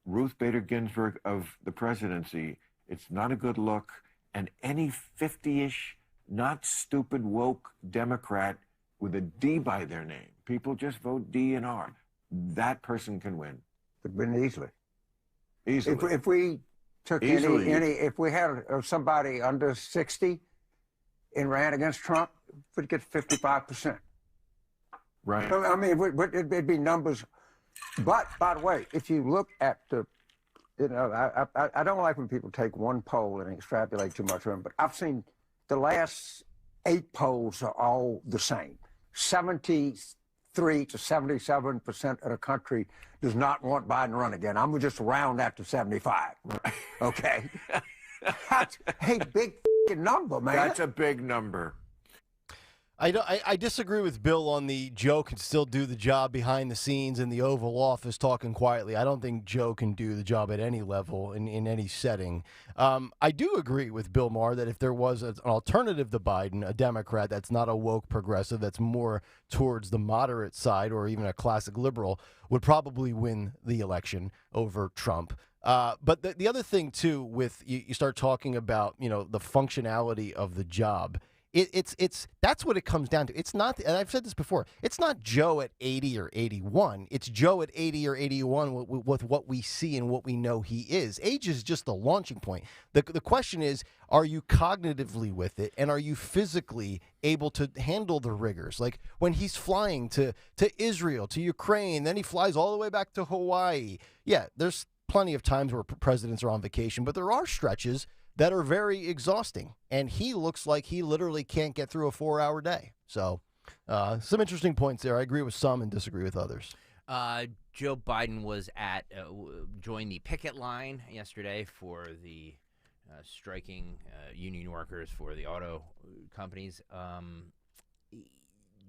Ruth Bader Ginsburg of the presidency. It's not a good look. And any 50-ish, not stupid, woke Democrat with a D by their name, people just vote D and R, that person can win. Could win easily. Easily. If we took if we had somebody under 60 and ran against Trump, we'd get 55%. Right. I mean, it'd be numbers. But, by the way, if you look at the, I don't like when people take one poll and extrapolate too much from them, but I've seen the last 8 polls are all the same. 73 to 77% of the country does not want Biden to run again. I'm just round that to 75. Okay? That's a big number, man. That's a big number. I disagree with Bill on the Joe can still do the job behind the scenes in the Oval Office talking quietly. I don't think Joe can do the job at any level in any setting. I do agree with Bill Maher that if there was an alternative to Biden, a Democrat that's not a woke progressive, that's more towards the moderate side or even a classic liberal, would probably win the election over Trump. But the other thing, too, with you start talking about, the functionality of the job. It's that's what it comes down to. It's not, and I've said this before, it's not Joe at 80 or 81. It's Joe at 80 or 81 with what we see and what we know he is. Age is just the launching point. The question is, are you cognitively with it, and are you physically able to handle the rigors? Like when he's flying to Israel, to Ukraine, then he flies all the way back to Hawaii. Yeah, there's plenty of times where presidents are on vacation, but there are stretches that are very exhausting, and he looks like he literally can't get through a 4-hour day. So some interesting points there. I agree with some and disagree with others. Joe Biden was joined the picket line yesterday for the striking union workers for the auto companies.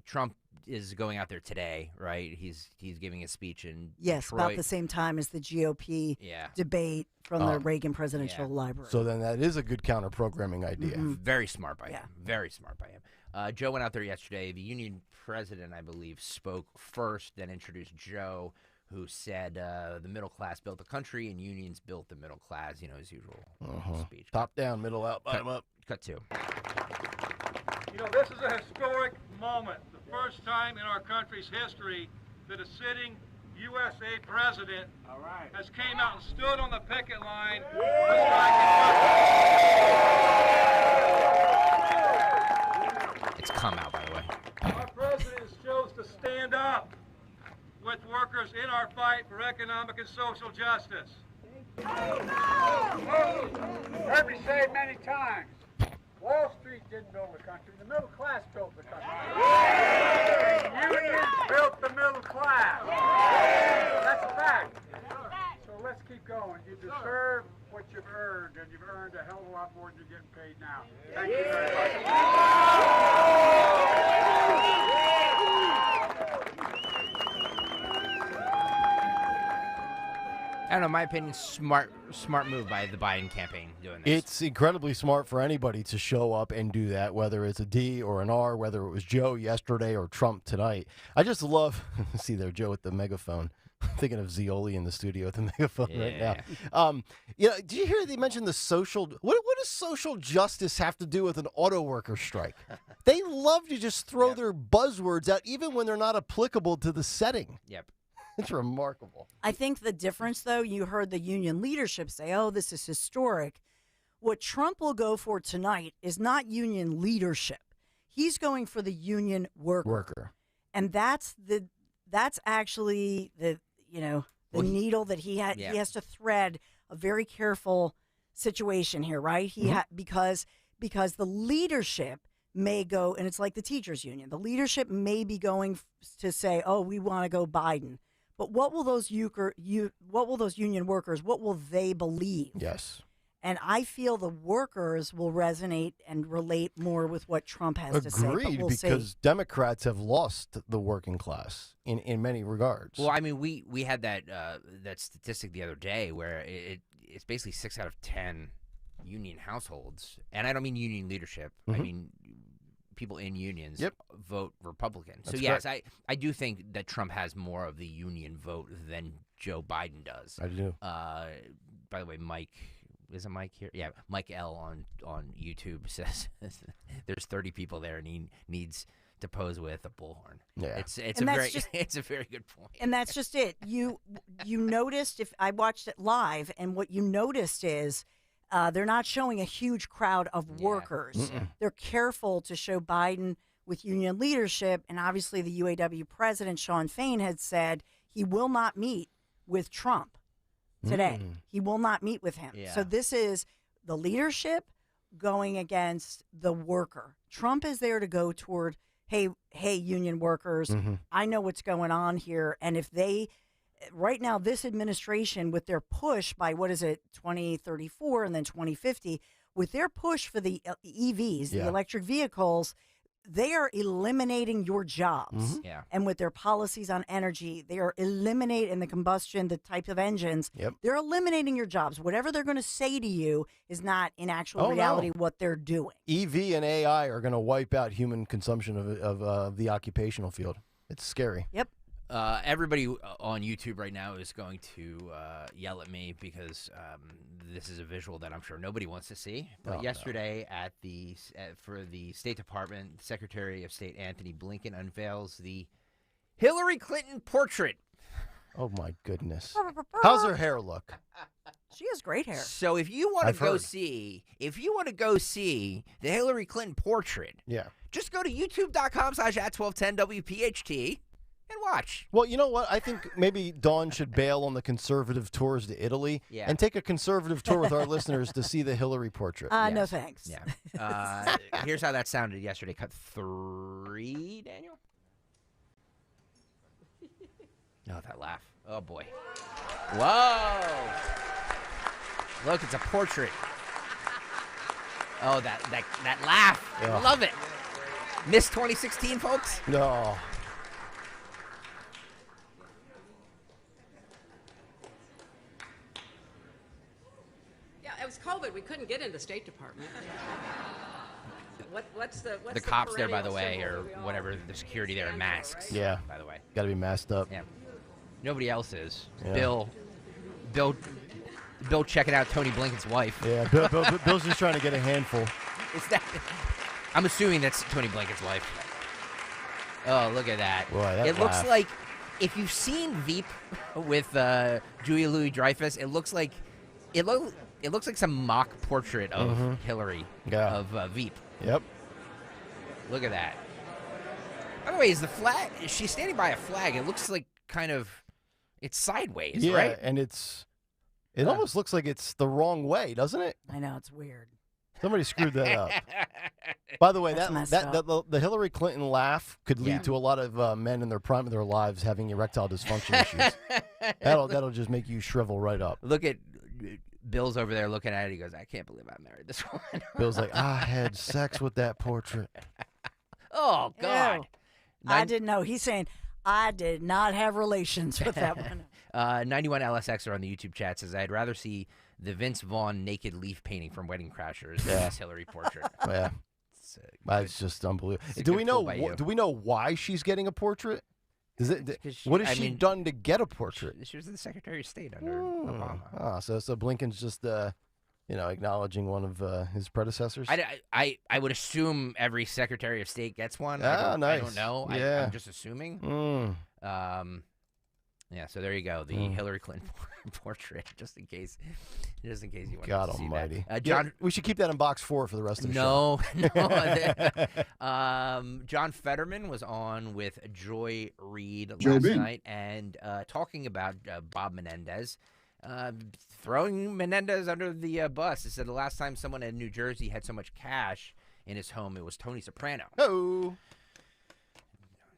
Trump is going out there today, right? He's giving a speech in Detroit. About the same time as the GOP debate from the Reagan Presidential Library. So then that is a good counter-programming idea. Mm-hmm. Very smart by him. Very smart by him. Joe went out there yesterday. The union president, I believe, spoke first, then introduced Joe, who said the middle class built the country and unions built the middle class, his usual speech. Top down, middle out, bottom up. Cut 2. This is a historic moment. The first time in our country's history that a sitting USA president has came out and stood on the picket line. It's come out, by the way. Our president chose to stand up with workers in our fight for economic and social justice. Heard me say it many times. Wall Street didn't build the country. The middle class built the country. Unions built the middle class. That's a fact. So let's keep going. You deserve what you've earned, and you've earned a hell of a lot more than you're getting paid now. Thank you very I don't know, my opinion, smart move by the Biden campaign doing this. It's incredibly smart for anybody to show up and do that, whether it's a D or an R, whether it was Joe yesterday or Trump tonight. I just love, see there, Joe with the megaphone. I'm thinking of Zioli in the studio with the megaphone right now. Did you hear they mentioned the social, what does social justice have to do with an auto worker strike? They love to just throw their buzzwords out, even when they're not applicable to the setting. Yep. It's remarkable. I think the difference, though, you heard the union leadership say, this is historic. What Trump will go for tonight is not union leadership. He's going for the union worker. And that's actually the needle that he has to thread a very careful situation here, right? Because the leadership may go, and it's like the teachers union. The leadership may be going to say, we want to go Biden. But what will those union workers, what will they believe? Yes. And I feel the workers will resonate and relate more with what Trump has to say. Agreed, because Democrats have lost the working class in many regards. Well, I mean, we had that statistic the other day where it's basically 6 out of 10 union households, and I don't mean union leadership. I mean people in unions vote Republican. That's so yes, correct. I do think that Trump has more of the union vote than Joe Biden does. I do. By the way, Mike Isn't Mike here? Yeah, Mike L on YouTube says there's 30 people there and he needs to pose with a bullhorn. Yeah, it's a very it's a very good point. And that's just it. You noticed, if I watched it live, and what you noticed is they're not showing a huge crowd of workers. They're careful to show Biden with union leadership, and obviously the UAW president Sean Fain had said he will not meet with Trump today. He will not meet with him. Yeah. So this is the leadership going against the worker. Trump is there to go toward, hey, union workers, I know what's going on here. And if they, right now, this administration with their push by, 2034 and then 2050, with their push for the EVs, the electric vehicles, they are eliminating your jobs. Yeah. And with their policies on energy, they are eliminating the combustion, the type of engines. They're eliminating your jobs. Whatever they're going to say to you is not in actual reality what they're doing. EV and AI are going to wipe out human consumption of the occupational field. It's scary. Yep. Everybody on YouTube right now is going to yell at me because this is a visual that I'm sure nobody wants to see. But yesterday at for the State Department, Secretary of State Anthony Blinken unveils the Hillary Clinton portrait. Oh my goodness! How's her hair look? She has great hair. So if you want to go see the Hillary Clinton portrait, just go to youtube.com/@1210WPHT. And watch. Well, you know what? I think maybe Dawn should bail on the conservative tours to Italy and take a conservative tour with our listeners to see the Hillary portrait. No thanks. Yeah. Here's how that sounded yesterday. Cut 3, Daniel. Oh, that laugh. Oh, boy. Whoa. Look, it's a portrait. Oh, that laugh. I love it. Miss 2016, folks? No. It was COVID. We couldn't get into the State Department. What's the cops there, by the way, or whatever, the security there in masks. Yeah. By the way. Got to be masked up. Yeah. Nobody else is. Yeah. Bill checking out Tony Blinken's wife. Yeah. Bill's just trying to get a handful. I'm assuming that's Tony Blinken's wife. Oh, look at that. Boy, that it looks like, if you've seen Veep with Julia Louis-Dreyfus, it looks like some mock portrait of Hillary of Veep. Yep. Look at that. By the way, is she's standing by a flag. It looks like it's sideways, right? And it almost looks like it's the wrong way, doesn't it? I know, it's weird. Somebody screwed that up. By the way, the Hillary Clinton laugh could lead to a lot of men in their prime of their lives having erectile dysfunction issues. That'll just make you shrivel right up. Look at Bill's over there looking at it. He goes, I can't believe I married this woman. Bill's like, I had sex with that portrait. Oh, God. Ew. I didn't know. He's saying, I did not have relations with that one. 91LSXer on the YouTube chat says, I'd rather see the Vince Vaughn naked leaf painting from Wedding Crashers than this Hillary portrait. Yeah. It's just unbelievable. Do we know why she's getting a portrait? What has she done to get a portrait? She was the Secretary of State under Obama. So Blinken's just acknowledging one of his predecessors. I would assume every Secretary of State gets one. Nice. I don't know. Yeah. I'm just assuming. So there you go, the Hillary Clinton portrait, just in case you want to see almighty. that. John, we should keep that in box 4 for the rest of the show. John Fetterman was on with Joy Reid last night and talking about Bob Menendez, throwing Menendez under the bus. He said the last time someone in New Jersey had so much cash in his home, it was Tony Soprano. Oh.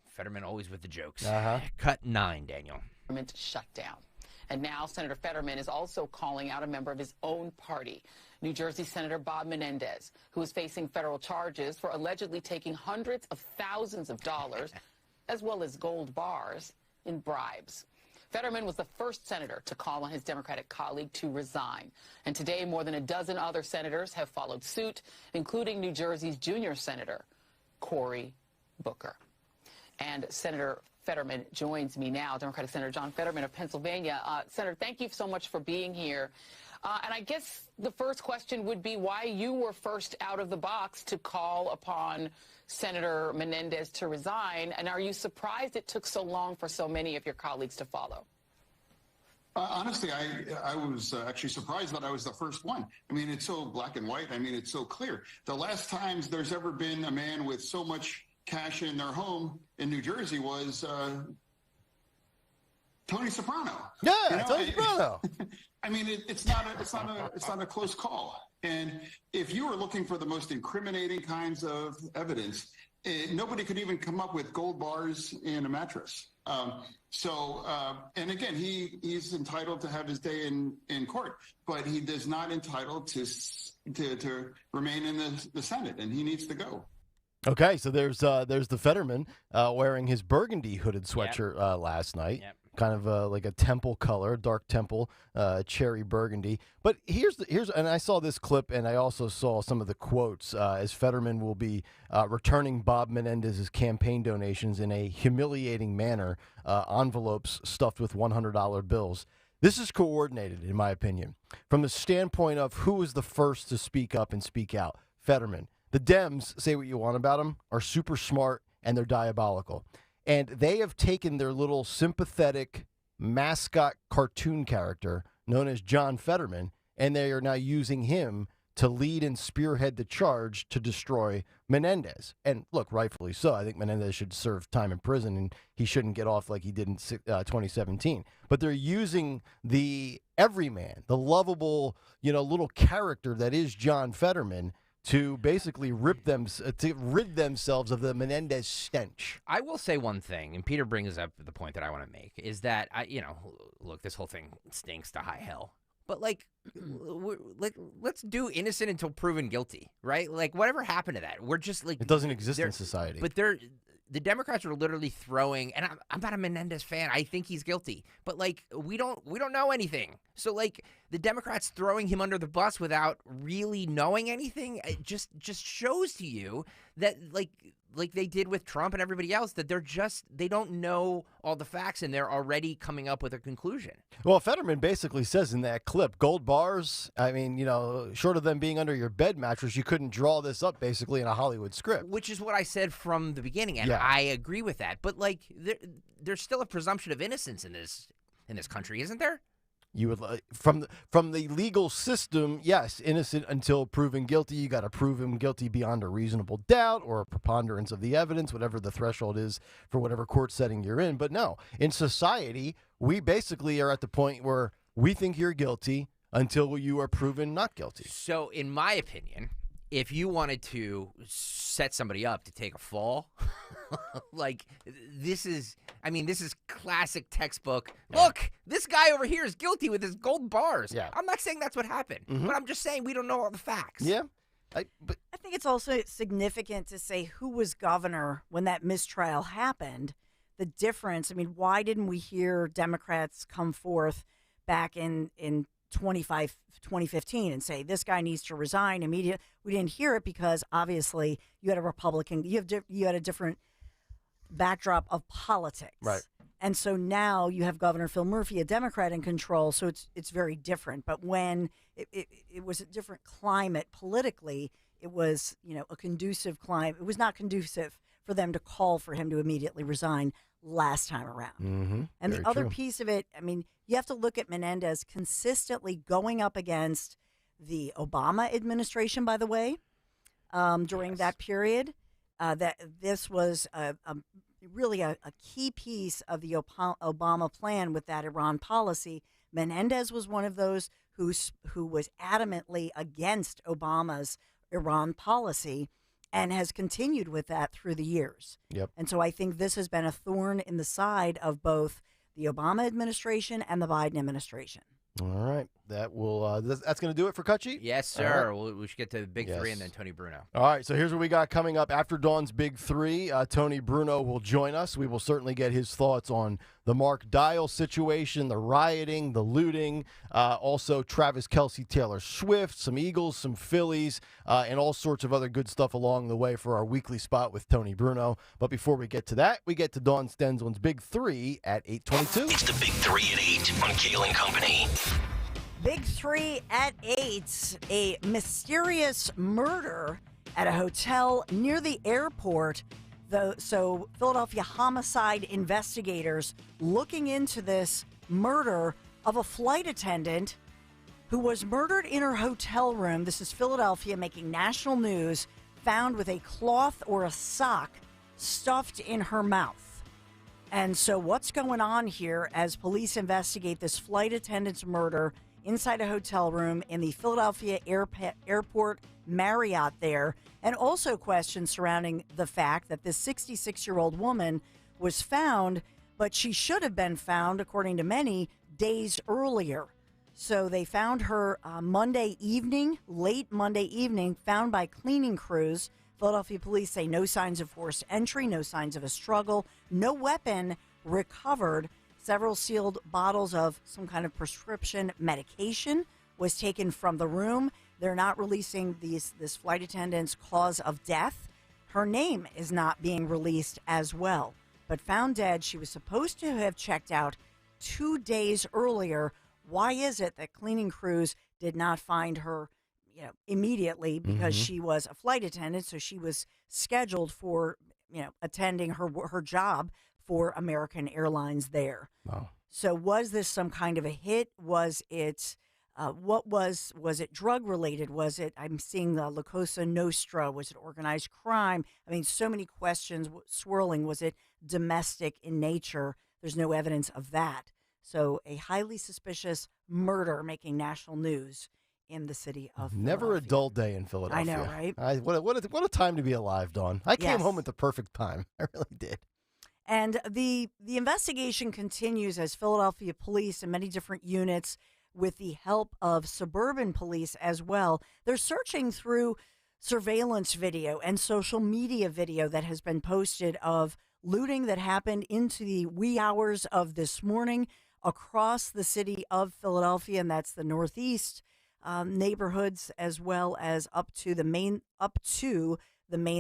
Fetterman always with the jokes. Cut 9, Daniel. Shut down. And now Senator Fetterman is also calling out a member of his own party, New Jersey Senator Bob Menendez, who is facing federal charges for allegedly taking hundreds of thousands of dollars, as well as gold bars, in bribes. Fetterman was the first senator to call on his Democratic colleague to resign. And today, more than a dozen other senators have followed suit, including New Jersey's junior senator, Cory Booker. And Senator Fetterman joins me now, Democratic Senator John Fetterman of Pennsylvania. Senator, thank you so much for being here. And I guess the first question would be why you were first out of the box to call upon Senator Menendez to resign. And are you surprised it took so long for so many of your colleagues to follow? Honestly, I was actually surprised that I was the first one. I mean, it's so black and white. I mean, it's so clear. The last times there's ever been a man with so much cash in their home in New Jersey was Tony Soprano. Yeah, Tony Soprano. I mean, it's not a close call. And if you were looking for the most incriminating kinds of evidence, nobody could even come up with gold bars in a mattress. And again, he's entitled to have his day in court, but he is not entitled to remain in the Senate, and he needs to go. Okay, so there's the Fetterman wearing his burgundy hooded sweatshirt last night. Yep. Kind of like a temple color, dark temple, cherry burgundy. But here's and I saw this clip, and I also saw some of the quotes as Fetterman will be returning Bob Menendez's campaign donations in a humiliating manner, envelopes stuffed with $100 bills. This is coordinated, in my opinion, from the standpoint of who was the first to speak up and speak out. Fetterman. The Dems, say what you want about them, are super smart and they're diabolical. And they have taken their little sympathetic mascot cartoon character known as John Fetterman, and they are now using him to lead and spearhead the charge to destroy Menendez. And look, rightfully so. I think Menendez should serve time in prison, and he shouldn't get off like he did in 2017. But they're using the everyman, the lovable, little character that is John Fetterman, to basically rid themselves of the Menendez stench. I will say one thing, and Peter brings up the point that I want to make, is that, look, this whole thing stinks to high hell. But, let's do innocent until proven guilty, right? Like, whatever happened to that? We're just, like... It doesn't exist in society. But the Democrats are literally throwing, and I'm not a Menendez fan. I think he's guilty, but we don't know anything. So the Democrats throwing him under the bus without really knowing anything, it just shows to you that like they did with Trump and everybody else, that they don't know all the facts and they're already coming up with a conclusion. Well, Fetterman basically says in that clip, gold bars, I mean, short of them being under your bed mattress, you couldn't draw this up basically in a Hollywood script. Which is what I said from the beginning, and I agree with that. But there's still a presumption of innocence in this country, isn't there? You would from the legal system, yes, innocent until proven guilty. You got to prove him guilty beyond a reasonable doubt or a preponderance of the evidence, whatever the threshold is for whatever court setting you're in. But no, in society, we basically are at the point where we think you're guilty until you are proven not guilty. So, in my opinion, if you wanted to set somebody up to take a fall, this is classic textbook. Yeah. Look, this guy over here is guilty with his gold bars. Yeah. I'm not saying that's what happened, but I'm just saying we don't know all the facts. Yeah. I think it's also significant to say who was governor when that mistrial happened. The difference, why didn't we hear Democrats come forth back in 2015 and say this guy needs to resign immediately? We didn't hear it because obviously you had a Republican, you had a different backdrop of politics, right? And so now you have Governor Phil Murphy, a Democrat, in control, so it's very different. But when it was a different climate politically, it was a conducive climate. It was not conducive for them to call for him to immediately resign last time around. Mm-hmm. And the other piece of it, you have to look at Menendez consistently going up against the Obama administration, by the way, during that period. That this was really a key piece of the Obama plan with that Iran policy. Menendez was one of those who was adamantly against Obama's Iran policy and has continued with that through the years. Yep. And so I think this has been a thorn in the side of both the Obama administration and the Biden administration. All right. That will. That's going to do it for Kutchi? Yes, sir. Right. We should get to the big three and then Tony Bruno. All right. So here's what we got coming up after Dawn's Big Three. Tony Bruno will join us. We will certainly get his thoughts on the Mark Dial situation, the rioting, the looting, also Travis Kelce, Taylor Swift, some Eagles, some Phillies, and all sorts of other good stuff along the way for our weekly spot with Tony Bruno. But before we get to that, we get to Dawn Stensland's Big Three at 8:22. It's the Big Three at 8 on Kayal and Company. Big 3 at 8. A mysterious murder at a hotel near the airport. So Philadelphia homicide investigators looking into this murder of a flight attendant who was murdered in her hotel room. This is Philadelphia, making national news, found with a cloth or a sock stuffed in her mouth. And so what's going on here as police investigate this flight attendant's murder inside a hotel room in the Philadelphia Airport Marriott there, and also questions surrounding the fact that this 66-year-old woman was found, but she should have been found, according to many, days earlier. So they found her Monday evening, late Monday evening, found by cleaning crews. Philadelphia police say no signs of forced entry, no signs of a struggle, no weapon recovered. Several sealed bottles of some kind of prescription medication was taken from the room. They're not releasing this flight attendant's cause of death. Her name is not being released as well. But found dead, she was supposed to have checked out 2 days earlier. Why is it that cleaning crews did not find her immediately? Because she was a flight attendant, so she was scheduled for, attending her job for American Airlines there. Wow. So was this some kind of a hit? Was it, was it drug related? Was it, I'm seeing the La Cosa Nostra. Was it organized crime? I mean, so many questions swirling. Was it domestic in nature? There's no evidence of that. So a highly suspicious murder making national news in the city of Never a dull day in Philadelphia. I know, right? What a time to be alive, Dawn. I came Yes. home at the perfect time. I really did. And the investigation continues as Philadelphia police and many different units, with the help of suburban police as well, they're searching through surveillance video and social media video that has been posted of looting that happened into the wee hours of this morning across the city of Philadelphia, and that's the northeast neighborhoods, as well as up to the main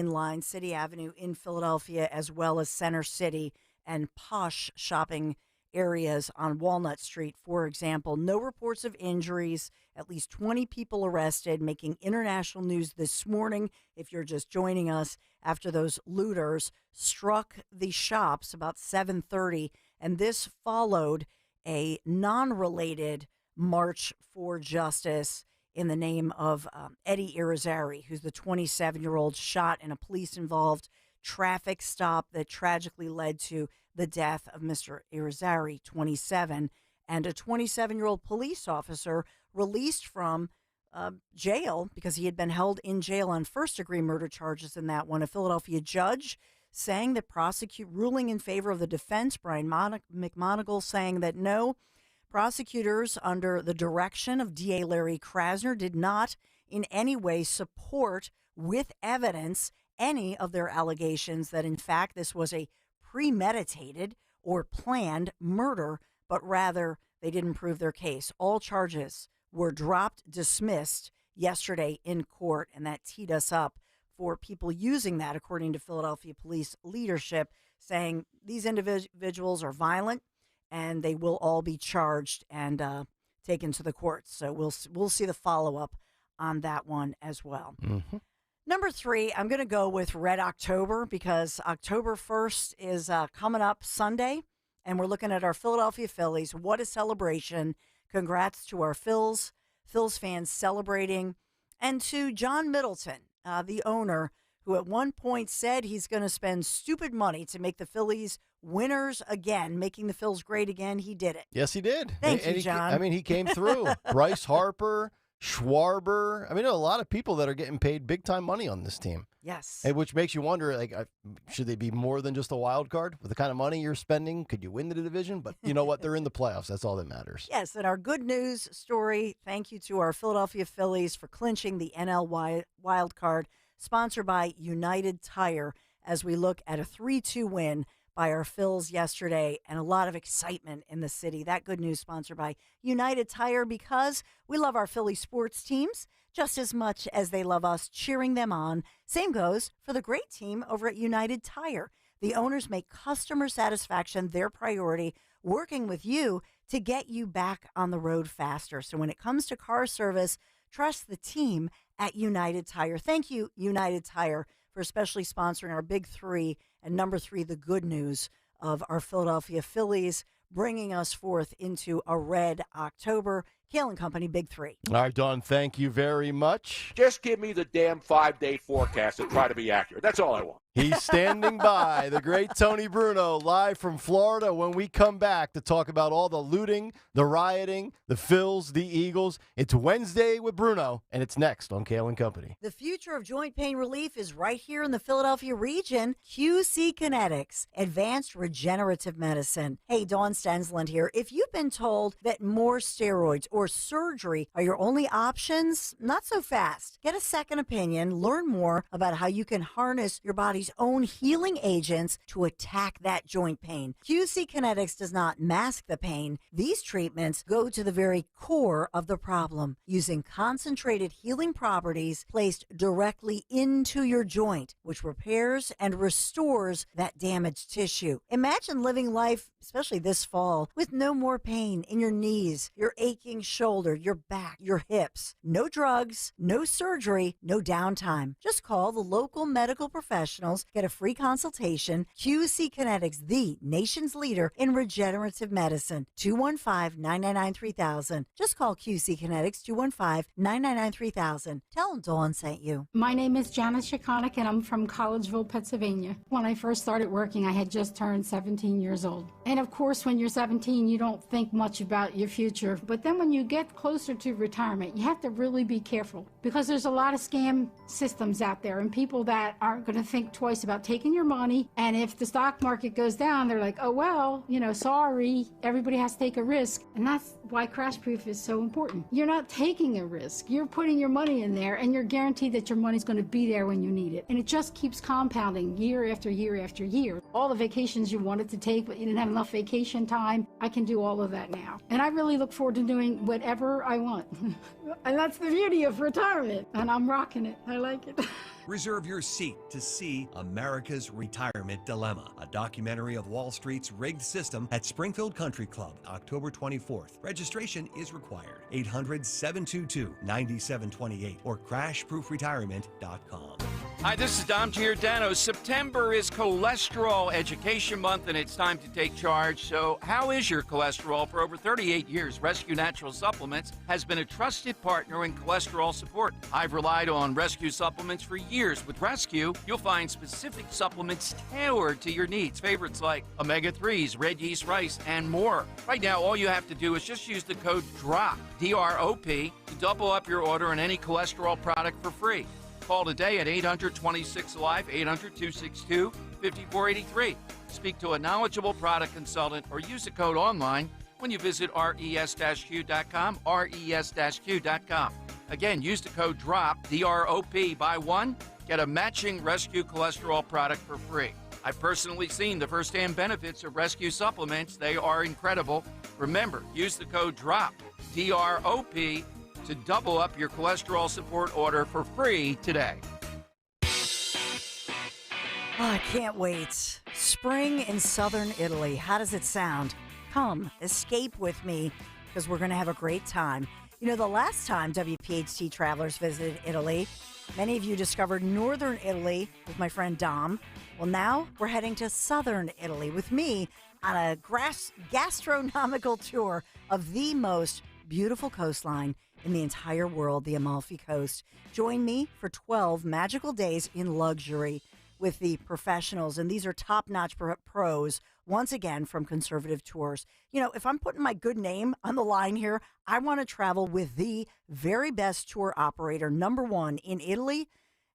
line, City Avenue in Philadelphia, as well as Center City and posh shopping areas on Walnut Street, for example. No reports of injuries, at least 20 people arrested, making international news this morning. If you're just joining us, after those looters struck the shops about 7:30, and this followed a non-related March for Justice in the name of Eddie Irizarry, who's the 27-year-old shot in a police-involved traffic stop that tragically led to the death of Mr. Irizarry, 27, and a 27-year-old police officer released from jail because he had been held in jail on first-degree murder charges in that one. A Philadelphia judge saying that ruling in favor of the defense, Brian McMonigal, saying that no, prosecutors under the direction of DA Larry Krasner did not in any way support with evidence any of their allegations that in fact this was a premeditated or planned murder, but rather they didn't prove their case. All charges were dismissed yesterday in court, and that teed us up for people using that, according to Philadelphia police leadership, saying these individuals are violent and they will all be charged and taken to the courts. So we'll see the follow-up on that one as well. Mm-hmm. Number 3, I'm going to go with Red October because October 1st is coming up Sunday, and we're looking at our Philadelphia Phillies. What a celebration. Congrats to our Phils fans celebrating, and to John Middleton, the owner, who at one point said he's going to spend stupid money to make the Phillies winners again, making the Phils great again. He did it. Yes, he did. Thank you, John. He came through. Bryce Harper, Schwarber. There are a lot of people that are getting paid big-time money on this team. Yes. And which makes you wonder, should they be more than just a wild card? With the kind of money you're spending, could you win the division? But you know what? They're in the playoffs. That's all that matters. Yes, and our good news story, thank you to our Philadelphia Phillies for clinching the NL wild card, sponsored by United Tire, as we look at a 3-2 win by our Phils yesterday, and a lot of excitement in the city. That good news sponsored by United Tire, because we love our Philly sports teams just as much as they love us cheering them on. Same goes for the great team over at United Tire. The owners make customer satisfaction their priority, working with you to get you back on the road faster. So when it comes to car service, trust the team at United Tire. Thank you, United Tire, for especially sponsoring our Big Three and number 3, the good news of our Philadelphia Phillies, bringing us forth into a red October. Kayal and Company, Big Three. All right, Don, thank you very much. Just give me the damn 5-day forecast and try to be accurate. That's all I want. He's standing by, the great Tony Bruno, live from Florida. When we come back to talk about all the looting, the rioting, the Phils, the Eagles, it's Wednesday with Bruno, and it's next on Kayal and Company. The future of joint pain relief is right here in the Philadelphia region. QC Kinetics, advanced regenerative medicine. Hey, Dawn Stensland here. If you've been told that more steroids or surgery are your only options, not so fast. Get a second opinion. Learn more about how you can harness your body's own healing agents to attack that joint pain. QC Kinetics does not mask the pain. These treatments go to the very core of the problem, using concentrated healing properties placed directly into your joint, which repairs and restores that damaged tissue. Imagine living life, especially this fall, with no more pain in your knees, your aching shoulder, your back, your hips. No drugs, no surgery, no downtime. Just call the local medical professionals. Get a free consultation. QC Kinetics, the nation's leader in regenerative medicine. 215-999-3000. Just call QC Kinetics, 215-999-3000. Tell them Dawn sent you. My name is Janice Shikonik, and I'm from Collegeville, Pennsylvania. When I first started working, I had just turned 17 years old. And of course, when you're 17, you don't think much about your future. But then when you get closer to retirement, you have to really be careful, because there's a lot of scam systems out there and people that aren't going to think twice about taking your money. And if the stock market goes down, they're like, oh, well, sorry, everybody has to take a risk. And that's why crash proof is so important. You're not taking a risk. You're putting your money in there, and you're guaranteed that your money's going to be there when you need it. And it just keeps compounding year after year after year. All the vacations you wanted to take, but you didn't have enough vacation time, I can do all of that now. And I really look forward to doing whatever I want. And that's the beauty of retirement. And I'm rocking it. I like it. Reserve your seat to see America's Retirement Dilemma, a documentary of Wall Street's rigged system at Springfield Country Club, October 24th. Registration is required. 800-722-9728 or crashproofretirement.com. Hi, this is Dom Giordano. September is Cholesterol Education Month, and it's time to take charge. So how is your cholesterol? For over 38 years, Rescue Natural Supplements has been a trusted partner in cholesterol support. I've relied on Rescue supplements for years. With Rescue, you'll find specific supplements tailored to your needs. Favorites like omega-3s, red yeast rice, and more. Right now, all you have to do is just use the code DROP, D-R-O-P, to double up your order on any cholesterol product for free. Call today at 800-26-ALIVE, 800-262-5483. Speak to a knowledgeable product consultant or use the code online when you visit res-q.com, res-q.com. Again, use the code DROP, D-R-O-P, buy one, get a matching Rescue cholesterol product for free. I've personally seen the firsthand benefits of Rescue supplements. They are incredible. Remember, use the code DROP, D-R-O-P, to double up your cholesterol support order for free today. Oh, I can't wait. Spring in southern Italy. How does it sound? Come, escape with me, because we're going to have a great time. The last time WPHT travelers visited Italy, many of you discovered northern Italy with my friend Dom. Well, now we're heading to southern Italy with me on a gastronomical tour of the most beautiful coastline in the entire world, the Amalfi Coast. Join me for 12 magical days in luxury with the professionals, and these are top-notch pros, once again, from Conservative Tours. If I'm putting my good name on the line here, I want to travel with the very best tour operator, number one in Italy,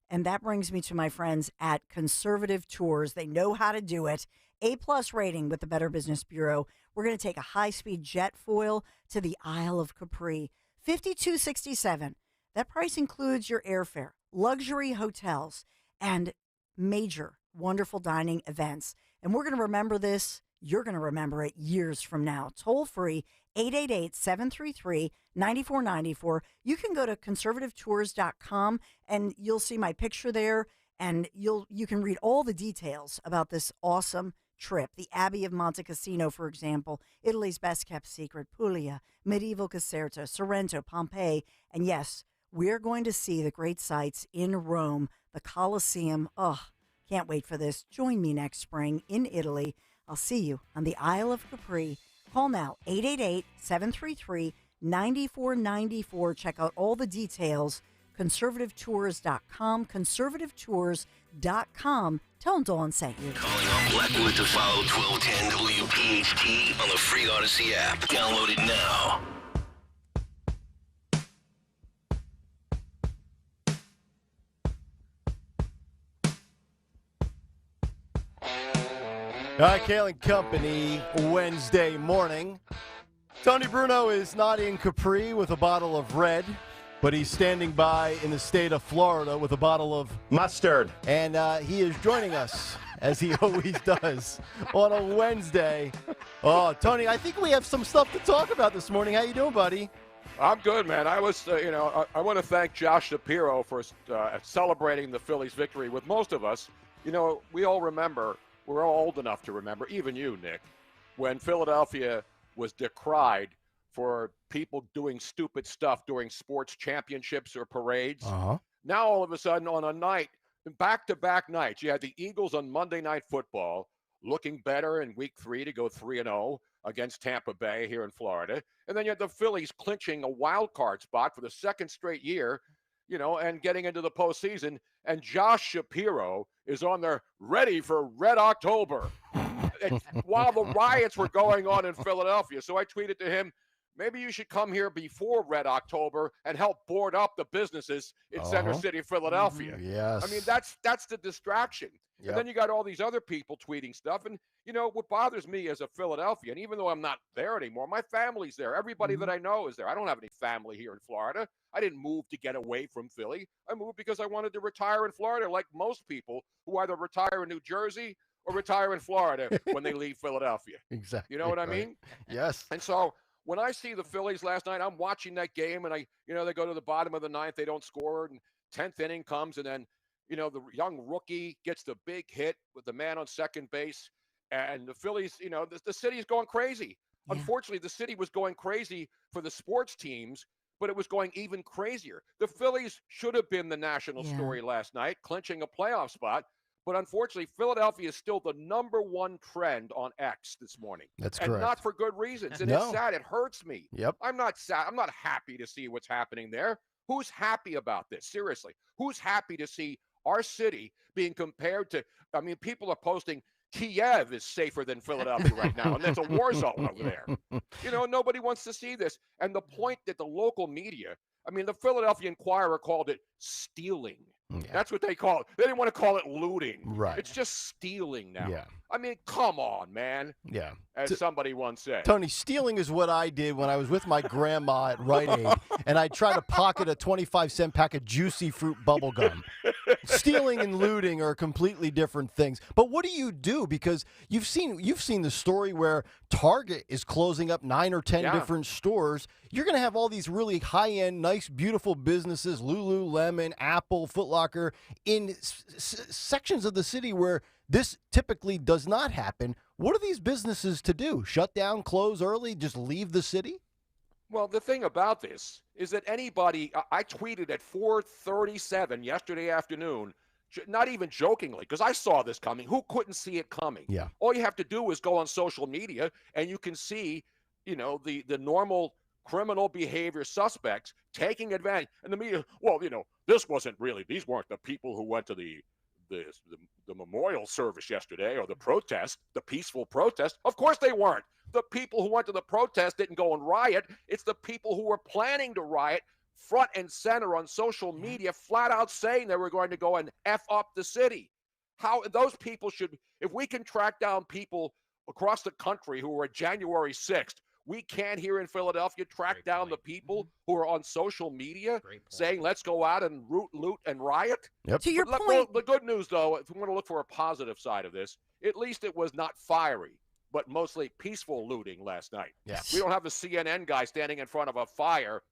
and that brings me to my friends at Conservative Tours. They know how to do it. A-plus rating with the Better Business Bureau. We're going to take a high-speed jet foil to the Isle of Capri. $52.67. That price includes your airfare, luxury hotels, and major wonderful dining events. And we're going to remember this. You're going to remember it years from now. Toll free, 888-733-9494. You can go to conservativetours.com and you'll see my picture there, and you can read all the details about this awesome trip. The Abbey of Monte Cassino, for example, Italy's best-kept secret, Puglia, Medieval Caserta, Sorrento, Pompeii, and yes, we're going to see the great sights in Rome, the Colosseum. Can't wait for this. Join me next spring in Italy. I'll see you on the Isle of Capri. Call now, 888-733-9494. Check out all the details, conservativetours.com, conservativetours.com. Tell them Dawn sent you. Calling on Blackwood to follow 1210 WPHT on the free Odyssey app. Download it now. All right, Kayal and Company, Wednesday morning. Tony Bruno is not in Capri with a bottle of red, but he's standing by in the state of Florida with a bottle of mustard. And he is joining us, as he always does, on a Wednesday. Oh, Tony, I think we have some stuff to talk about this morning. How you doing, buddy? I'm good, man. I was, I want to thank Josh Shapiro for celebrating the Phillies' victory with most of us. You know, we all remember. We're all old enough to remember, even you, Nick, when Philadelphia was decried for people doing stupid stuff during sports championships or parades. Now, all of a sudden, on a night, back-to-back nights, you had the Eagles on Monday Night Football looking better in Week 3 to go 3-0 against Tampa Bay here in Florida. And then you had the Phillies clinching a wild card spot for the second straight year, and getting into the postseason. And Josh Shapiro is on there ready for Red October while the riots were going on in Philadelphia. So I tweeted to him, maybe you should come here before Red October and help board up the businesses in Center City, Philadelphia. Yes. I mean, that's the distraction. Yep. And then you got all these other people tweeting stuff. And, what bothers me as a Philadelphian, even though I'm not there anymore, my family's there. Everybody that I know is there. I don't have any family here in Florida. I didn't move to get away from Philly. I moved because I wanted to retire in Florida, like most people who either retire in New Jersey or retire in Florida when they leave Philadelphia. Exactly. You know what I mean? Yes. And so when I see the Phillies last night, I'm watching that game, and they go to the bottom of the ninth, they don't score, and 10th inning comes, and then, the young rookie gets the big hit with the man on second base, and the Phillies, the city's going crazy. Yeah. Unfortunately, the city was going crazy for the sports teams, but it was going even crazier. The Phillies should have been the national story last night, clinching a playoff spot. But unfortunately, Philadelphia is still the number one trend on X this morning. That's correct. And not for good reasons. And it's sad. It hurts me. Yep. I'm not sad. I'm not happy to see what's happening there. Who's happy about this? Seriously. Who's happy to see our city being compared to, people are posting Kiev is safer than Philadelphia right now, and there's a war zone over there. Nobody wants to see this. And the point that the local media, the Philadelphia Inquirer called it stealing. Yeah. That's what they call it. They didn't want to call it looting. Right. It's just stealing now. Yeah. Come on, man. Yeah. As somebody once said. Tony, stealing is what I did when I was with my grandma at Rite Aid, and I tried to pocket a 25-cent pack of Juicy Fruit bubble gum. Stealing and looting are completely different things. But what do you do? Because you've seen the story where Target is closing up 9 or 10 different stores. You're going to have all these really high-end, nice, beautiful businesses, Lululemon, Apple, Foot Locker, in sections of the city where this typically does not happen. What are these businesses to do? Shut down, close early, just leave the city? Well, the thing about this is that anybody, I tweeted at 4:37 yesterday afternoon, not even jokingly, because I saw this coming. Who couldn't see it coming? Yeah. All you have to do is go on social media, and you can see, the normal criminal behavior suspects taking advantage. And the media, this wasn't really, these weren't the people who went to the memorial service yesterday or the protest, the peaceful protest. Of course they weren't. The people who went to the protest didn't go and riot. It's the people who were planning to riot front and center on social media, flat out saying they were going to go and F up the city. How those people should, if we can track down people across the country who were at January 6th, we can here in Philadelphia track down the people who are on social media saying, let's go out and loot, and riot. Yep. To your point. The good news, though, if we want to look for a positive side of this, at least it was not fiery, but mostly peaceful looting last night. Yeah. We don't have the CNN guy standing in front of a fire.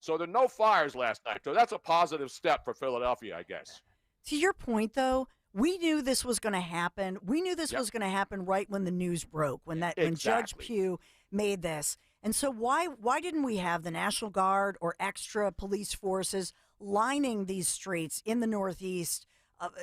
So there are no fires last night. So that's a positive step for Philadelphia, I guess. To your point, though, We knew this was going to happen. We knew this was going to happen right when the news broke, when Judge Pugh made this. And so why didn't we have the National Guard or extra police forces lining these streets in the Northeast,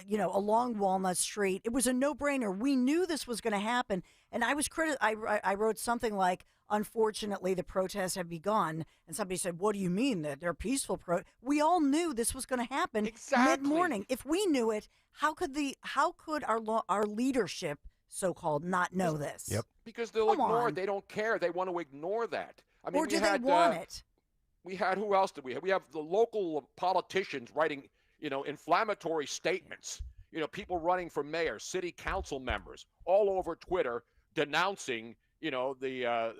along Walnut Street? It was a no-brainer. We knew this was going to happen. And I was I wrote something like, unfortunately, the protests have begun. And somebody said, what do you mean that they're peaceful? We all knew this was going to happen mid-morning. If we knew it, how could our leadership, so-called, not know this? Yep. Because they'll ignore it. They don't care. They want to ignore that. I mean, or do they want it? We had, who else did we have? We have the local politicians writing, inflammatory statements. People running for mayor, city council members, all over Twitter denouncing, the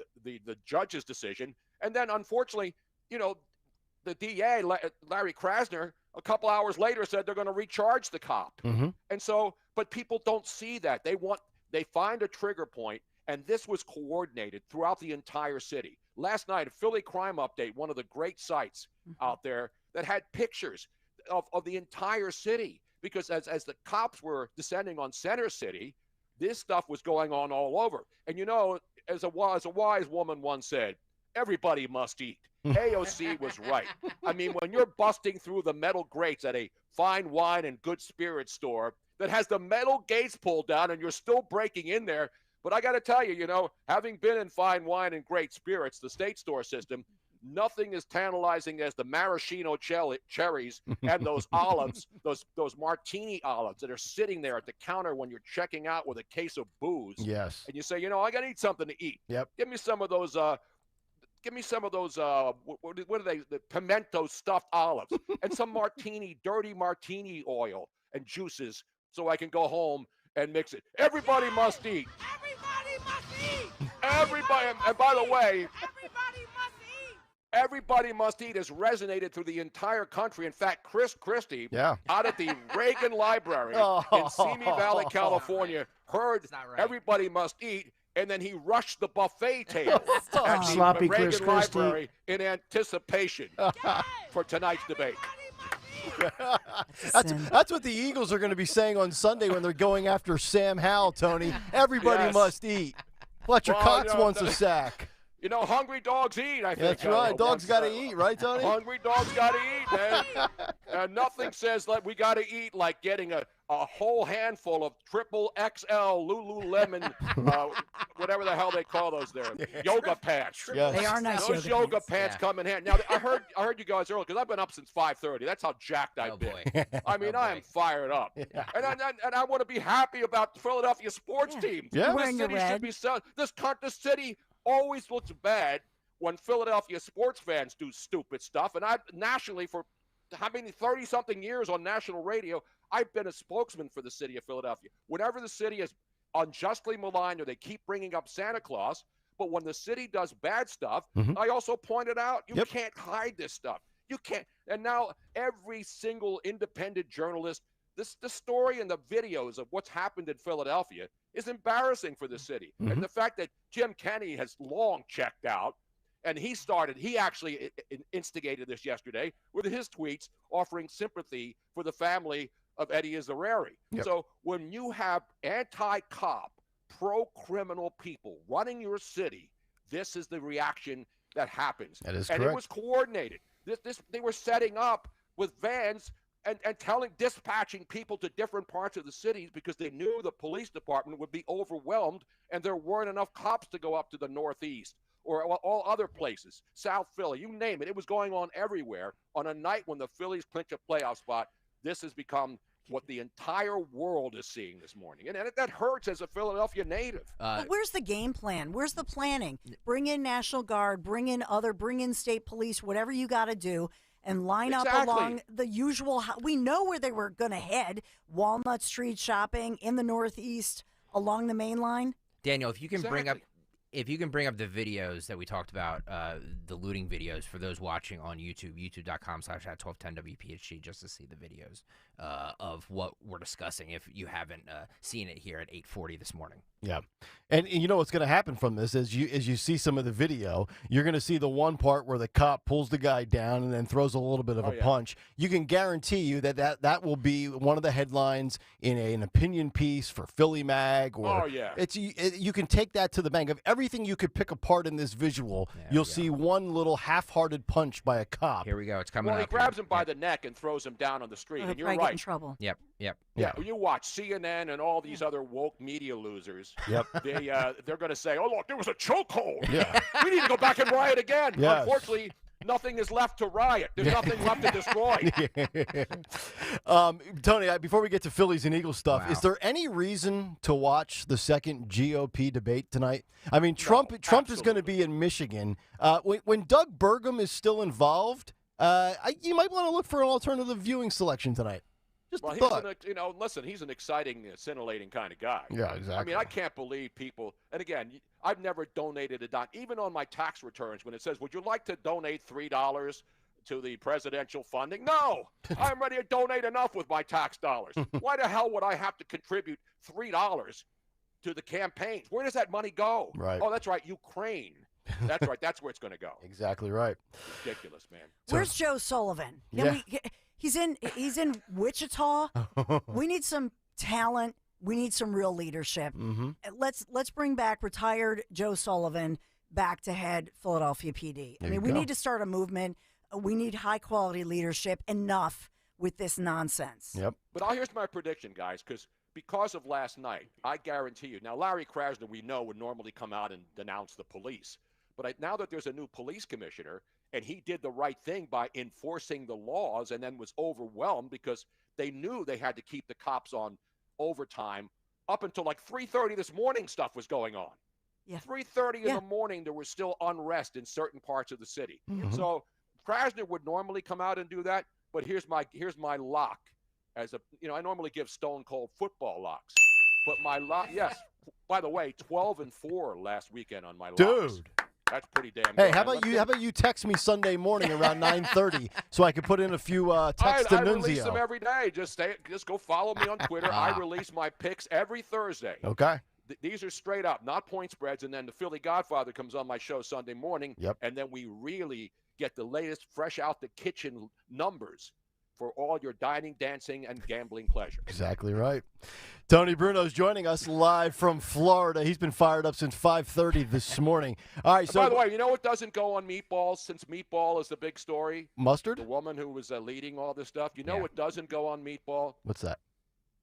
judge's decision. And then, unfortunately, the DA, Larry Krasner, a couple hours later said they're going to recharge the cop. Mm-hmm. And so, but people don't see that. They find a trigger point, and this was coordinated throughout the entire city. Last night, a Philly Crime Update, one of the great sites out there that had pictures of the entire city, because as the cops were descending on Center City, this stuff was going on all over. And as a wise woman once said, everybody must eat. AOC was right. I mean, when you're busting through the metal grates at a fine wine and good spirits store that has the metal gates pulled down and you're still breaking in there. But I got to tell you, having been in fine wine and great spirits, the state store system, nothing is tantalizing as the maraschino cherries and those olives, those martini olives that are sitting there at the counter when you're checking out with a case of booze. Yes. And you say, I got to eat something to eat. Yep. Give me some of those. What are they? The pimento stuffed olives and some dirty martini oil and juices, so I can go home and mix it. Everybody must eat. Everybody must eat. Everybody, and by the way, everybody must eat. Everybody must eat has resonated through the entire country. In fact, Chris Christie, out at the Reagan Library in Simi Valley, California, heard everybody must eat, and then he rushed the buffet table at the Sloppy Reagan Chris Library in anticipation for tonight's debate. That's what the Eagles are going to be saying on Sunday when they're going after Sam Howell, Tony. Everybody must eat. Fletcher Cox wants a sack. Hungry dogs eat, I think. That's right. Dogs got to eat, right, Tony? Hungry dogs got to eat, man. Nothing says like we got to eat like getting a whole handful of triple XL Lululemon, whatever the hell they call those there, yoga pants. Yes. They are nice. Those yoga pants come in handy. Now, I heard you guys earlier because I've been up since 5:30. That's how jacked I've been. I mean, I am fired up, and I want to be happy about the Philadelphia sports team. Yeah, this city should be this city always looks bad when Philadelphia sports fans do stupid stuff. And I nationally, for how many 30-something years on national radio, I've been a spokesman for the city of Philadelphia. Whenever the city is unjustly maligned or they keep bringing up Santa Claus, but when the city does bad stuff, I also pointed out you can't hide this stuff. You can't. And now every single independent journalist, the story and the videos of what's happened in Philadelphia is embarrassing for the city. And the fact that Jim Kenney has long checked out, and he actually instigated this yesterday with his tweets offering sympathy for the family of Eddie Izzarelli. So when you have anti-cop, pro-criminal people running your city, this is the reaction that happens. That is correct. And it was coordinated. They were setting up with vans and dispatching people to different parts of the cities because they knew the police department would be overwhelmed and there weren't enough cops to go up to the Northeast or all other places, South Philly, you name it. It was going on everywhere on a night when the Phillies clinch a playoff spot. This has become what the entire world is seeing this morning. And that hurts as a Philadelphia native. But where's the game plan? Where's the planning? Bring in National Guard, bring in state police, whatever you got to do, and line up along the usual. We know where they were going to head. Walnut Street shopping in the Northeast along the main line. Daniel, if you can bring up If you can bring up the videos that we talked about, the looting videos for those watching on YouTube, youtube.com/@1210WPHT, just to see the videos of what we're discussing if you haven't seen it here at 8:40 this morning. Yeah. And you know what's going to happen from this as you see some of the video, you're going to see the one part where the cop pulls the guy down and then throws a little bit of a punch. You can guarantee you that will be one of the headlines in an opinion piece for Philly Mag. Or you can take that to the bank. Of everything you could pick apart in this visual, you'll see one little half-hearted punch by a cop. Here we go. It's coming Well, up. he grabs him by the neck and throws him down on the street. And you're right. In trouble. Yep. Yeah. You watch CNN and all these other woke media losers. Yep. They're going to say, "Oh, look, there was a chokehold. Yeah. We need to go back and riot again." Yes. Unfortunately, nothing is left to riot. There's nothing left to destroy. Tony, before we get to Phillies and Eagles stuff, is there any reason to watch the second GOP debate tonight? I mean, Trump is going to be in Michigan. When Doug Burgum is still involved, you might want to look for an alternative viewing selection tonight. Well, listen, he's an exciting, scintillating kind of guy. Yeah, exactly. I mean, I can't believe people, and again, I've never donated a dime, even on my tax returns when it says, "Would you like to donate $3 to the presidential funding?" No, I'm ready to donate enough with my tax dollars. Why the hell would I have to contribute $3 to the campaigns? Where does that money go? Right. Oh, that's right, Ukraine. That's right, that's where it's going to go. Exactly right. Ridiculous, man. Where's Joe Sullivan? He's in Wichita. We need some talent. We need some real leadership. Mm-hmm. Let's bring back retired Joe Sullivan back to head Philadelphia PD. We need to start a movement. We need high quality leadership. Enough with this nonsense. Yep. But here's my prediction, guys, because of last night, I guarantee you. Now, Larry Krasner, we know, would normally come out and denounce the police. But now that there's a new police commissioner, and he did the right thing by enforcing the laws and then was overwhelmed because they knew they had to keep the cops on overtime up until like 3:30 this morning stuff was going on. Yeah. 3:30 in the morning, there was still unrest in certain parts of the city. Mm-hmm. So Krasner would normally come out and do that, but here's my lock. I normally give stone cold football locks. But my lock, yes. By the way, 12-4 last weekend on my locks. Dude. That's pretty damn good. Hey, how about you text me Sunday morning around 9:30 so I can put in a few texts to Nunzio? I release them every day. Just go follow me on Twitter. I release my picks every Thursday. Okay. These are straight up, not point spreads. And then the Philly Godfather comes on my show Sunday morning. Yep. And then we really get the latest, fresh out the kitchen numbers for all your dining, dancing, and gambling pleasure. Exactly right. Tony Bruno's joining us live from Florida. He's been fired up since 5:30 this morning. All right. So, by the way, you know what doesn't go on Meatballs, since Meatball is the big story? Mustard? The woman who was leading all this stuff. You know what doesn't go on Meatball? What's that?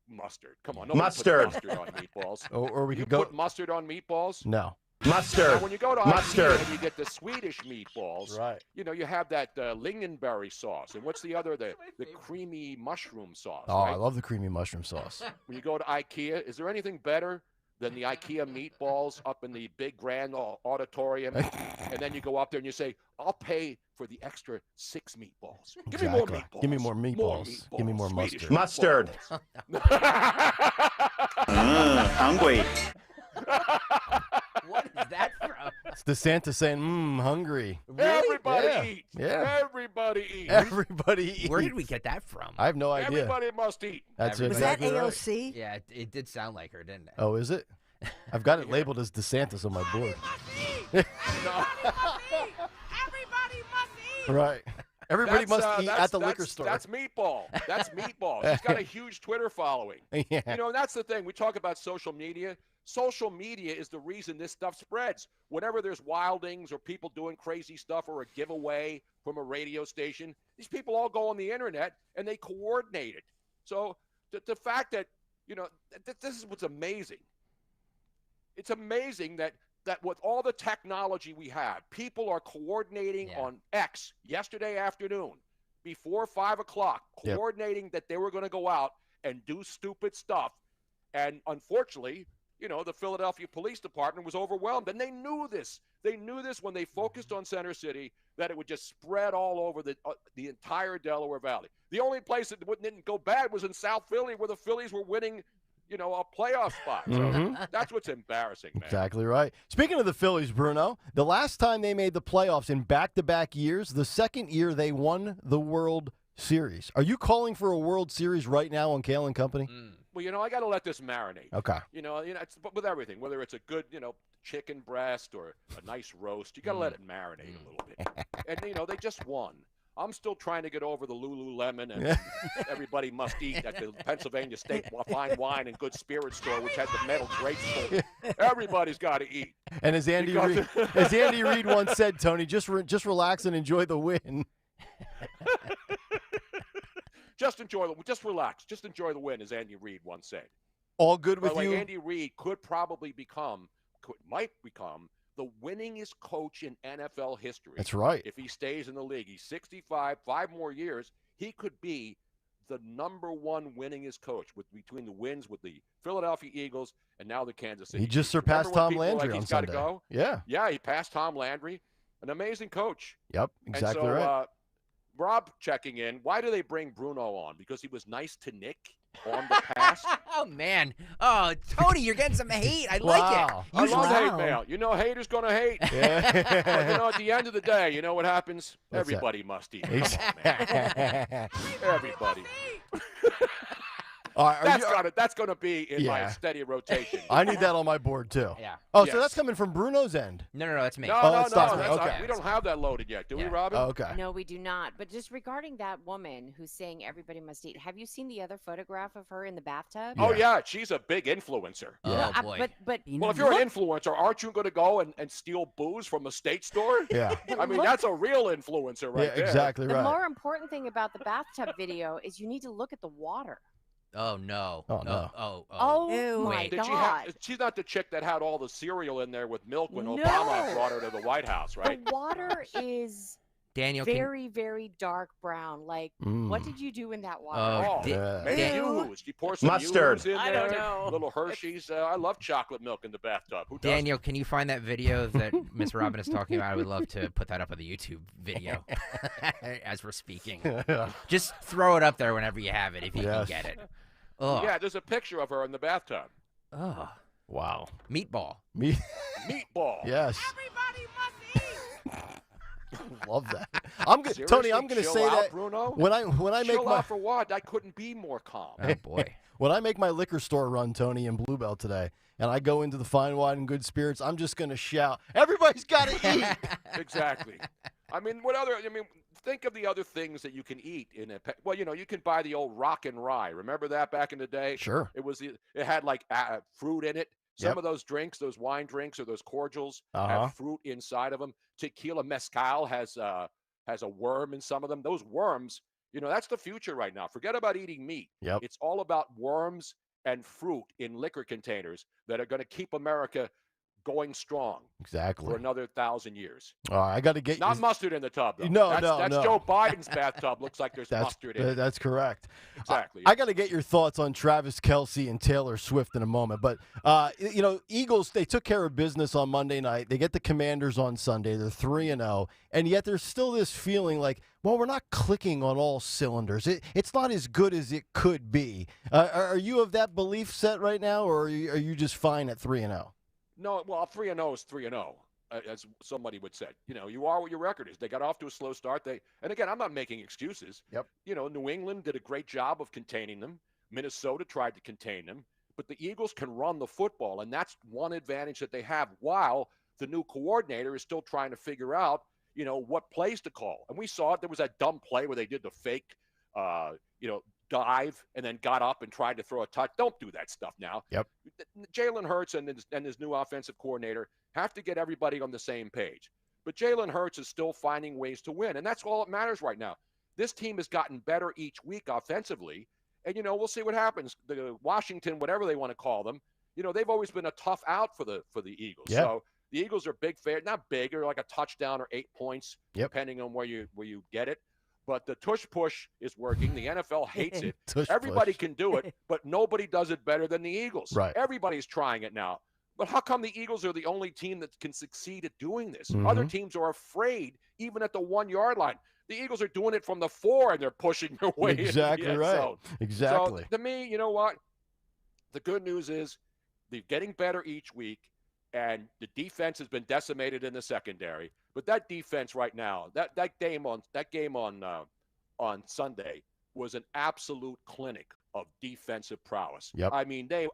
Mustard. Come on. Mustard. Puts mustard on meatballs. Or we you could go. put mustard on meatballs? No. Mustard. Now, when you go to Mustard. IKEA and you get the Swedish meatballs, right. You have that lingonberry sauce. And what's the other? The creamy mushroom sauce. Oh, right? I love the creamy mushroom sauce. When you go to IKEA, is there anything better than the IKEA meatballs up in the big grand auditorium? And then you go up there and you say, "I'll pay for the extra 6 meatballs. Give me more meatballs. Give me more meatballs. Give me more Swedish mustard. Hungry. What is that from? It's the Santa saying, hungry. Everybody eats. Yeah. Everybody eats. Everybody eats. Where did we get that from? I have no idea. Everybody must eat. That's Was exactly that right. AOC? Yeah, it did sound like her, didn't it? Oh, is it? I've got it labeled as DeSantis on my board. Everybody must eat. Right. Everybody must eat at the liquor store. That's Meatball. That's Meatball. He's got a huge Twitter following. Yeah. And that's the thing. We talk about social media. Social media is the reason this stuff spreads. Whenever there's wildings or people doing crazy stuff or a giveaway from a radio station, these people all go on the internet and they coordinate it. So the fact that, this is what's amazing. It's amazing that with all the technology we have, people are coordinating on X yesterday afternoon before 5 o'clock, coordinating that they were going to go out and do stupid stuff. And unfortunately, the Philadelphia Police Department was overwhelmed, and they knew this. They knew this when they focused on Center City, that it would just spread all over the entire Delaware Valley. The only place that didn't go bad was in South Philly, where the Phillies were winning, a playoff spot. So that's what's embarrassing, man. Exactly right. Speaking of the Phillies, Bruno, the last time they made the playoffs in back-to-back years, the second year they won the World Series. Are you calling for a World Series right now on Kayal and Company? Well, I got to let this marinate. Okay. It's with everything, whether it's a good, chicken breast or a nice roast, you got to let it marinate a little bit. And, they just won. I'm still trying to get over the Lululemon and everybody must eat at the Pennsylvania State Fine Wine and Good Spirits store, which had the metal drapes full. Everybody's got to eat. And as Andy Reid once said, Tony, just relax and enjoy the win. Just relax. Just enjoy the win, as Andy Reid once said. All good with you? Andy Reid might become the winningest coach in NFL history. That's right. If he stays in the league. He's 65, 5 more years. He could be the number one winningest coach between the wins with the Philadelphia Eagles and now the Kansas City. He just surpassed Tom Landry on Sunday. Go? Yeah, he passed Tom Landry. An amazing coach. Yep, exactly right. Rob checking in. Why do they bring Bruno on? Because he was nice to Nick on the pass? Oh, man. Oh, Tony, you're getting some hate. I like it. I love hate mail. Haters going to hate. Yeah. But, at the end of the day, you know what happens? Everybody must eat. Everybody. All right, that's going to be in my steady rotation. I need that on my board, too. Yeah. Oh, so that's coming from Bruno's end? No, that's me. No, that's okay. We don't have that loaded yet, do we, Robin? Oh, okay. No, we do not. But just regarding that woman who's saying everybody must eat, have you seen the other photograph of her in the bathtub? Oh, yeah. She's a big influencer. Oh, boy. But well, if you're an influencer, aren't you going to go and steal booze from a state store? Yeah. I mean, that's a real influencer right there. Exactly right. The more important thing about the bathtub video is you need to look at the water. Oh, no. Oh, no. Oh my God. She's not the chick that had all the cereal in there with milk when Obama brought her to the White House, right? The water is Daniel, very, very dark brown. Like, what did you do in that water? Maybe Yoo-hoos. You pour some mustard Yoo-hoos in there. I don't know. Little Hershey's. I love chocolate milk in the bathtub. Who doesn't? Daniel, can you find that video that Miss Robin is talking about? I would love to put that up on the YouTube video as we're speaking. Just throw it up there whenever you have it, if you can get it. Oh. Yeah, there's a picture of her in the bathtub. Oh. Wow. Meatball. Meatball. Yes. Everybody must eat. Love that. Tony, I'm going to say that Bruno? when I make chill my out for what? I couldn't be more calm. Oh boy. When I make my liquor store run, Tony, in Bluebell today, and I go into the Fine Wine and Good Spirits, I'm just going to shout, "Everybody's got to eat." Exactly. Think of the other things that you can eat in a. Well, you can buy the old Rock and Rye. Remember that back in the day? Sure. It had like fruit in it. Some of those drinks, those wine drinks or those cordials, have fruit inside of them. Tequila mezcal has a worm in some of them. Those worms, that's the future right now. Forget about eating meat. Yep. It's all about worms and fruit in liquor containers that are going to keep America going strong. Exactly. For another 1,000 years. All right, I got to get Not mustard in the tub, though. No, that's Joe Biden's bathtub. Looks like there's mustard in it. That's correct. Exactly. I got to get your thoughts on Travis Kelce and Taylor Swift in a moment. But, Eagles, they took care of business on Monday night. They get the Commanders on Sunday. They're 3-0. And yet there's still this feeling like, well, we're not clicking on all cylinders. It's not as good as it could be. Are you of that belief set right now, or are you just fine at 3-0? No, well, 3-0 is 3-0, as somebody would say. You are what your record is. They got off to a slow start. And again, I'm not making excuses. Yep. New England did a great job of containing them. Minnesota tried to contain them. But the Eagles can run the football, and that's one advantage that they have, while the new coordinator is still trying to figure out, what plays to call. And we saw it. There was that dumb play where they did the fake, dive and then got up and tried to throw a touch. Don't do that stuff now. Yep. Jalen Hurts and his new offensive coordinator have to get everybody on the same page. But Jalen Hurts is still finding ways to win, and that's all that matters right now. This team has gotten better each week offensively, and, we'll see what happens. The Washington, whatever they want to call them, they've always been a tough out for the Eagles. Yep. So the Eagles are big favorite, not big, or like a touchdown or 8 points, depending on where you get it. But the tush push is working. The NFL hates it. Everybody can do it, but nobody does it better than the Eagles. Right. Everybody's trying it now. But how come the Eagles are the only team that can succeed at doing this? Mm-hmm. Other teams are afraid, even at the 1 yard line. The Eagles are doing it from the 4, and they're pushing their way exactly into the end right. zone. Exactly. So to me, you know what? The good news is they're getting better each week, and the defense has been decimated in the secondary. But that defense right now, that game on Sunday was an absolute clinic of defensive prowess. Yep. I mean, they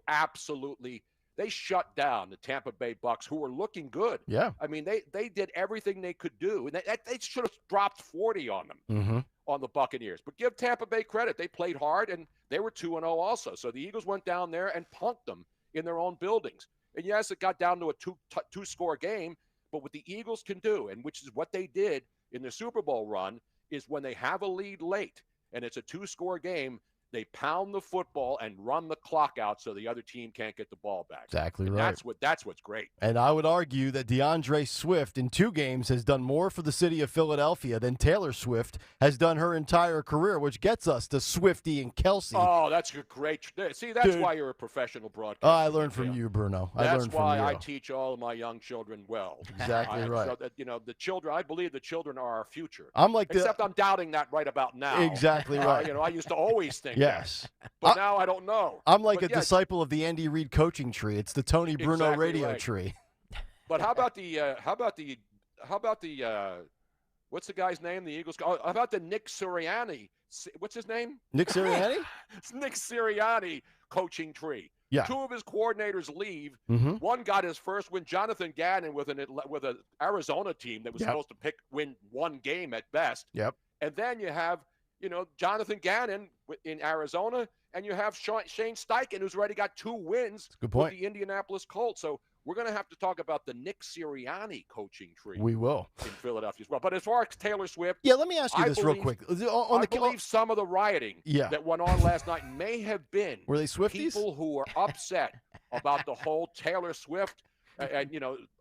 shut down the Tampa Bay Bucks, who were looking good. Yeah. I mean, they did everything they could do, and they should have dropped 40 on them. Mm-hmm. On the Buccaneers. But give Tampa Bay credit. They played hard, and they were 2-0 also. So the Eagles went down there and punked them in their own buildings. And yes, it got down to a two-score game, but what the Eagles can do, and which is what they did in the Super Bowl run, is when they have a lead late and it's a 2-score game, they pound the football and run the clock out so the other team can't get the ball back. Exactly and right. That's what's great. And I would argue that DeAndre Swift in 2 games has done more for the city of Philadelphia than Taylor Swift has done her entire career, which gets us to Swifty and Kelsey. Oh, that's a great. See, that's Dude. why you're a professional broadcaster. Oh, I learned from you, Bruno. That's learned from why you. I teach all of my young children well. Exactly right. So that, the children, I believe the children are our future. I'm like Except I'm doubting that right about now. Exactly right. I used to always think yes. that. But now I don't know. I'm like but a disciple of the Andy Reid coaching tree. It's the Tony Bruno Exactly radio right. tree. But how about the what's the guy's name? The Eagles. How about the Nick Sirianni? What's his name? Nick Sirianni? It's Nick Sirianni coaching tree. Yeah. 2 of his coordinators leave. Mm-hmm. One got his first win. Jonathan Gannon with an Arizona team that was supposed to win 1 game at best. Yep. And then you have Jonathan Gannon in Arizona, and you have Shane Steichen, who's already got 2 wins Good point. with the Indianapolis Colts. So we're going to have to talk about the Nick Sirianni coaching tree. We will. In Philadelphia as well. But as far as Taylor Swift. Yeah, let me ask you this real quick. I believe some of the rioting that went on last night may have been Were they Swifties? people who were upset about the whole Taylor Swift and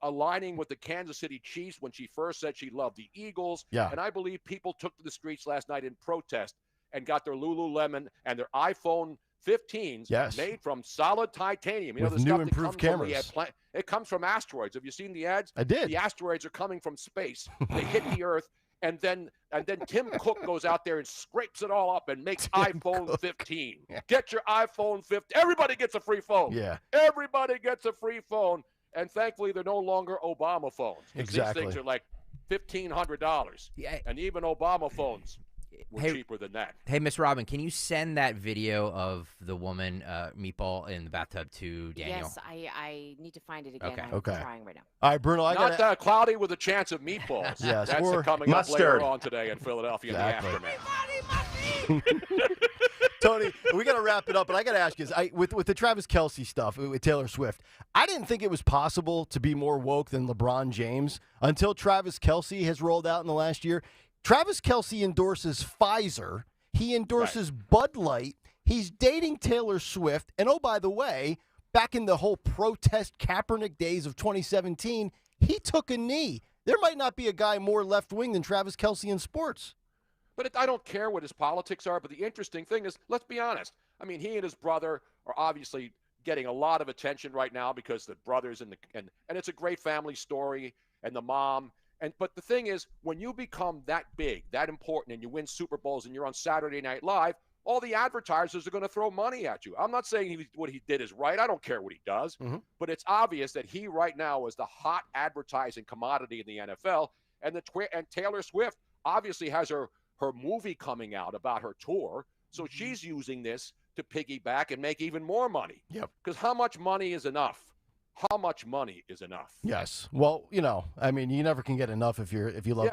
aligning with the Kansas City Chiefs when she first said she loved the Eagles. Yeah. And I believe people took to the streets last night in protest and got their Lululemon and their iPhone 15s made from solid titanium. With the new stuff that improved comes cameras. it comes from asteroids. Have you seen the ads? I did. The asteroids are coming from space. They hit the Earth. And then Tim Cook goes out there and scrapes it all up and makes iPhone 15. Get your iPhone 15. Everybody gets a free phone. Yeah. Everybody gets a free phone. And thankfully, they're no longer Obama phones. Exactly. These things are like $1,500. Yeah. And even Obama phones were cheaper than that. Hey, Miss Robin, can you send that video of the woman, Meatball, in the bathtub to Daniel? Yes, I need to find it again. Okay. I'm trying right now. All right, Bruno, Not cloudy with a chance of meatballs. Yes, That's or coming mustard. up later on today in Philadelphia Exactly. in the aftermath. Tony, we got to wrap it up, but I got to ask you, with the Travis Kelce stuff, with Taylor Swift, I didn't think it was possible to be more woke than LeBron James until Travis Kelce has rolled out in the last year. Travis Kelce endorses Pfizer. He endorses Bud Light. He's dating Taylor Swift. And, oh, by the way, back in the whole protest Kaepernick days of 2017, he took a knee. There might not be a guy more left-wing than Travis Kelce in sports. But I don't care what his politics are. But the interesting thing is, let's be honest. I mean, he and his brother are obviously getting a lot of attention right now because the brothers and it's a great family story, and the mom. But the thing is, when you become that big, that important, and you win Super Bowls and you're on Saturday Night Live, all the advertisers are going to throw money at you. I'm not saying what he did is right. I don't care what he does. Mm-hmm. But it's obvious that he right now is the hot advertising commodity in the NFL. And Taylor Swift obviously has her movie coming out about her tour. So she's using this to piggyback and make even more money. Yep. Because how much money is enough? How much money is enough? Yes. Well, I mean, you never can get enough if you love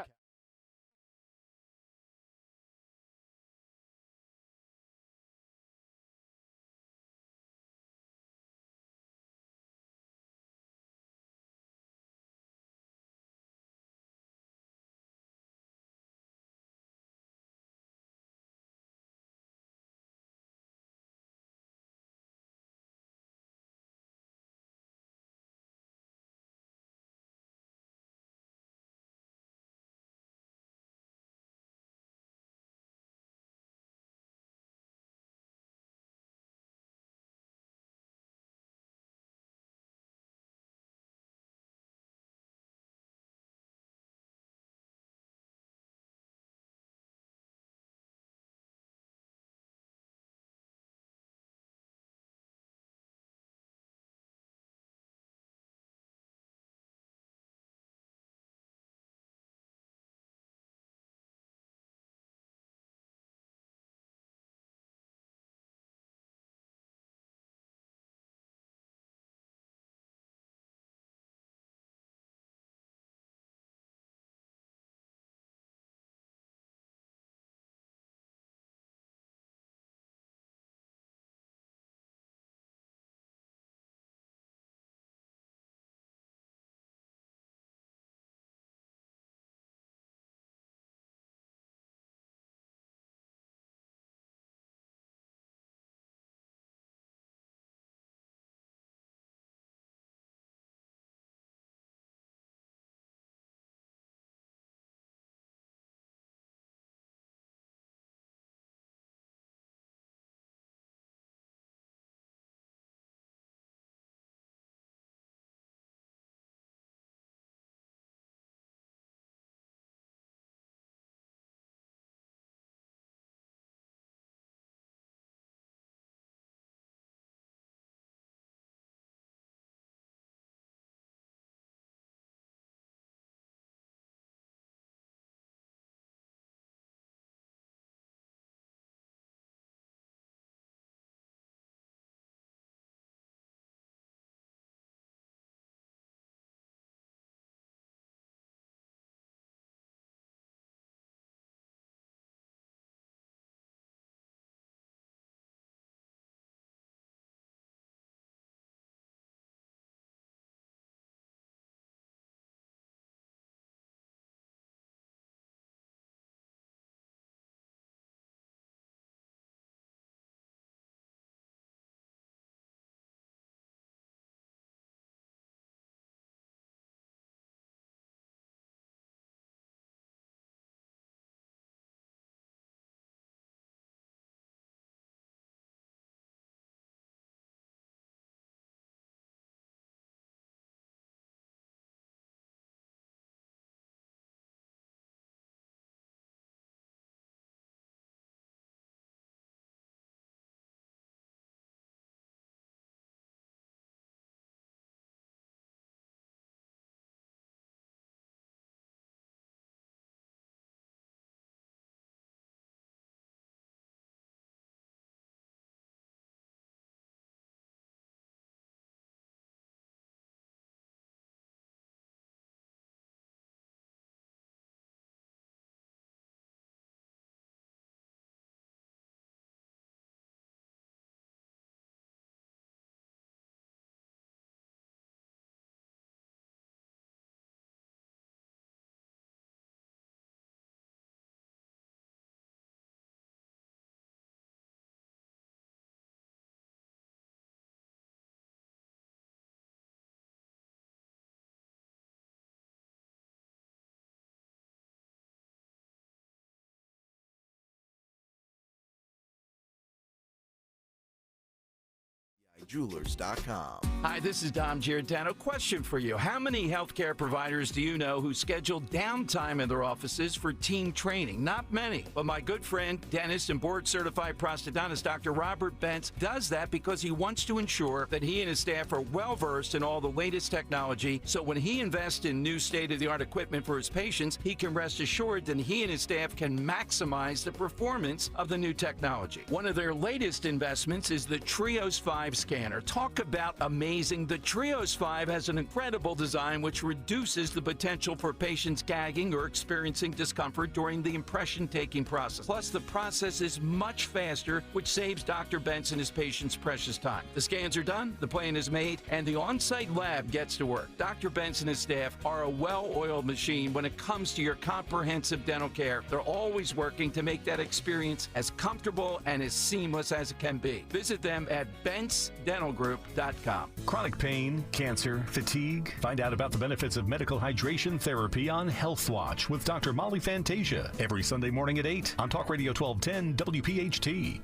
Jewelers.com. Hi, this is Dom Giordano. Question for you. How many healthcare providers do you know who schedule downtime in their offices for team training? Not many. But my good friend, dentist and board-certified prosthodontist Dr. Robert Bentz does that because he wants to ensure that he and his staff are well-versed in all the latest technology, so when he invests in new state-of-the-art equipment for his patients, he can rest assured that he and his staff can maximize the performance of the new technology. One of their latest investments is the Trios 5 scanner. Talk about amazing. The Trios 5 has an incredible design which reduces the potential for patients gagging or experiencing discomfort during the impression-taking process. Plus, the process is much faster, which saves Dr. Bentz and his patients precious time. The scans are done, the plan is made, and the on-site lab gets to work. Dr. Bentz and his staff are a well-oiled machine when it comes to your comprehensive dental care. They're always working to make that experience as comfortable and as seamless as it can be. Visit them at bentzdentalgroup.com. Chronic pain, cancer, fatigue. Find out about the benefits of medical hydration therapy on Health Watch with Dr. Molly Fantasia every Sunday morning at 8 on Talk Radio 1210 WPHT.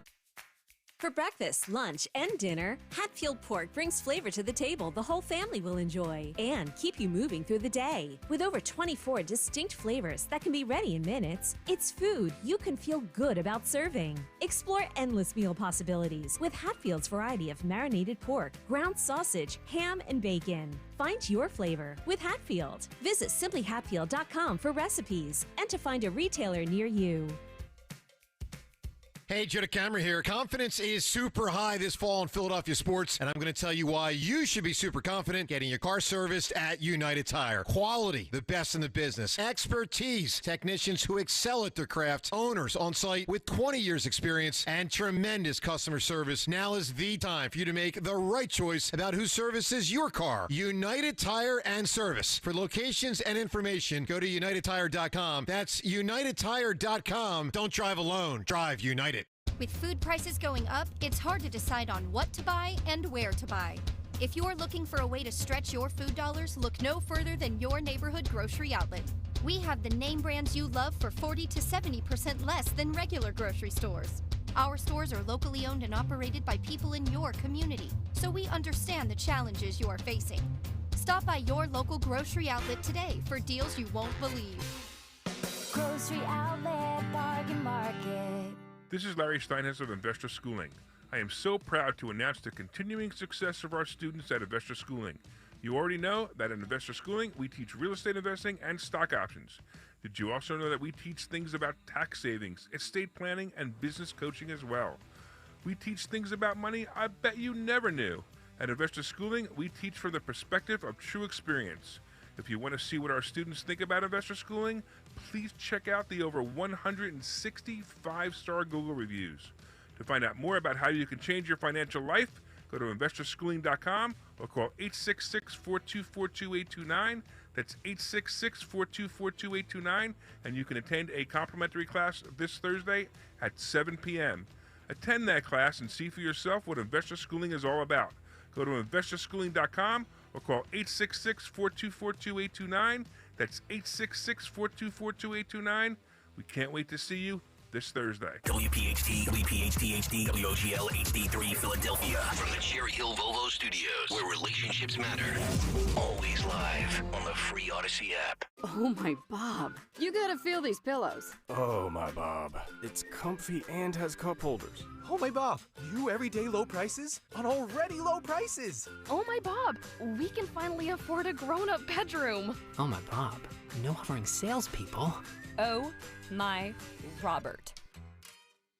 For breakfast, lunch, and dinner, Hatfield Pork brings flavor to the table the whole family will enjoy and keep you moving through the day. With over 24 distinct flavors that can be ready in minutes, it's food you can feel good about serving. Explore endless meal possibilities with Hatfield's variety of marinated pork, ground sausage, ham, and bacon. Find your flavor with Hatfield. Visit simplyhatfield.com for recipes and to find a retailer near you. Hey, Joe DeCamera here. Confidence is super high this fall in Philadelphia sports, and I'm going to tell you why you should be super confident getting your car serviced at United Tire. Quality, the best in the business. Expertise, technicians who excel at their craft. Owners on site with 20 years experience and tremendous customer service. Now is the time for you to make the right choice about who services your car. United Tire and Service. For locations and information, go to UnitedTire.com. That's UnitedTire.com. Don't drive alone. Drive United. With food prices going up, it's hard to decide on what to buy and where to buy. If you're looking for a way to stretch your food dollars, look no further than your neighborhood grocery outlet. We have the name brands you love for 40 to 70% less than regular grocery stores. Our stores are locally owned and operated by people in your community, so we understand the challenges you are facing. Stop by your local grocery outlet today for deals you won't believe. Grocery Outlet Bargain Market. This is Larry Steinhaus of Investor Schooling. I am so proud to announce the continuing success of our students at Investor Schooling. You already know that at Investor Schooling, we teach real estate investing and stock options. Did you also know that we teach things about tax savings, estate planning, and business coaching as well? We teach things about money I bet you never knew. At Investor Schooling, we teach from the perspective of true experience. If you want to see what our students think about Investor Schooling, please check out the over 160 5-star Google reviews. To find out more about how you can change your financial life, go to investorschooling.com or call 866-424-2829. That's 866-424-2829, and you can attend a complimentary class this Thursday at 7 p.m. Attend that class and see for yourself what Investor Schooling is all about. Go to investorschooling.com or call 866-424-2829. That's 866-424-2829. We can't wait to see you this Thursday. WPHT, WPHT HD, WOGL HD3 Philadelphia. From the Cherry Hill Volvo Studios, where relationships matter. Always live on the free Odyssey app. Oh my Bob, you gotta feel these pillows. Oh my Bob, it's comfy and has cup holders. Oh my Bob, new everyday low prices on already low prices. Oh my Bob, we can finally afford a grown-up bedroom. Oh my Bob, no hovering salespeople. Oh my Robert.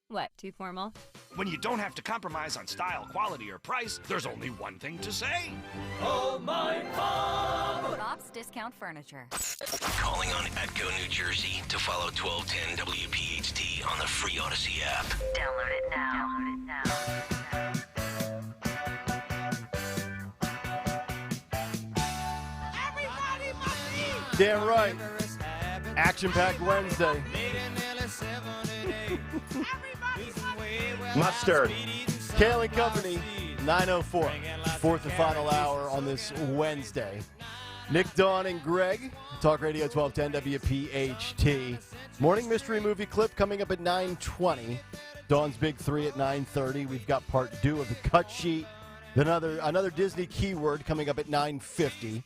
What, too formal? When you don't have to compromise on style, quality, or price, there's only one thing to say. Oh my Bob! Bob's Discount Furniture. Calling on Atco, New Jersey to follow 1210 WPHT on the free Odyssey app. Download it now. Everybody must eat! Damn right. Action-packed Wednesday. Mustard. Kayal and Company, 9:04. Fourth and final hour on this Wednesday. Nick, Dawn, and Greg, Talk Radio 1210 WPHT. Morning mystery movie clip coming up at 9:20. Dawn's Big 3 at 9:30. We've got part 2 of the cut sheet Another Disney keyword coming up at 9:50.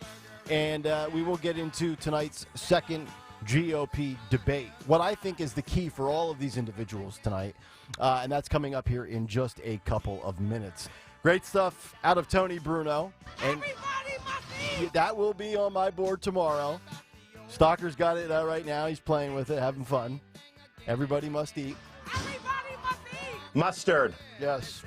And we will get into tonight's second GOP debate. What I think is the key for all of these individuals tonight, and that's coming up here in just a couple of minutes. Great stuff out of Tony Bruno. And that will be on my board tomorrow. Stalker's got it right now. He's playing with it, having fun. Everybody must eat. Everybody must eat. Mustard. Yes.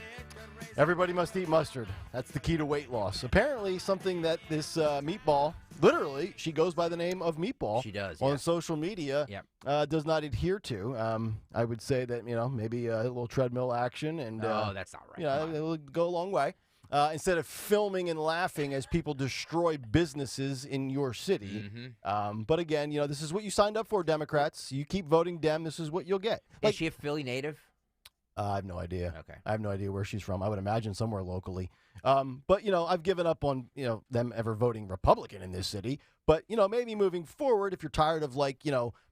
Everybody must eat mustard. That's the key to weight loss. Apparently, something that this Meatball, literally, she goes by the name of Meatball. She does, on yeah. social media. Yep. Does not adhere to. I would say that maybe a little treadmill action and that's not right. It will go a long way. Instead of filming and laughing as people destroy businesses in your city. But again, this is what you signed up for, Democrats. You keep voting Dem, this is what you'll get. Is she a Philly native? I have no idea. Okay. I have no idea where she's from. I would imagine somewhere locally. But, I've given up on, them ever voting Republican in this city. But, maybe moving forward, if you're tired of,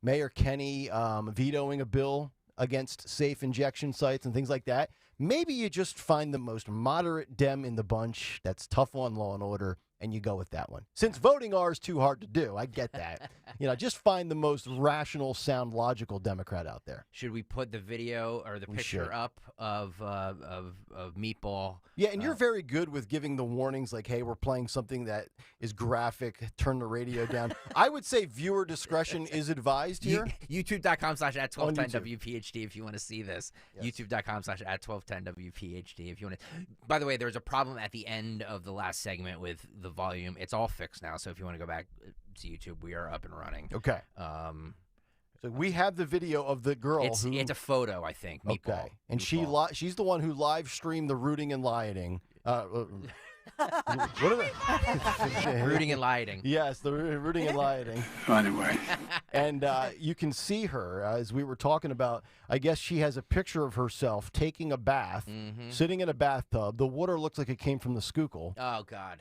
Mayor Kenny vetoing a bill against safe injection sites and things like that, maybe you just find the most moderate Dem in the bunch that's tough on law and order, and you go with that one. Since voting R is too hard to do, I get that. Just find the most rational, sound, logical Democrat out there. Should we put the video or the picture up of Meatball? Yeah, and you're very good with giving the warnings like, hey, we're playing something that is graphic, turn the radio down. I would say viewer discretion is advised here. YouTube.com/@1210WPHD if you want to see this. Yes. YouTube.com/@1210WPHD if you want to. By the way, there was a problem at the end of the last segment with the volume. It's all fixed now, so if you want to go back to YouTube, we are up and running. Okay. So we have the video of the girl. It's a photo, I think. Meatball. Okay. And she's the one who live streamed the rooting and rioting. What are they? Rooting and rioting. Yes, the rooting and rioting. Anyway. And you can see her, as we were talking about, I guess she has a picture of herself taking a bath, sitting in a bathtub. The water looks like it came from the Schuylkill. Oh, God.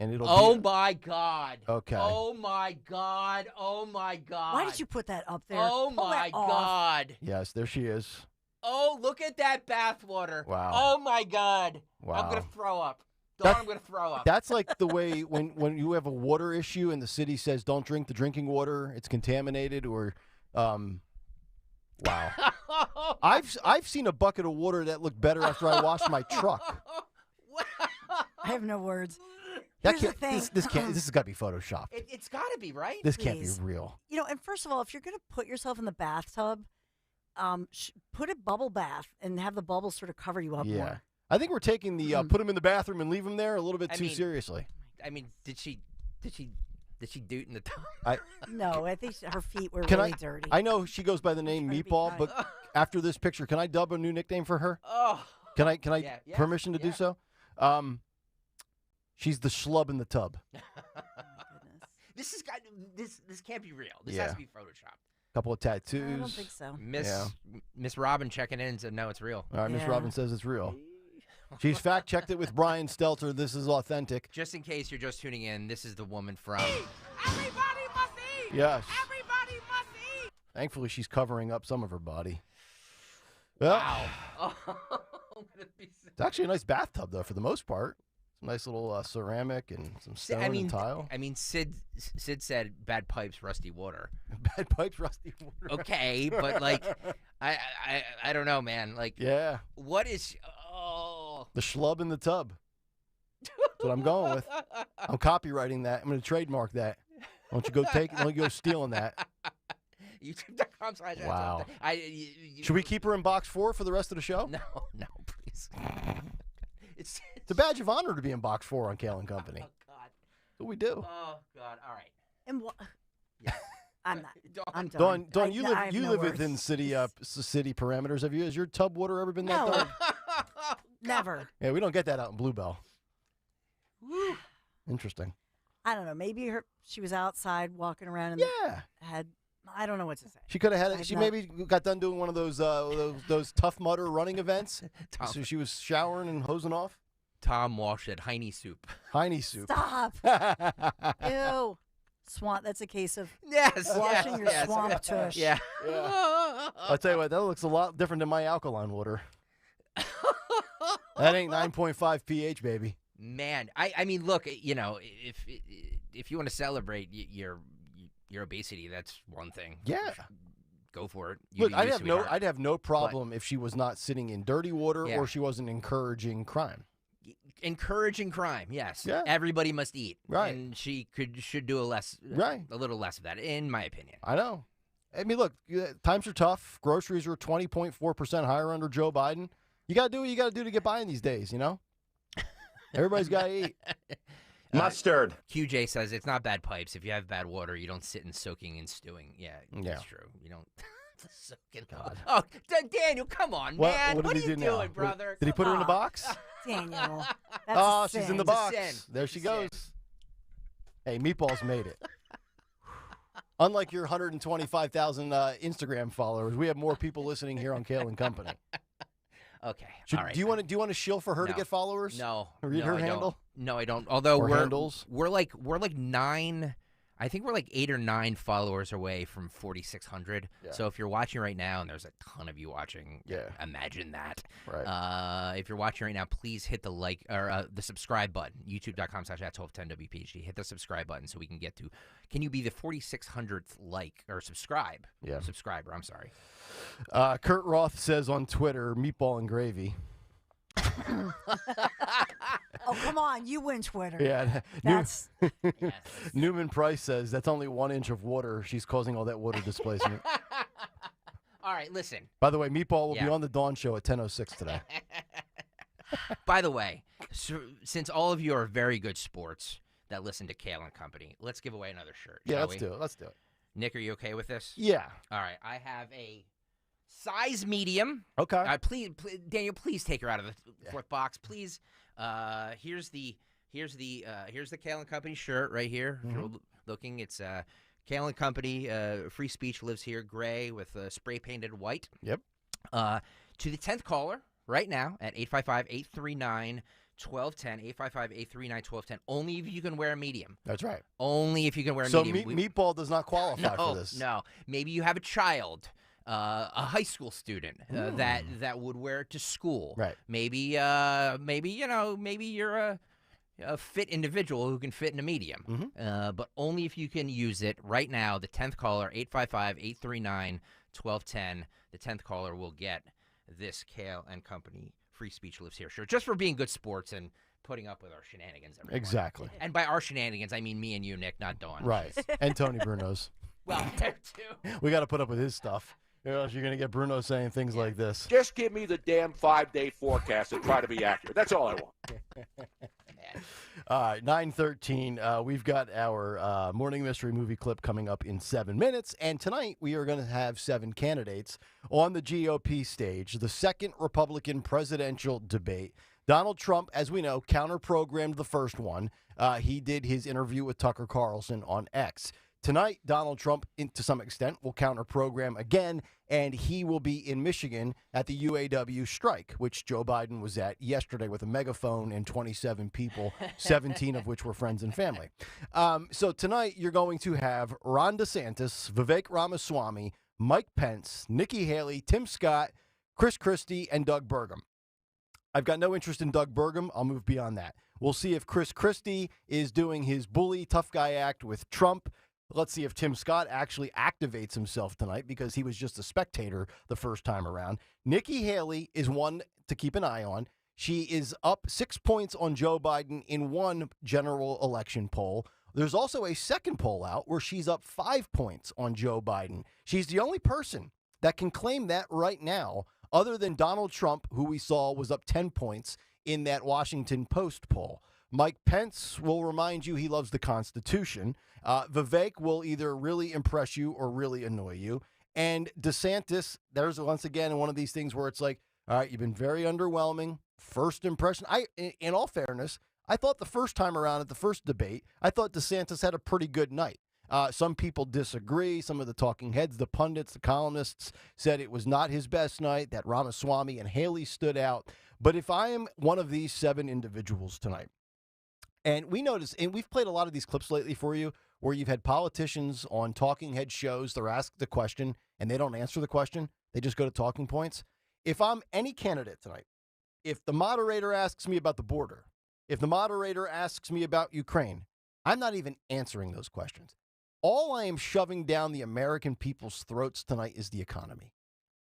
And it'll my God. Okay. Oh, my God. Oh, my God. Why did you put that up there? Oh, Pull my that off. God. Yes, there she is. Oh, look at that bathwater. Wow. Oh, my God. Wow. I'm going to throw up. I'm going to throw up. That's like the way when you have a water issue and the city says don't drink the drinking water, it's contaminated, or wow. I've seen a bucket of water that looked better after I washed my truck. I have no words. This Here's has got to be photoshopped. It's got to be, right? This can't be real. And first of all, if you're going to put yourself in the bathtub, put a bubble bath and have the bubbles sort of cover you up more. I think we're taking the put him in the bathroom and leave him there a little bit too seriously. I mean, did she do it in the tub? No, I think her feet were really dirty. I know she goes by the name Meatball, but after this picture, can I dub a new nickname for her? Oh. Can I permission to do so? She's the schlub in the tub. This can't be real. This has to be photoshopped. Couple of tattoos. I don't think so. Miss Robin checking in said no, it's real. All right, Miss Robin says it's real. She's fact checked it with Brian Stelter. This is authentic. Just in case you're just tuning in, this is the woman from. Everybody must eat. Yes. Everybody must eat. Thankfully, she's covering up some of her body. Wow. It's actually a nice bathtub, though, for the most part. Some nice little ceramic and some stone and tile. I mean, Sid said bad pipes, rusty water. Bad pipes, rusty water. Okay, but I don't know, man. What is? Oh, the schlub in the tub. That's what I'm going with. I'm copywriting that. I'm going to trademark that. Why don't you go stealing that? YouTube.com/. Wow. Should we keep her in box 4 for the rest of the show? No, please. It's a badge of honor to be in box 4 on Kayal and Company. Oh, God. That's what we do. Oh, God. All right. And I'm not. I'm done. Dawn, you live within city parameters. Has your tub water ever been that dark? Never. Yeah, we don't get that out in Bluebell. Interesting. I don't know. Maybe she was outside walking around and had. I don't know what to say. She could have had it. She maybe got done doing one of those Tough Mudder running events. So she was showering and hosing off. Tom Walsh said Heine soup. Heine soup. Stop. Ew. Swamp. That's a case of washing your swamp tush. Yeah. I'll tell you what, that looks a lot different than my alkaline water. That ain't 9.5 pH, baby. Man, I mean, look, you know, if you want to celebrate your obesity, that's one thing. Yeah. Go for it. Look, I'd have no problem if she was not sitting in dirty water or she wasn't encouraging crime. Encouraging crime, yes. Yeah. Everybody must eat. Right. And she should do a little less of that, in my opinion. I know. I mean, look, times are tough. Groceries are 20.4% higher under Joe Biden. You got to do what you got to do to get by in these days, you know? Everybody's got to eat. Mustard. QJ says it's not bad pipes. If you have bad water, you don't sit in soaking and stewing. Yeah, that's true. You don't soaking. God. Oh, Daniel, come on, man. What are you doing, brother? Did he put her in a box? Daniel. Oh, she's in the box. There she goes. Hey, Meatball's made it. Unlike your 125,000 Instagram followers, we have more people listening here on Kayal and Company. Okay. All right. Do you want to shill for her to get followers? No. Read her handle? No, I don't. Although we're like 9. I think we're like 8 or 9 followers away from 4,600. Yeah. So if you're watching right now, and there's a ton of you watching, imagine that. Right. If you're watching right now, please hit the like or the subscribe button. YouTube.com/@1210WPHT. Hit the subscribe button so we can get to. Can you be the 4,600th like or subscribe? Yeah. Subscriber. I'm sorry. Kurt Roth says on Twitter, meatball and gravy. Oh, come on. You win Twitter. Yeah. That's... Newman Price says that's only 1 inch of water. She's causing all that water displacement. All right, listen. By the way, Meatball will be on the Dawn Show at 10:06 today. By the way, since all of you are very good sports that listen to Kayal and Company, let's give away another shirt. Yeah, let's do it. Let's do it. Nick, are you okay with this? Yeah. All right. I have a size medium. Okay. Please, Daniel, please take her out of the fourth box, please. Here's the Kayal and Company shirt right here. If you're looking, it's Kayal and Company. Free speech lives here. Gray with spray painted white. Yep. To the 10th caller right now at 855-839-1210. 855-839-1210. Only if you can wear a medium. That's right. Only if you can wear a so medium. Meatball does not qualify for this. No. Maybe you have a child. A high school student that would wear it to school. Right. Maybe you're a fit individual who can fit in a medium. But only if you can use it right now. The 10th caller, 855-839-1210. The 10th caller will get this Kayal and Company Free Speech Lives Here shirt just for being good sports and putting up with our shenanigans every morning. Exactly. And by our shenanigans, I mean me and you, Nick, not Dawn. Right. And Tony Bruno's. Well, there too. We got to put up with his stuff. Or else you're going to get Bruno saying things like this. Just give me the damn 5-day forecast and try to be accurate. That's all I want. All right, 9:13. We've got our morning mystery movie clip coming up in 7 minutes. And tonight we are going to have 7 candidates on the GOP stage, the second Republican presidential debate. Donald Trump, as we know, counter-programmed the first one. He did his interview with Tucker Carlson on X. Tonight, Donald Trump, to some extent, will counter-program again, and he will be in Michigan at the UAW strike, which Joe Biden was at yesterday with a megaphone and 27 people, 17 of which were friends and family. So tonight, you're going to have Ron DeSantis, Vivek Ramaswamy, Mike Pence, Nikki Haley, Tim Scott, Chris Christie, and Doug Burgum. I've got no interest in Doug Burgum. I'll move beyond that. We'll see if Chris Christie is doing his bully, tough guy act with Trump. Let's see if Tim Scott actually activates himself tonight because he was just a spectator the first time around. Nikki Haley is one to keep an eye on. She is up 6 points on Joe Biden in one general election poll. There's also a second poll out where she's up 5 points on Joe Biden. She's the only person that can claim that right now, other than Donald Trump, who we saw was up 10 points in that Washington Post poll. Mike Pence will remind you he loves the Constitution. Vivek will either really impress you or really annoy you. And DeSantis, there's once again one of these things where it's like, all right, you've been very underwhelming. First impression. In all fairness, I thought the first time around at the first debate, I thought DeSantis had a pretty good night. Some people disagree. Some of the talking heads, the pundits, the columnists said it was not his best night, that Ramaswamy and Haley stood out. But if I am one of these 7 individuals tonight, and we notice, and we've played a lot of these clips lately for you, where you've had politicians on talking head shows, they're asked the question, and they don't answer the question. They just go to talking points. If I'm any candidate tonight, if the moderator asks me about the border, if the moderator asks me about Ukraine, I'm not even answering those questions. All I am shoving down the American people's throats tonight is the economy,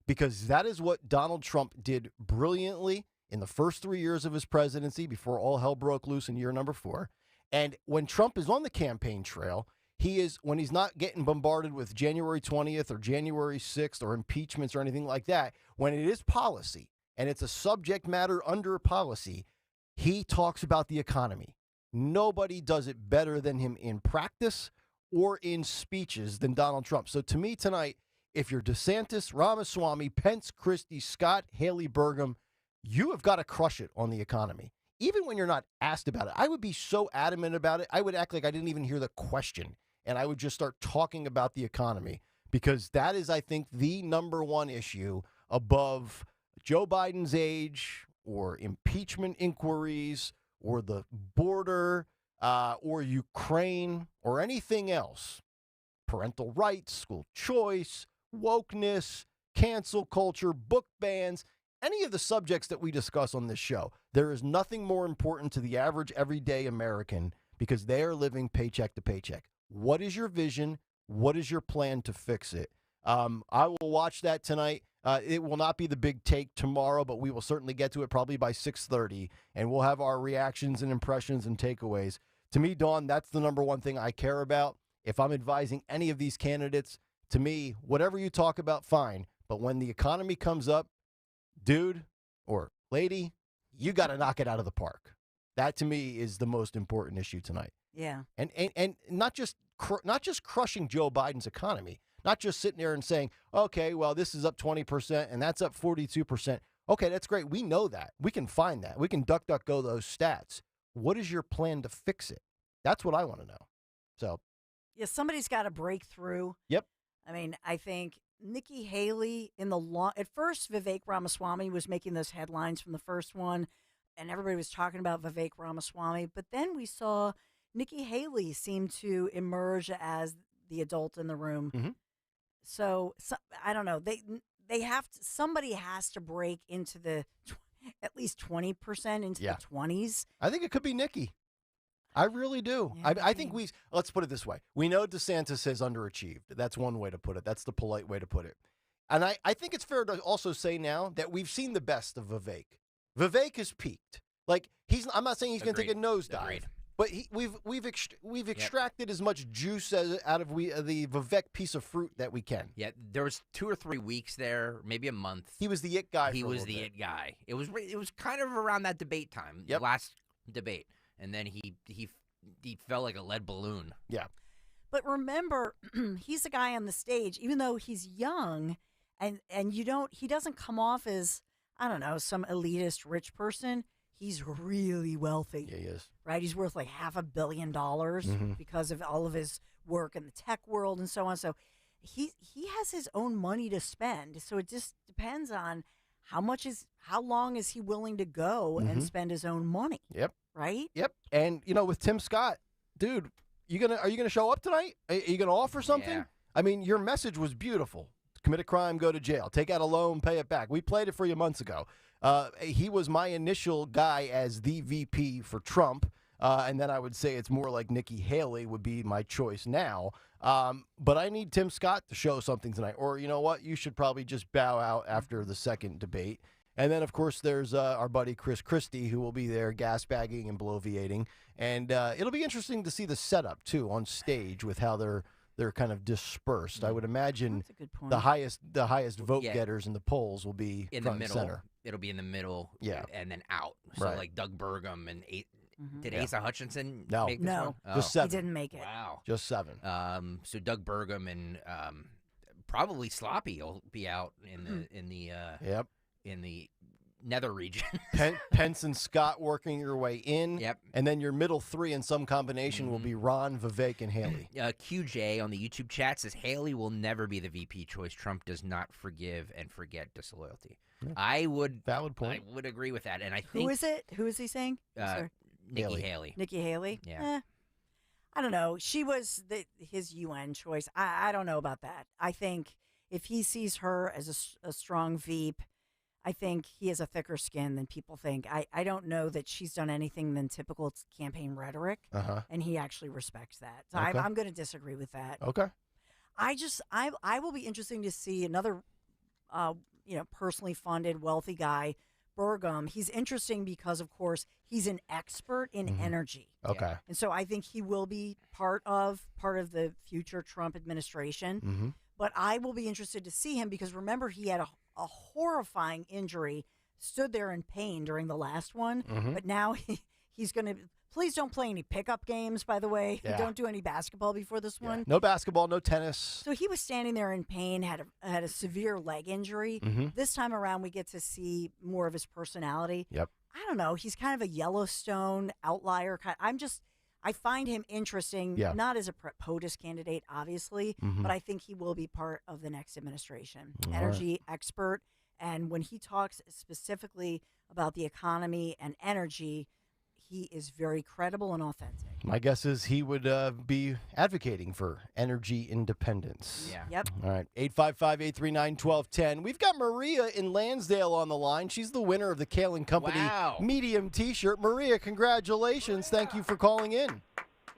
because that is what Donald Trump did brilliantly in the first 3 years of his presidency before all hell broke loose in year number 4. And when Trump is on the campaign trail, he is, when he's not getting bombarded with January 20th or January 6th or impeachments or anything like that, when it is policy and it's a subject matter under policy, he talks about the economy. Nobody does it better than him in practice or in speeches than Donald Trump. So to me tonight, if you're DeSantis, Ramaswamy, Pence, Christie, Scott, Haley, Burgum, you have got to crush it on the economy. Even when you're not asked about it. I would be so adamant about it, I would act like I didn't even hear the question, and I would just start talking about the economy, because that is, I think, the number one issue above Joe Biden's age or impeachment inquiries or the border or Ukraine or anything else. Parental rights, school choice, wokeness, cancel culture, book bans, any of the subjects that we discuss on this show. There is nothing more important to the average everyday American, because they are living paycheck to paycheck. What is your vision? What is your plan to fix it? I will watch that tonight. It will not be the big take tomorrow, but we will certainly get to it probably by 6:30, and we'll have our reactions and impressions and takeaways. To me, Dawn, that's the number one thing I care about. If I'm advising any of these candidates, to me, whatever you talk about, fine. But when the economy comes up, dude or lady, you got to knock it out of the park. That, to me, is the most important issue tonight. Yeah. And not just crushing Joe Biden's economy, not just sitting there and saying, okay, well, this is up 20% and that's up 42%. Okay, that's great. We know that. We can find that. We can duck go those stats. What is your plan to fix it? That's what I want to know. So, yeah, somebody's got to break through. Yep. I mean, I think Nikki Haley at first, Vivek Ramaswamy was making those headlines from the first one, and everybody was talking about Vivek Ramaswamy. But then we saw Nikki Haley seem to emerge as the adult in the room. Mm-hmm. So I don't know. They have to. Somebody has to break into the at least 20% into the 20s. I think it could be Nikki. I really do. Yeah, I think let's put it this way. We know DeSantis has underachieved. That's one way to put it. That's the polite way to put it. And I think it's fair to also say now that we've seen the best of Vivek. Vivek has peaked. Like, I'm not saying he's going to take a nosedive, but we've extracted as much juice out of the Vivek piece of fruit that we can. Yeah, there was 2 or 3 weeks there, maybe a month. He was the it guy. He was the it guy. It was kind of around that debate time, the last debate. And then he felt like a lead balloon. Yeah. But remember, he's a guy on the stage, even though he's young, and he doesn't come off as, I don't know, some elitist rich person. He's really wealthy. Yeah, he is. Right? He's worth like $500 million because of all of his work in the tech world and so on. So he has his own money to spend. So it just depends on how long is he willing to go and spend his own money. Yep. Right? Yep. And, with Tim Scott, dude, are you gonna show up tonight? Are you going to offer something? Yeah. I mean, your message was beautiful. Commit a crime, go to jail. Take out a loan, pay it back. We played it for you months ago. He was my initial guy as the VP for Trump. And then I would say it's more like Nikki Haley would be my choice now. But I need Tim Scott to show something tonight. Or, you know what? You should probably just bow out after the second debate. And then, of course, there's our buddy Chris Christie, who will be there gasbagging and bloviating. And it'll be interesting to see the setup, too, on stage with how they're kind of dispersed. I would imagine the highest vote getters in the polls will be in front the middle. And center. It'll be in the middle, and then out. So Right. like Doug Burgum and did Asa Hutchinson No. make this one? Just 7. He didn't make it. Wow, just 7. So Doug Burgum and probably Sloppy will be out in the nether region. Pence and Scott working your way in. Yep. And then your middle 3 in some combination will be Ron, Vivek, and Haley. QJ on the YouTube chat says Haley will never be the VP choice. Trump does not forgive and forget disloyalty. Yeah. Valid point. I would agree with that. And I think Who is it? Who is he saying? Nikki Haley. Nikki Haley? Yeah. I don't know. She was his UN choice. I don't know about that. I think if he sees her as a strong Veep, I think he has a thicker skin than people think. I don't know that she's done anything than typical campaign rhetoric, and he actually respects that. So Okay. I'm going to disagree with that. Okay. I will be interesting to see another, personally funded, wealthy guy, Burgum. He's interesting because, of course, he's an expert in energy. Okay. And so I think he will be part of the future Trump administration. But I will be interested to see him because remember he had a horrifying injury, stood there in pain during the last one. But now he's going to. Please don't play any pickup games, by the way. Yeah. Don't do any basketball before this one. No basketball, no tennis. So he was standing there in pain, had a severe leg injury. This time around, we get to see more of his personality. Yep. I don't know. He's kind of a Yellowstone outlier. I find him interesting, not as a POTUS candidate, obviously, but I think he will be part of the next administration. Energy expert. And when he talks specifically about the economy and energy, he is very credible and authentic. My guess is he would be advocating for energy independence. Yeah. Yep. All right. 855-839-1210. We've got Maria in Lansdale on the line. She's the winner of the Kayal & Company medium T-shirt. Maria, congratulations. Thank you for calling in.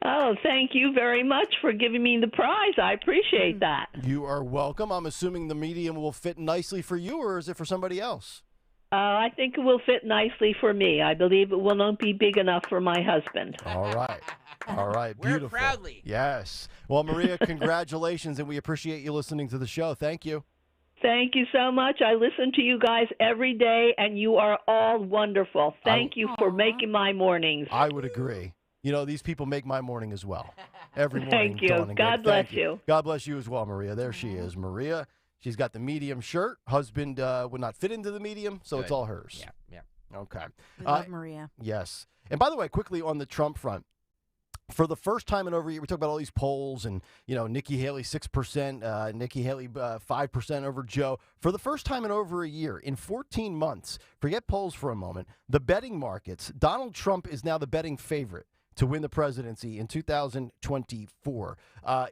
Oh, thank you very much for giving me the prize. I appreciate that. You are welcome. I'm assuming the medium will fit nicely for you, or is it for somebody else? I think it will fit nicely for me. I believe it will not be big enough for my husband. All right. All right. Wear it Beautiful. proudly. Yes. Well, Maria, congratulations, and we appreciate you listening to the show. Thank you. Thank you so much. I listen to you guys every day, and you are all wonderful. Thank you for making my mornings. I would agree. You know, these people make my morning as well. Every morning. Thank you. Dawn and God Greg, bless thank you. God bless you as well, Maria. There she is. Maria, she's got the medium shirt. Husband would not fit into the medium, so it's all hers. Yeah. Okay. We love Maria. Yes. And by the way, quickly on the Trump front, for the first time in over a year, we talk about all these polls and, Nikki Haley 6%, Nikki Haley 5% over Joe. For the first time in over a year, in 14 months, forget polls for a moment, the betting markets, Donald Trump is now the betting favorite to win the presidency in 2024.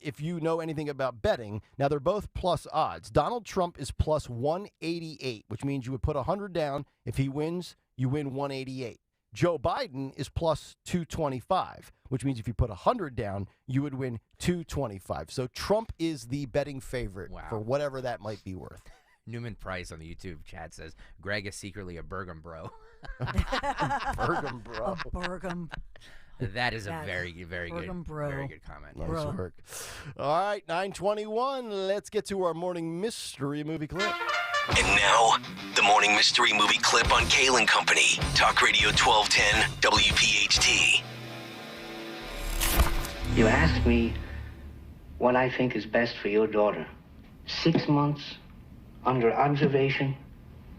If you know anything about betting, now they're both plus odds. Donald Trump is plus 188, which means you would put 100 down. If he wins, you win 188. Joe Biden is plus 225, which means if you put 100 down, you would win 225. So Trump is the betting favorite for whatever that might be worth. Newman Price on the YouTube chat says, Greg is secretly a Burgum bro. Burgum bro. A Burgum. That is a very, very good, bro. very good comment. Nice work. All right, 9:21. Let's get to our morning mystery movie clip. And now, the morning mystery movie clip on Kayal & Company. Talk Radio 1210 WPHT. You ask me what I think is best for your daughter. 6 months under observation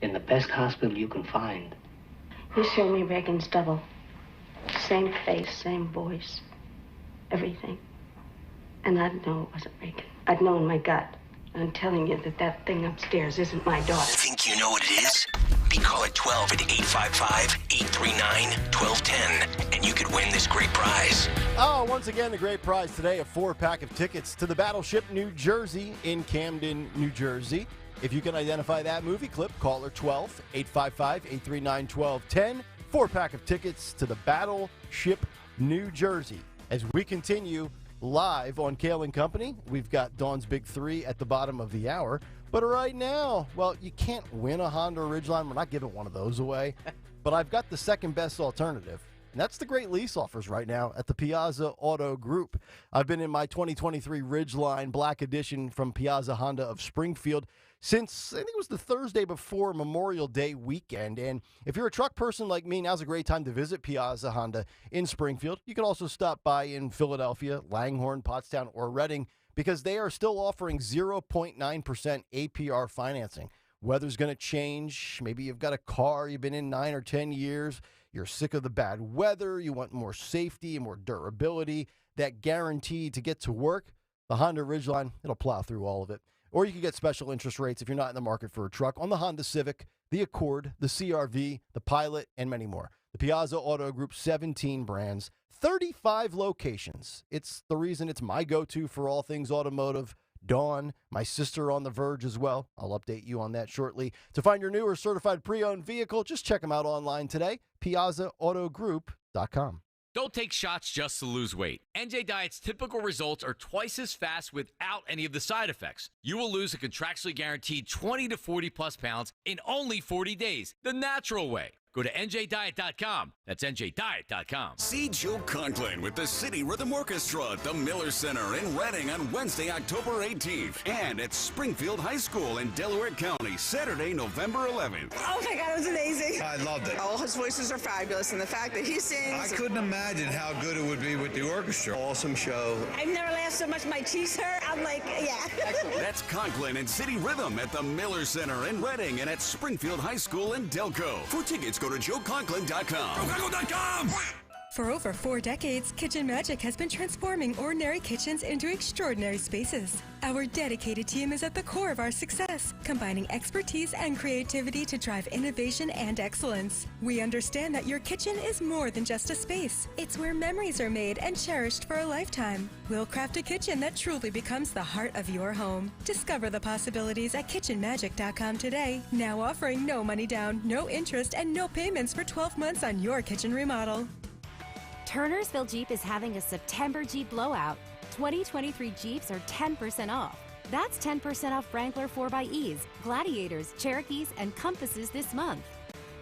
in the best hospital you can find. You showed me Reagan's double. Same face, same voice, everything. And I'd know it wasn't Reagan. I'd know in my gut. I'm telling you that thing upstairs isn't my daughter. Think you know what it is? Be call at 12 at 855-839-1210, and you could win this great prize. Oh, once again, the great prize today, a 4-pack of tickets to the Battleship New Jersey in Camden, New Jersey. If you can identify that movie clip, call her 12, 855-839-1210. 4-pack of tickets to the Battleship New Jersey. As we continue live on Kayal & Company, we've got Dawn's Big Three at the bottom of the hour. But right now, well, you can't win a Honda Ridgeline. We're not giving one of those away. But I've got the second best alternative. And that's the great lease offers right now at the Piazza Auto Group. I've been in my 2023 Ridgeline Black Edition from Piazza Honda of Springfield since, I think it was the Thursday before Memorial Day weekend. And if you're a truck person like me, now's a great time to visit Piazza Honda in Springfield. You can also stop by in Philadelphia, Langhorne, Pottstown, or Reading, because they are still offering 0.9% APR financing. Weather's going to change. Maybe you've got a car you've been in 9 or 10 years. You're sick of the bad weather. You want more safety and more durability. That guarantee to get to work, the Honda Ridgeline, it'll plow through all of it. Or you can get special interest rates if you're not in the market for a truck on the Honda Civic, the Accord, the CR-V, the Pilot, and many more. The Piazza Auto Group, 17 brands, 35 locations. It's the reason it's my go-to for all things automotive. Dawn, my sister on the verge as well. I'll update you on that shortly. To find your new or certified pre-owned vehicle, just check them out online today, piazzaautogroup.com. Don't take shots just to lose weight. NJ Diet's typical results are twice as fast without any of the side effects. You will lose a contractually guaranteed 20 to 40 plus pounds in only 40 days, the natural way. Go to njdiet.com. That's njdiet.com. See Joe Conklin with the City Rhythm Orchestra at the Miller Center in Reading on Wednesday, October 18th. And at Springfield High School in Delaware County, Saturday, November 11th. Oh my God, it was amazing. I loved it. All his voices are fabulous, and the fact that he sings. I couldn't imagine how good it would be with the orchestra. Awesome show. I've never laughed so much. My cheeks hurt. I'm like, yeah. That's Conklin and City Rhythm at the Miller Center in Reading and at Springfield High School in Delco. For tickets, go to joeconklin.com. joeconklin.com. For over 4 decades, Kitchen Magic has been transforming ordinary kitchens into extraordinary spaces. Our dedicated team is at the core of our success, combining expertise and creativity to drive innovation and excellence. We understand that your kitchen is more than just a space. It's where memories are made and cherished for a lifetime. We'll craft a kitchen that truly becomes the heart of your home. Discover the possibilities at kitchenmagic.com today. Now offering no money down, no interest, and no payments for 12 months on your kitchen remodel. Turnersville Jeep is having a September Jeep blowout. 2023 Jeeps are 10% off. That's 10% off Wrangler 4xEs, Gladiators, Cherokees, and Compasses this month.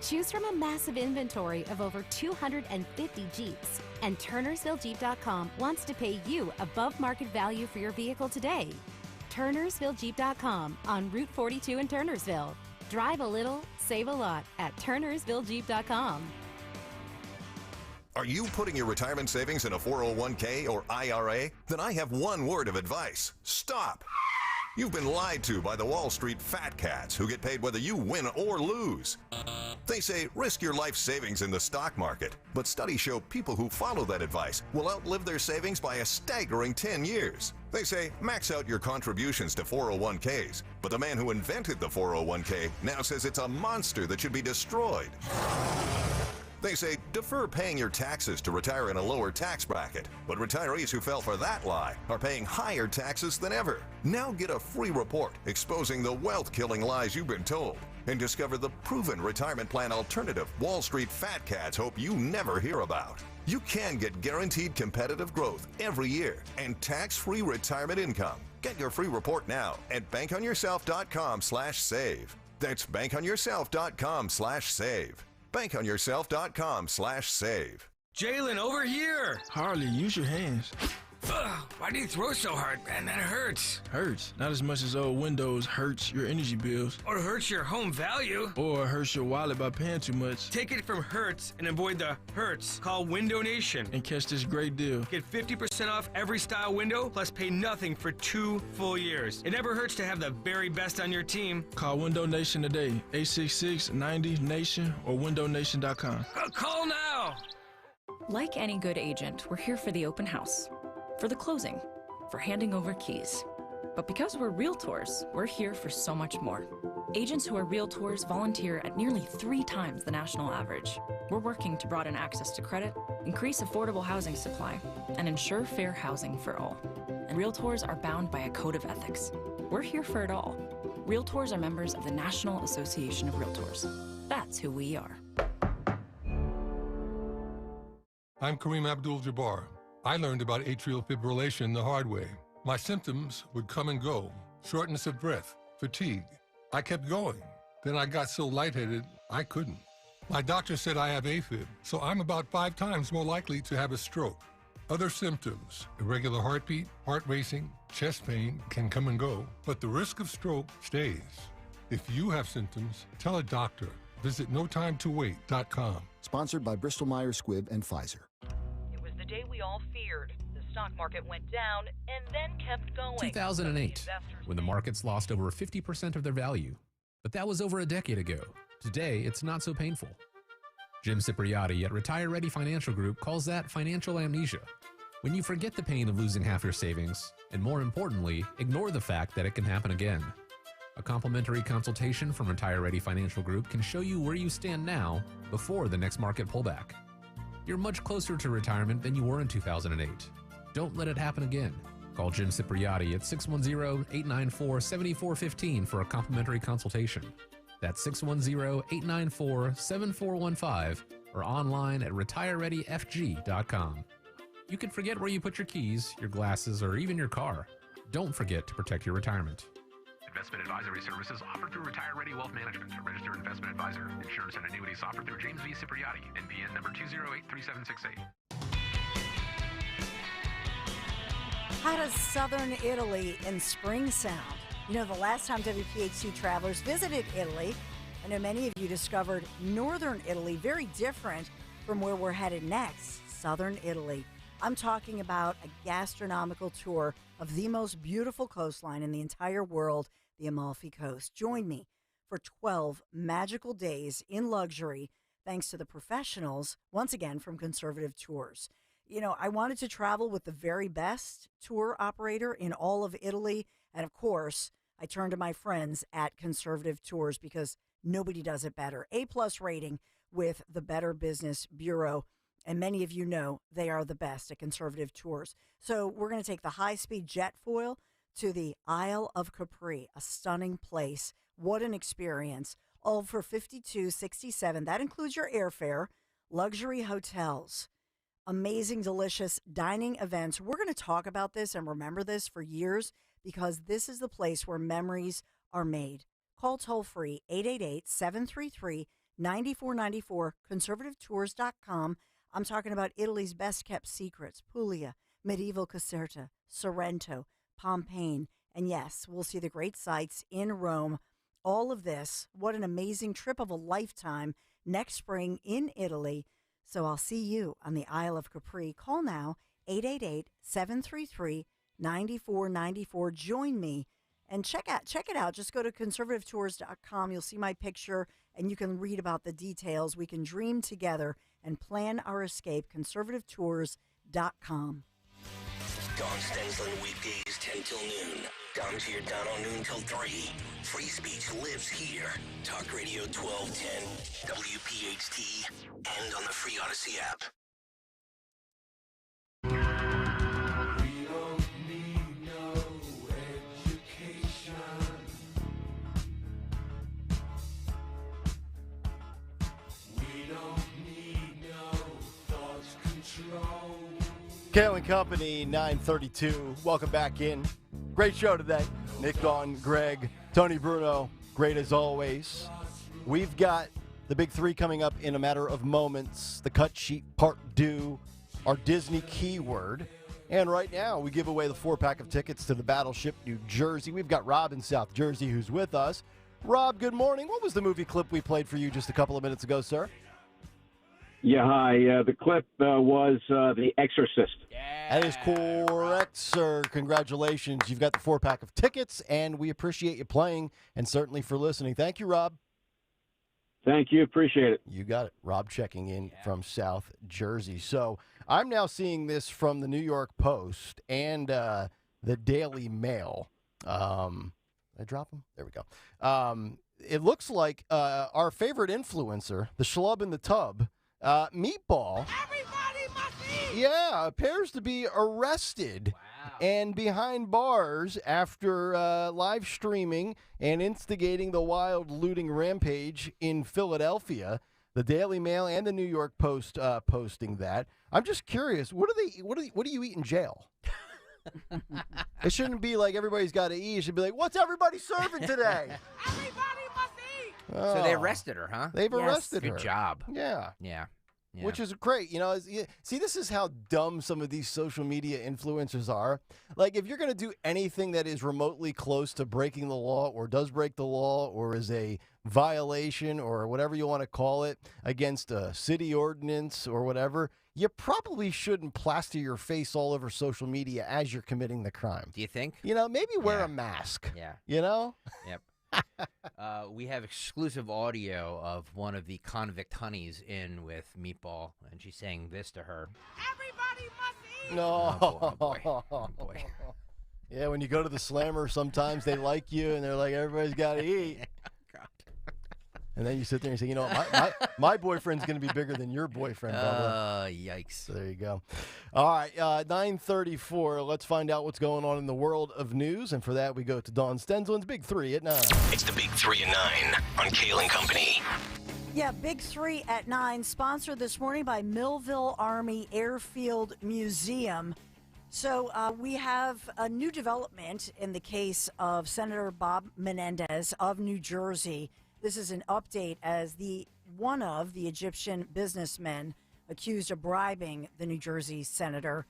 Choose from a massive inventory of over 250 Jeeps. And TurnersvilleJeep.com wants to pay you above market value for your vehicle today. TurnersvilleJeep.com on Route 42 in Turnersville. Drive a little, save a lot at TurnersvilleJeep.com. Are you putting your retirement savings in a 401k or IRA? Then I have one word of advice. Stop. You've been lied to by the Wall Street fat cats who get paid whether you win or lose. They say risk your life savings in the stock market, but studies show people who follow that advice will outlive their savings by a staggering 10 years. They say max out your contributions to 401ks, but the man who invented the 401k now says it's a monster that should be destroyed. They say defer paying your taxes to retire in a lower tax bracket, but retirees who fell for that lie are paying higher taxes than ever. Now get a free report exposing the wealth-killing lies you've been told and discover the proven retirement plan alternative Wall Street fat cats hope you never hear about. You can get guaranteed competitive growth every year and tax-free retirement income. Get your free report now at bankonyourself.com/save. That's bankonyourself.com/save. bankonyourself.com/save. Jalen, over here! Harley, use your hands. Why do you throw so hard, man? That hurts. Hurts? Not as much as old Windows hurts your energy bills. Or hurts your home value. Or hurts your wallet by paying too much. Take it from Hertz and avoid the hurts. Call Window Nation. And catch this great deal. Get 50% off every style window, plus pay nothing for 2 full years. It never hurts to have the very best on your team. Call Window Nation today. 866-90-NATION or windownation.com. Call now! Like any good agent, we're here for the open house, for the closing, for handing over keys. But because we're realtors, we're here for so much more. Agents who are realtors volunteer at nearly 3 times the national average. We're working to broaden access to credit, increase affordable housing supply, and ensure fair housing for all. And realtors are bound by a code of ethics. We're here for it all. Realtors are members of the National Association of Realtors. That's who we are. I'm Kareem Abdul-Jabbar. I learned about atrial fibrillation the hard way. My symptoms would come and go: shortness of breath, fatigue. I kept going. Then I got so lightheaded, I couldn't. My doctor said I have AFib, so I'm about 5 times more likely to have a stroke. Other symptoms: irregular heartbeat, heart racing, chest pain can come and go, but the risk of stroke stays. If you have symptoms, tell a doctor. Visit notimetowait.com. Sponsored by Bristol-Myers Squibb and Pfizer. It was the day we all feared. The stock market went down and then kept going. 2008, when the markets lost over 50% of their value. But that was over a decade ago. Today, it's not so painful. Jim Cipriotti at Retire Ready Financial Group calls that financial amnesia. When you forget the pain of losing half your savings, and more importantly, ignore the fact that it can happen again. A complimentary consultation from Retire Ready Financial Group can show you where you stand now before the next market pullback. You're much closer to retirement than you were in 2008. Don't let it happen again. Call Jim Cipriati at 610-894-7415 for a complimentary consultation. That's 610-894-7415 or online at retirereadyfg.com. You can forget where you put your keys, your glasses, or even your car. Don't forget to protect your retirement. Investment advisory services offered through Retire Ready Wealth Management, a registered investment advisor. Insurance and annuities offered through James V. Cipriati, NPN number 2083768. How does southern Italy in spring sound? You know, the last time WPHT travelers visited Italy, I know many of you discovered northern Italy, very different from where we're headed next, southern Italy. I'm talking about a gastronomical tour of the most beautiful coastline in the entire world, the Amalfi Coast. Join me for 12 magical days in luxury, thanks to the professionals, once again, from Conservative Tours. You know, I wanted to travel with the very best tour operator in all of Italy. And of course, I turned to my friends at Conservative Tours because nobody does it better. A+ rating with the Better Business Bureau. And many of you know they are the best at Conservative Tours. So we're going to take the high-speed jet foil to the Isle of Capri, a stunning place. What an experience. All for $52.67. That includes your airfare, luxury hotels, amazing, delicious dining events. We're going to talk about this and remember this for years because this is the place where memories are made. Call toll-free 888-733-9494, conservativetours.com. I'm talking about Italy's best-kept secrets, Puglia, medieval Caserta, Sorrento, Pompeii, and yes, we'll see the great sights in Rome. All of this, what an amazing trip of a lifetime next spring in Italy. So I'll see you on the Isle of Capri. Call now, 888-733-9494. Join me and check it out. Just go to conservativetours.com. You'll see my picture, and you can read about the details. We can dream together and plan our escape. conservativetours.com. Don Stensland weekdays 10 till noon. Dom to your Dono noon till 3. Free speech lives here. Talk Radio 1210, WPHT, and on the free Odyssey app. We don't need no education. We don't need no thought control. Kayal and Company, 932. Welcome back in. Great show today. Nick, Dawn, Greg, Tony, Bruno. Great as always. We've got the big three coming up in a matter of moments. The cut sheet part due, our Disney keyword. And right now, we give away the 4-pack of tickets to the Battleship, New Jersey. We've got Rob in South Jersey who's with us. Rob, good morning. What was the movie clip we played for you just a couple of minutes ago, sir? Yeah, hi. The clip was The Exorcist. That is correct, sir. Congratulations. You've got the 4-pack of tickets, and we appreciate you playing and certainly for listening. Thank you, Rob. Thank you. Appreciate it. You got it. Rob checking in from South Jersey. So I'm now seeing this from the New York Post and the Daily Mail. Did I drop them? There we go. It looks like our favorite influencer, the schlub in the tub, Meatball. Everybody must eat! Yeah, appears to be arrested and behind bars after live streaming and instigating the wild looting rampage in Philadelphia. The Daily Mail and the New York Post posting that. I'm just curious, what do you eat in jail? It shouldn't be like everybody's got to eat. It should be like, what's everybody serving today? Everybody must eat! So they arrested her, huh? They've arrested her. Good job. Yeah. Yeah. Which is great. You know, see, this is how dumb some of these social media influencers are. Like, if you're going to do anything that is remotely close to breaking the law or does break the law or is a violation or whatever you want to call it against a city ordinance or whatever, you probably shouldn't plaster your face all over social media as you're committing the crime. Do you think? You know, maybe wear a mask. Yeah. You know? Yep. We have exclusive audio of one of the convict honeys in with Meatball, and she's saying this to her. Everybody must eat! No. Oh, boy. Oh, boy. Yeah, when you go to the Slammer, sometimes they like you, and they're like, everybody's got to eat. And then you sit there and say, you know, my boyfriend's going to be bigger than your boyfriend, Bubba. Yikes. So there you go. All right, 9:34. Let's find out what's going on in the world of news. And for that, we go to Dawn Stensland's Big 3 at 9. It's the Big 3 at 9 on Kayal and Company. Yeah, Big 3 at 9, sponsored this morning by Millville Army Airfield Museum. So we have a new development in the case of Senator Bob Menendez of New Jersey. This is an update as one of the Egyptian businessmen accused of bribing the New Jersey senator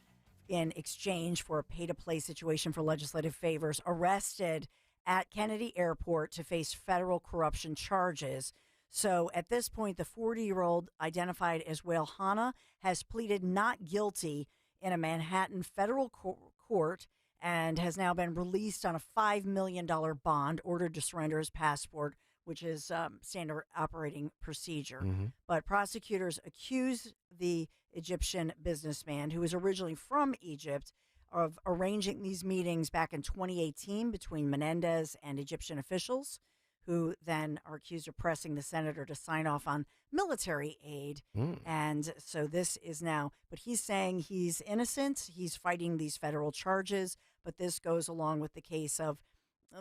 in exchange for a pay-to-play situation for legislative favors, arrested at Kennedy Airport to face federal corruption charges. So at this point, the 40-year-old, identified as Wael Hanna, has pleaded not guilty in a Manhattan federal court and has now been released on a $5 million bond, ordered to surrender his passport, which is standard operating procedure. Mm-hmm. But prosecutors accuse the Egyptian businessman, who was originally from Egypt, of arranging these meetings back in 2018 between Menendez and Egyptian officials, who then are accused of pressing the senator to sign off on military aid. And so this is now, but he's saying he's innocent. He's fighting these federal charges, but this goes along with the case of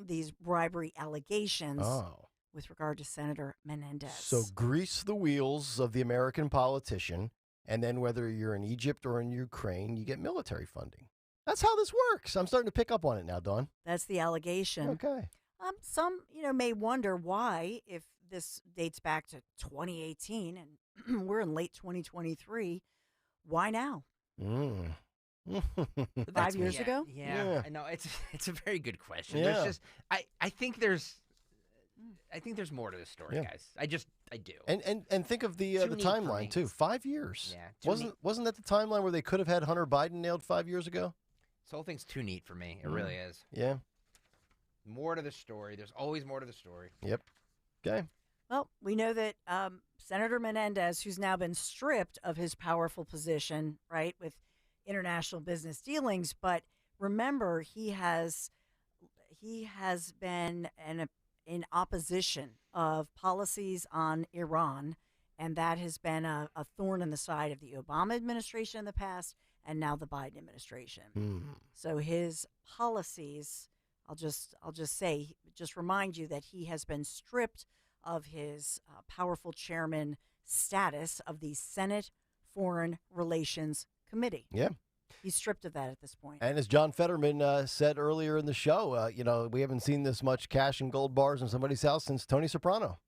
these bribery allegations with regard to Senator Menendez. So grease the wheels of the American politician, and then whether you're in Egypt or in Ukraine, you get military funding. That's how this works. I'm starting to pick up on it now, Dawn. That's the allegation. Okay. Some, may wonder why, if this dates back to 2018 and we're in late 2023, why now? 5 years ago? Yeah. I know it's a very good question. Yeah. There's just I think there's more to this story, guys. I do. And think of the timeline too. 5 years. Yeah. Wasn't that the timeline where they could have had Hunter Biden nailed 5 years ago? This whole thing's too neat for me. It really is. Yeah. More to the story. There's always more to the story. Yep. Okay. Well, we know that Senator Menendez, who's now been stripped of his powerful position, right, with international business dealings, but remember, he has been in opposition of policies on Iran, and that has been a thorn in the side of the Obama administration in the past, and now the Biden administration. So his policies, I'll just remind you that he has been stripped of his powerful chairman status of the Senate Foreign Relations Committee. Yeah. He's stripped of that at this point. And as John Fetterman said earlier in the show, we haven't seen this much cash and gold bars in somebody's house since Tony Soprano.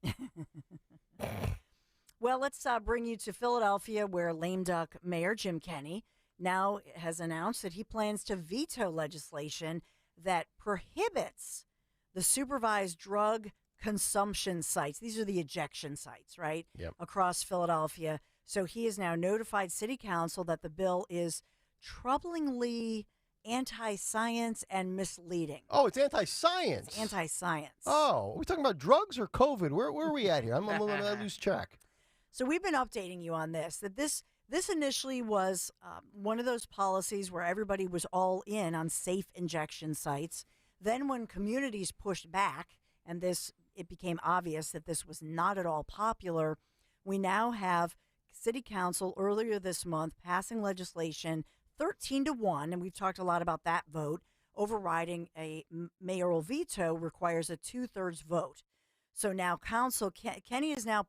Well, let's bring you to Philadelphia, where lame duck Mayor Jim Kenney now has announced that he plans to veto legislation that prohibits the supervised drug consumption sites. These are the ejection sites, right? Yep. Across Philadelphia. So he has now notified City Council that the bill is troublingly anti-science and misleading. Oh, it's anti-science. It's anti-science. Oh, are we talking about drugs or COVID? Where are we at here? I'm a little lose track. So we've been updating you on this, that this initially was one of those policies where everybody was all in on safe injection sites. Then when communities pushed back and it became obvious that this was not at all popular, we now have City Council earlier this month passing legislation 13-1, and we've talked a lot about that vote. Overriding a mayoral veto requires a 2/3 vote. So now Council, Kenney is now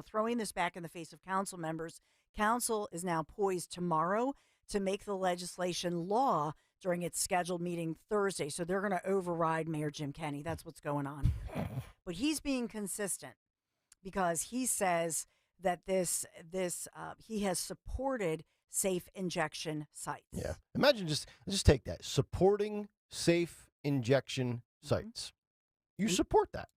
throwing this back in the face of council members. Council is now poised tomorrow to make the legislation law during its scheduled meeting Thursday. So they're going to override Mayor Jim Kenney. That's what's going on. But he's being consistent because he says that he has supported safe injection sites. Yeah. Imagine just take that. Supporting safe injection sites. You support that.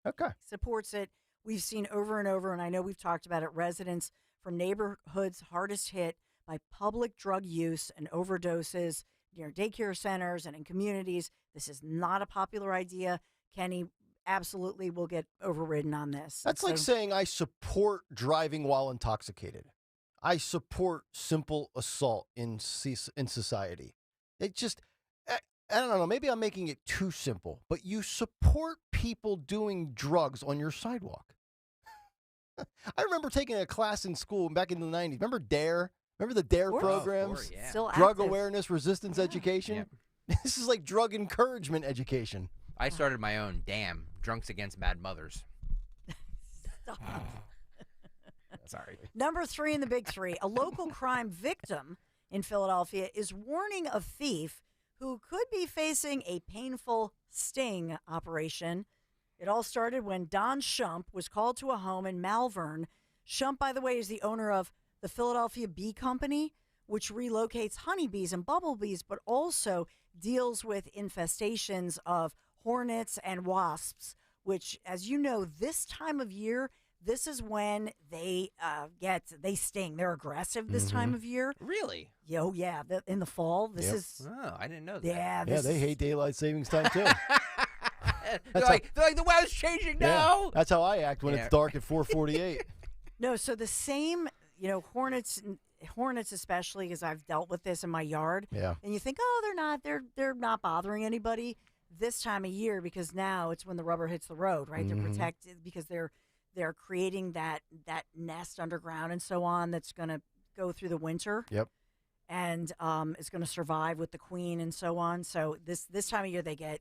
Okay. Supports it. We've seen over and over, and I know we've talked about it, residents from neighborhoods hardest hit by public drug use and overdoses near daycare centers and in communities. This is not a popular idea. Kenney absolutely will get overridden on this. That's like saying I support driving while intoxicated. I support simple assault in society. It just, I don't know, maybe I'm making it too simple, but you support people doing drugs on your sidewalk. I remember taking a class in school back in the 90s. Remember DARE? Remember the DARE programs? Yeah. Still Drug active. awareness, resistance education? Yep. This is like drug encouragement education. I started my own DAM, Drunks Against Mad Mothers. Sorry. Number 3 in the big 3, a local crime victim in Philadelphia is warning a thief who could be facing a painful sting operation. It all started when Don Shump was called to a home in Malvern. Shump, by the way, is the owner of the Philadelphia Bee Company, which relocates honeybees and bumblebees, but also deals with infestations of hornets and wasps, which, as you know, this time of year, this is when they sting. They're aggressive this time of year. Really? Oh, yeah. In the fall, this is. Oh, I didn't know that. Yeah, They hate daylight savings time, too. They're like, the weather's changing now. Yeah, that's how I act when it's dark at 4:48. No, so the same, hornets especially, because I've dealt with this in my yard. Yeah. And you think, oh, they're not bothering anybody this time of year, because now it's when the rubber hits the road, right? They're protected because they're creating that nest underground and so on that's going to go through the winter. Yep. And it's going to survive with the queen and so on. So this time of year they get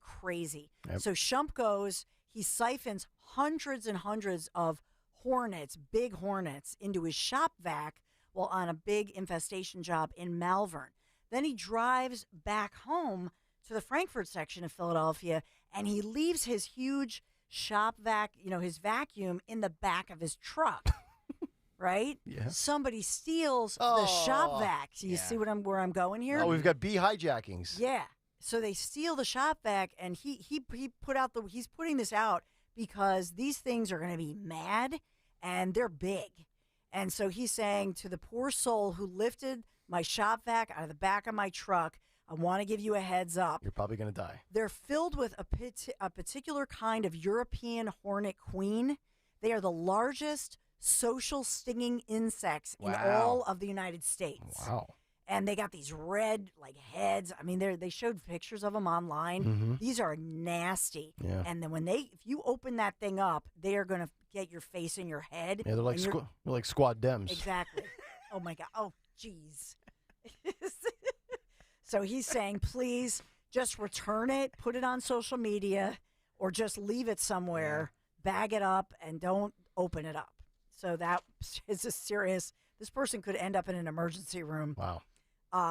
crazy. Yep. So Shump goes, he siphons hundreds and hundreds of hornets, big hornets, into his shop vac while on a big infestation job in Malvern. Then he drives back home to the Frankfurt section of Philadelphia, and he leaves his huge shop vac, his vacuum in the back of his truck. Right? Yeah. Somebody steals the shop vac. So you see where I'm going here? Oh, we've got bee hijackings. Yeah. So they steal the shop vac, and he's putting this out because these things are going to be mad, and they're big. And so he's saying to the poor soul who lifted my shop vac out of the back of my truck, I want to give you a heads up. You're probably going to die. They're filled with a particular kind of European hornet queen. They are the largest social stinging insects in all of the United States. Wow. And they got these red heads. I mean, they showed pictures of them online. Mm-hmm. These are nasty. Yeah. And then if you open that thing up, they are going to get your face in your head. Yeah, they're like squad dems. Exactly. Oh my God. Oh, geez. So he's saying, please just return it, put it on social media, or just leave it somewhere, bag it up, and don't open it up. So that is a serious. This person could end up in an emergency room. Wow.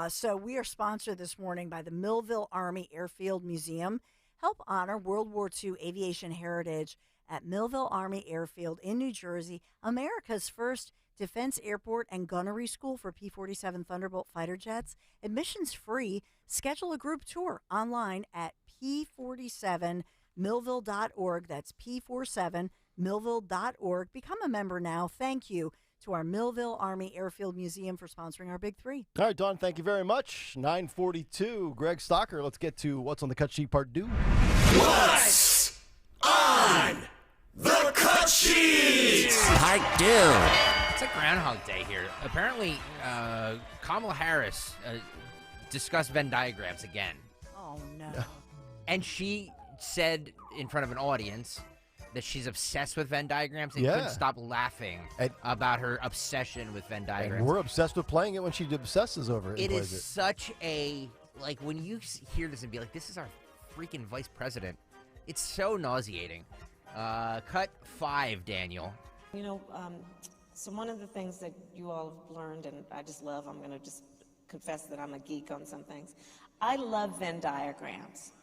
So we are sponsored this morning by the Millville Army Airfield Museum. Help honor World War II aviation heritage at Millville Army Airfield in New Jersey, America's first defense airport and gunnery school for P-47 Thunderbolt fighter jets. Admissions free. Schedule a group tour online at p47millville.org. That's p47millville.org. Become a member now. Thank you to our Millville Army Airfield Museum for sponsoring our Big Three. All right, Dawn, thank you very much. 9:42, Greg Stocker. Let's get to What's on the Cut Sheet Part 2. What's on the cut sheet? Part 2. It's a Groundhog Day here. Apparently, Kamala Harris discussed Venn diagrams again. Oh, no. And she said in front of an audience that she's obsessed with Venn diagrams and couldn't stop laughing about her obsession with Venn diagrams. And we're obsessed with playing it when she obsesses over it. It is such a, when you hear this and be like, this is our freaking vice president, it's so nauseating. Cut 5, Daniel. So one of the things that you all have learned, and I just love, I'm going to just confess that I'm a geek on some things. I love Venn diagrams.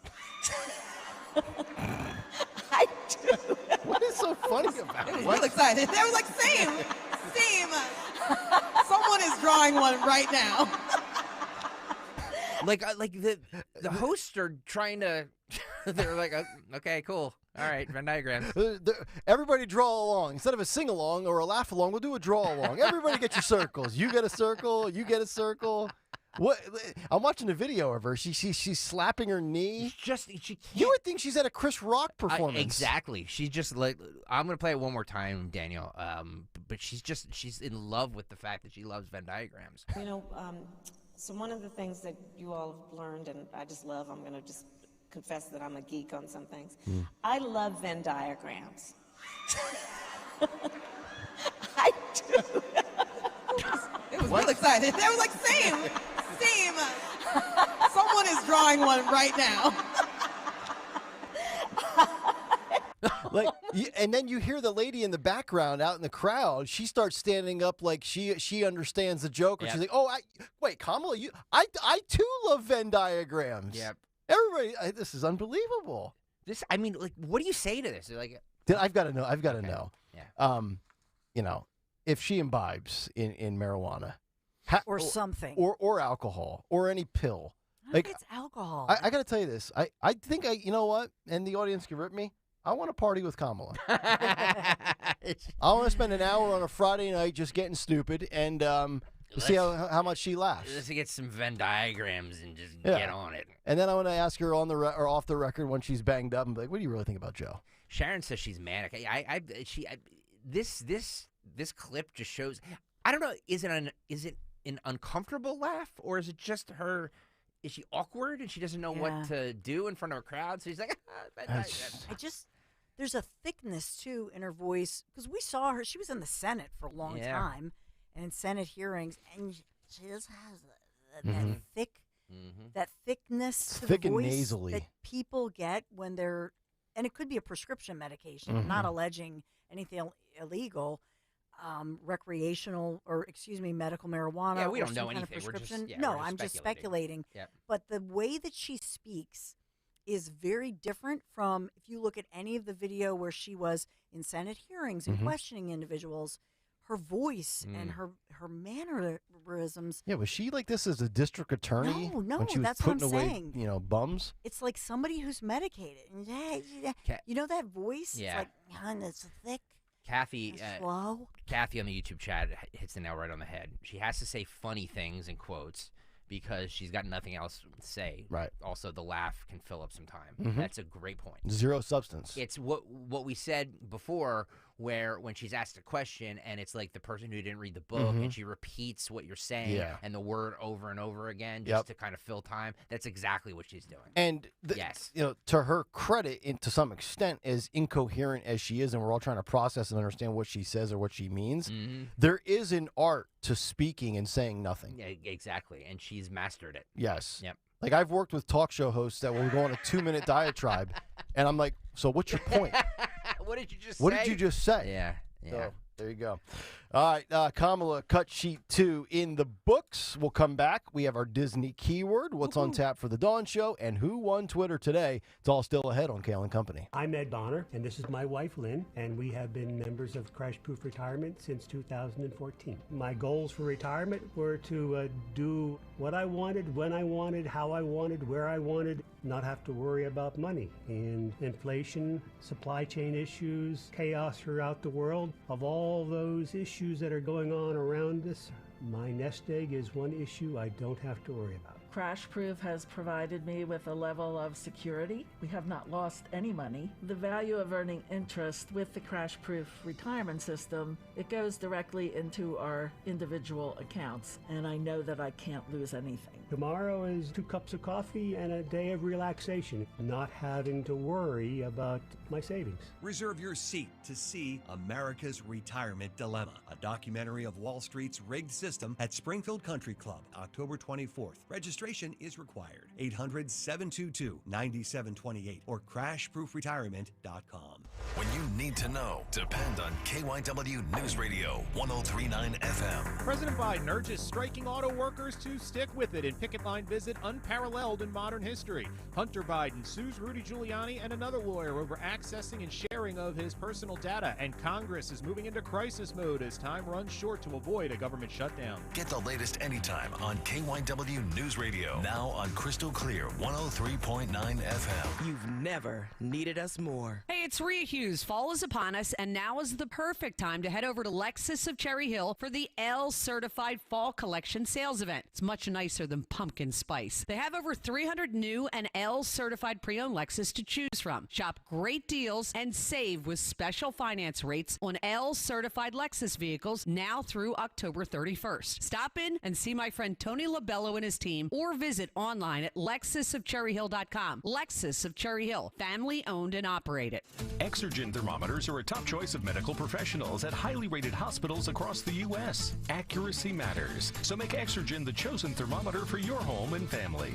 I do. What is so funny about it? I was real excited. They were like, same. Someone is drawing one right now. Like the hosts are trying to, they're like, okay, cool. All right, Venn diagrams. Everybody draw along. Instead of a sing-along or a laugh-along, we'll do a draw-along. Everybody get your circles. You get a circle. You get a circle. What? I'm watching a video of her. She's slapping her knee. She can't. You would think she's at a Chris Rock performance. Exactly. She's just like, I'm gonna play it one more time, Daniel. But she's in love with the fact that she loves Venn diagrams. So one of the things that you all have learned, and I just love, I'm gonna just confess that I'm a geek on some things. I love Venn diagrams. It was real excited. They were like, same. Someone is drawing one right now. Like, and then you hear the lady in the background out in the crowd. She starts standing up like she understands the joke. Or she's like, "Oh, wait, Kamala, I too love Venn diagrams." Yep. Everybody, this is unbelievable. I mean, like, what do you say to this? Like, I've got to know. I've got to know. Yeah. You know, if she imbibes in marijuana, or something, or alcohol, or any pill. I think it's alcohol. I got to tell you this. I think you know what, and the audience can rip me. I want to party with Kamala. I want to spend an hour on a Friday night just getting stupid and see how much she laughs. Let's get some Venn diagrams and just get on it. And then I want to ask her on the or off the record when she's banged up and be like, "What do you really think about Joe?" Sharon says she's manic. This clip just shows. I don't know. Is it an uncomfortable laugh, or is it just her? Is she awkward and she doesn't know what to do in front of a crowd? So she's like, there's a thickness too in her voice because we saw her. She was in the Senate for a long time, and in Senate hearings, and she just has that thickness to thick the voice and nasally that people get when they're, and it could be a prescription medication. I'm not alleging anything illegal. Recreational or medical marijuana. Yeah, we or don't know some kind of anything. prescription. We're just I'm just speculating. Yep. But the way that she speaks is very different from if you look at any of the video where she was in Senate hearings and questioning individuals. Her voice and her mannerisms. Yeah, was she like this as a district attorney? No, when she was that's putting what I'm away, saying. Bums. It's like somebody who's medicated. You know that voice? Yeah. It's like, it's thick. Kathy on the YouTube chat hits the nail right on the head. She has to say funny things in quotes because she's got nothing else to say. Right. Also, the laugh can fill up some time. That's a great point. Zero substance. It's what we said before, where when she's asked a question and it's like the person who didn't read the book and she repeats what you're saying and the word over and over again just to kind of fill time. That's exactly what she's doing. And to her credit, to some extent, as incoherent as she is, and we're all trying to process and understand what she says or what she means, there is an art to speaking and saying nothing. Yeah, exactly. And she's mastered it. Yes. Yep. Like, I've worked with talk show hosts that will go on a 2-minute diatribe, and I'm like, so what's your point? What did you just say? What did you just say? Yeah. So, there you go. All right, Kamala, cut sheet 2 in the books. We'll come back. We have our Disney keyword, what's on tap for the Dawn Show, and who won Twitter today. It's all still ahead on Kayal and Company. I'm Ed Bonner, and this is my wife, Lynn, and we have been members of Crash Proof Retirement since 2014. My goals for retirement were to do what I wanted, when I wanted, how I wanted, where I wanted, not have to worry about money. And inflation, supply chain issues, chaos throughout the world, of all those issues that are going on around us, my nest egg is one issue I don't have to worry about. Crash Proof has provided me with a level of security. We have not lost any money. The value of earning interest with the Crash Proof retirement system, it goes directly into our individual accounts, and I know that I can't lose anything. Tomorrow is 2 cups of coffee and a day of relaxation, not having to worry about my savings. Reserve your seat to see America's Retirement Dilemma, a documentary of Wall Street's rigged system at Springfield Country Club, October 24th. Registration is required. 800-722-9728 or crashproofretirement.com. When you need to know, depend on KYW News Radio 1039 FM. President Biden urges striking auto workers to stick with it in picket line visit unparalleled in modern history. Hunter Biden sues Rudy Giuliani and another lawyer over accessing and sharing of his personal data. And Congress is moving into crisis mode as time runs short to avoid a government shutdown. Get the latest anytime on KYW News Radio. Now on Crystal Clear 103.9 FM. You've never needed us more. Hey, it's Rhea Hughes. Fall is upon us, and now is the perfect time to head over to Lexus of Cherry Hill for the L Certified Fall Collection sales event. It's much nicer than pumpkin spice. They have over 300 new and L Certified pre-owned Lexus to choose from. Shop great deals and save with special finance rates on L Certified Lexus vehicles now through October 31st. Stop in and see my friend Tony Labello and his team, or visit online at lexusofcherryhill.com. Lexus of Cherry Hill, family owned and operated. Exergen thermometers are a top choice of medical professionals at highly rated hospitals across the U.S. Accuracy matters, so make Exergen the chosen thermometer for your home and family.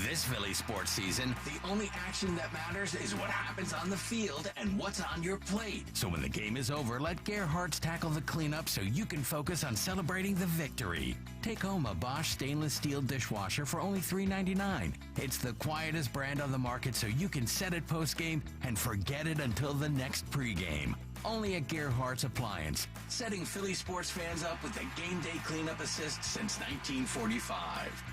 This Phillies sports season, the only action that matters is what happens on the field and what's on your plate. So when the game is over, let Gerhardt's tackle the cleanup so you can focus on celebrating the victory. Take home a Bosch stainless steel dishwasher for only $3.99. It's the quietest brand on the market, so you can set it post-game and forget it until the next pregame. Only at Gerhardt's Appliance, setting Philly sports fans up with the game day cleanup assist since 1945.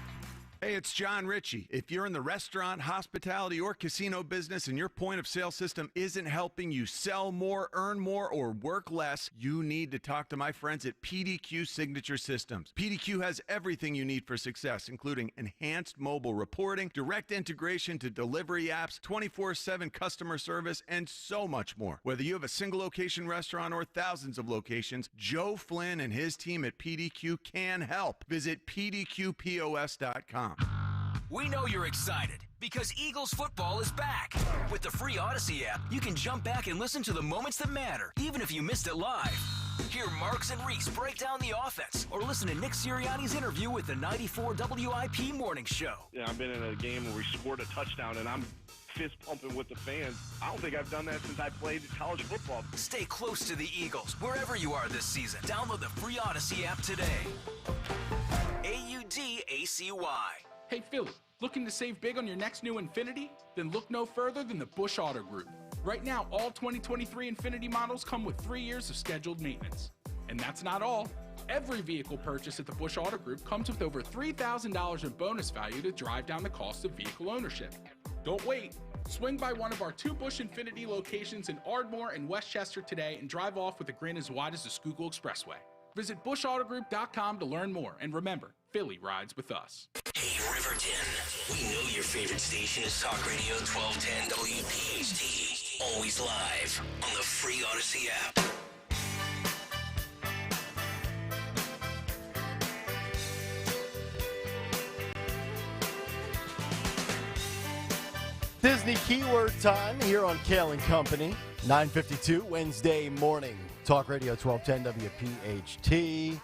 Hey, it's John Ritchie. If you're in the restaurant, hospitality, or casino business and your point of sale system isn't helping you sell more, earn more, or work less, you need to talk to my friends at PDQ Signature Systems. PDQ has everything you need for success, including enhanced mobile reporting, direct integration to delivery apps, 24/7 customer service, and so much more. Whether you have a single location restaurant or thousands of locations, Joe Flynn and his team at PDQ can help. Visit pdqpos.com. We know you're excited because Eagles football is back. With the free Odyssey app, you can jump back and listen to the moments that matter, even if you missed it live. Hear Marks and Reese break down the offense, or listen to Nick Sirianni's interview with the 94 WIP Morning Show. Yeah, I've been in a game where we scored a touchdown, and I'm fist pumping with the fans. I don't think I've done that since I played college football. Stay close to the Eagles, wherever you are this season. Download the free Odyssey app today. AUDACY. Hey Philly, looking to save big on your next new Infiniti? Then look no further than the Busch Auto Group. Right now, all 2023 Infiniti models come with 3 years of scheduled maintenance. And that's not all. Every vehicle purchase at the Busch Auto Group comes with over $3,000 in bonus value to drive down the cost of vehicle ownership. Don't wait. Swing by one of our 2 Busch Infiniti locations in Ardmore and Westchester today and drive off with a grin as wide as the Schuylkill Expressway. Visit bushautogroup.com to learn more. And remember, Philly rides with us. Hey, Riverton. We know your favorite station is Talk Radio 1210 WPHT. Always live on the free Odyssey app. Disney keyword time here on Kayal and Company. 9:52 Wednesday morning. Talk Radio 1210 WPHT.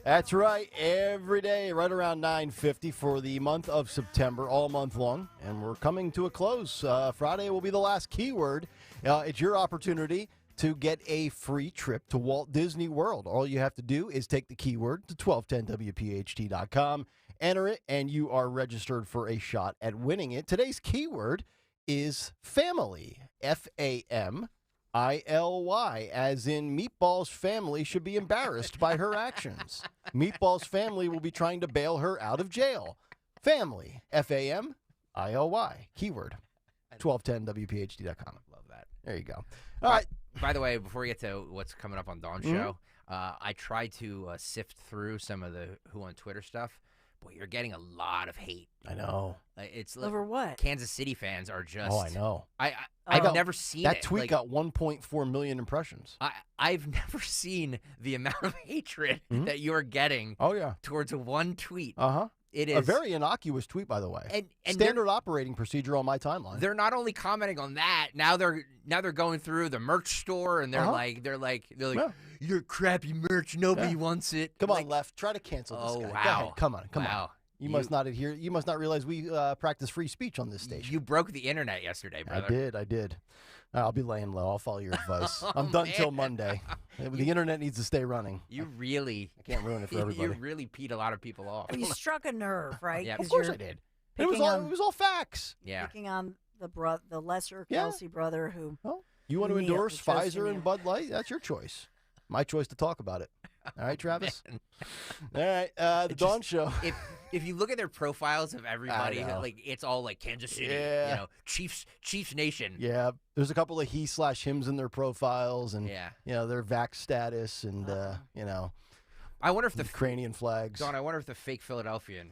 That's right, every day, right around 9:50 for the month of September, all month long. And we're coming to a close. Friday will be the last keyword. It's your opportunity to get a free trip to Walt Disney World. All you have to do is take the keyword to 1210WPHT.com, enter it, and you are registered for a shot at winning it. Today's keyword is family, F-A-M-I-L-Y, as in Meatball's family should be embarrassed by her actions. Meatball's family will be trying to bail her out of jail. Family, F-A-M-I-L-Y, keyword, 1210WPHT.com. Love that. There you go. All right. By the way, before we get to what's coming up on Dawn's show, I tried to sift through some of the Who on Twitter stuff. Boy, you're getting a lot of hate. I know. It's over what? Kansas City fans are just. Oh, I know. I've never seen that it. tweet got 1.4 million impressions. I've never seen the amount of hatred that you're getting. Oh yeah. Towards one tweet. It is a very innocuous tweet, by the way. And standard operating procedure on my timeline. They're not only commenting on that. Now they're going through the merch store and they're like, Yeah. Your crappy merch. Nobody wants it. Come on, left. Try to cancel this guy. Wow. Go ahead. Come on. You must not adhere. You must not realize we practice free speech on this station. You broke the internet yesterday, brother. I did. I'll be laying low. I'll follow your advice. I'm done till Monday. The internet needs to stay running. You really... I can't ruin it for everybody. You really peed a lot of people off. You struck a nerve, right? Yeah, of course I did. It was all facts. Yeah. Picking on the lesser Kelsey brother who... You want to endorse Pfizer and Bud Light? That's your choice. My choice to talk about it. All right, Travis? All right, the Dawn Show. If you look at their profiles of everybody, it's all like Kansas City, Chiefs Nation. Yeah, there's a couple of he/hims in their profiles, and their vax status, and I wonder if the Ukrainian flags. Dawn, I wonder if the fake Philadelphian,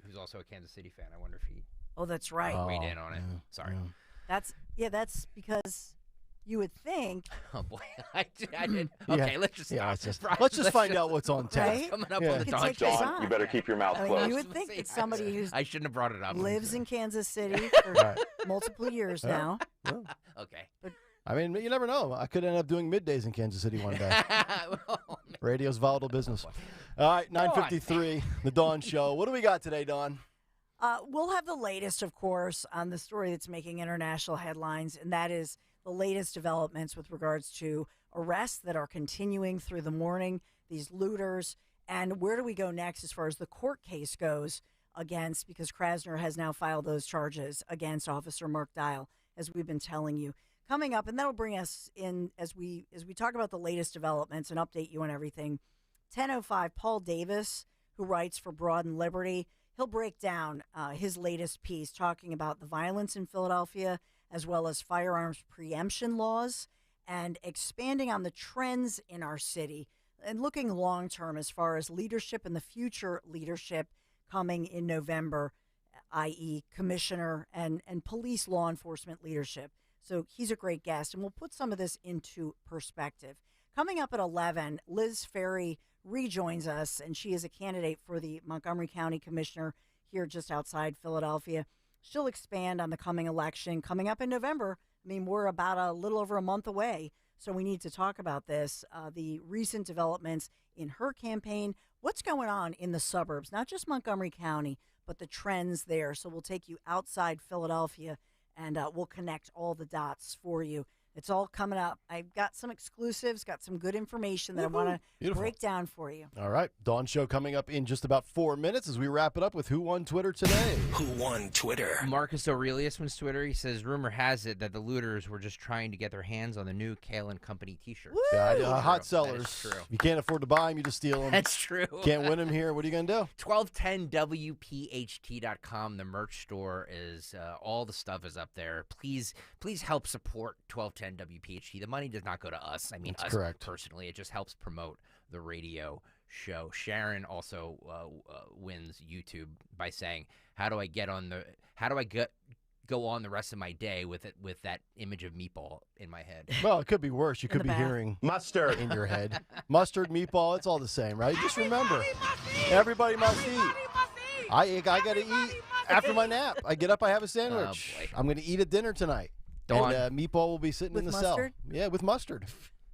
who's also a Kansas City fan, I wonder if he. Oh, that's right. Weighed in on it. Sorry. That's because you would think. Oh boy, I did. Okay, let's just let's just find out what's on tap. Right? Coming up Yeah. on the You could Dawn take Show. this on. You better keep your mouth I mean, closed. you would think that somebody who I shouldn't have brought it up. lives in Kansas City for multiple years now. Okay. I mean, you never know. I could end up doing middays in Kansas City one day. Radio's volatile business. All right, 9:53, the Dawn Show. What do we got today, Dawn? We'll have the latest, of course, on the story that's making international headlines, and that is the latest developments with regards to arrests that are continuing through the morning, these looters, and where do we go next as far as the court case goes against, because Krasner has now filed those charges against Officer Mark Dial, as we've been telling you. Coming up, and that'll bring us in as we talk about the latest developments and update you on everything. 10:05, Paul Davis, who writes for Broad and Liberty, he'll break down his latest piece talking about the violence in Philadelphia as well as firearms preemption laws and expanding on the trends in our city and looking long term as far as leadership and the future leadership coming in November, i.e. commissioner and police law enforcement leadership. So he's a great guest, and we'll put some of this into perspective. Coming up at 11, Liz Ferry rejoins us, and she is a candidate for the Montgomery County Commissioner here just outside Philadelphia. She'll expand on the coming election coming up in November. I mean, we're about a little over a month away, so we need to talk about this, the recent developments in her campaign, what's going on in the suburbs, not just Montgomery County, but the trends there. So we'll take you outside Philadelphia, and we'll connect all the dots for you. It's all coming up. I've got some exclusives, got some good information that I want to break down for you. All right. Dawn Show coming up in just about 4 minutes as we wrap it up with Who Won Twitter today. Who won Twitter? Marcus Aurelius wins Twitter. He says, rumor has it that the looters were just trying to get their hands on the new Kayal and Company t-shirts. Yeah, hot That sellers. is true. You can't afford to buy them, you just steal them. That's true. Can't win them here. What are you going to do? 1210WPHT.com. The merch store is, all the stuff is up there. Please help support 1210WPHT. The money does not go to us. I mean, That's us correct. personally. It just helps promote the radio show. Sharon also wins YouTube by saying, "How do I go on the rest of my day with that image of Meatball in my head?" Well, it could be worse. You could be hearing mustard in your head. Mustard, meatball, it's all the same, right? Just remember, everybody must eat. I got to eat after my nap. I get up, I have a sandwich. boy. I'm going to eat at dinner tonight. Dawn. And Meatball will be sitting With in the mustard? cell. Yeah, with mustard.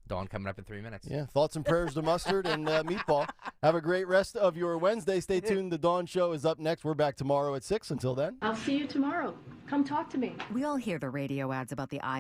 Dawn coming up in 3 minutes. Yeah, thoughts and prayers to Mustard and Meatball. Have a great rest of your Wednesday. Stay tuned. The Dawn Show is up next. We're back tomorrow at 6. Until then. I'll see you tomorrow. Come talk to me. We all hear the radio ads about the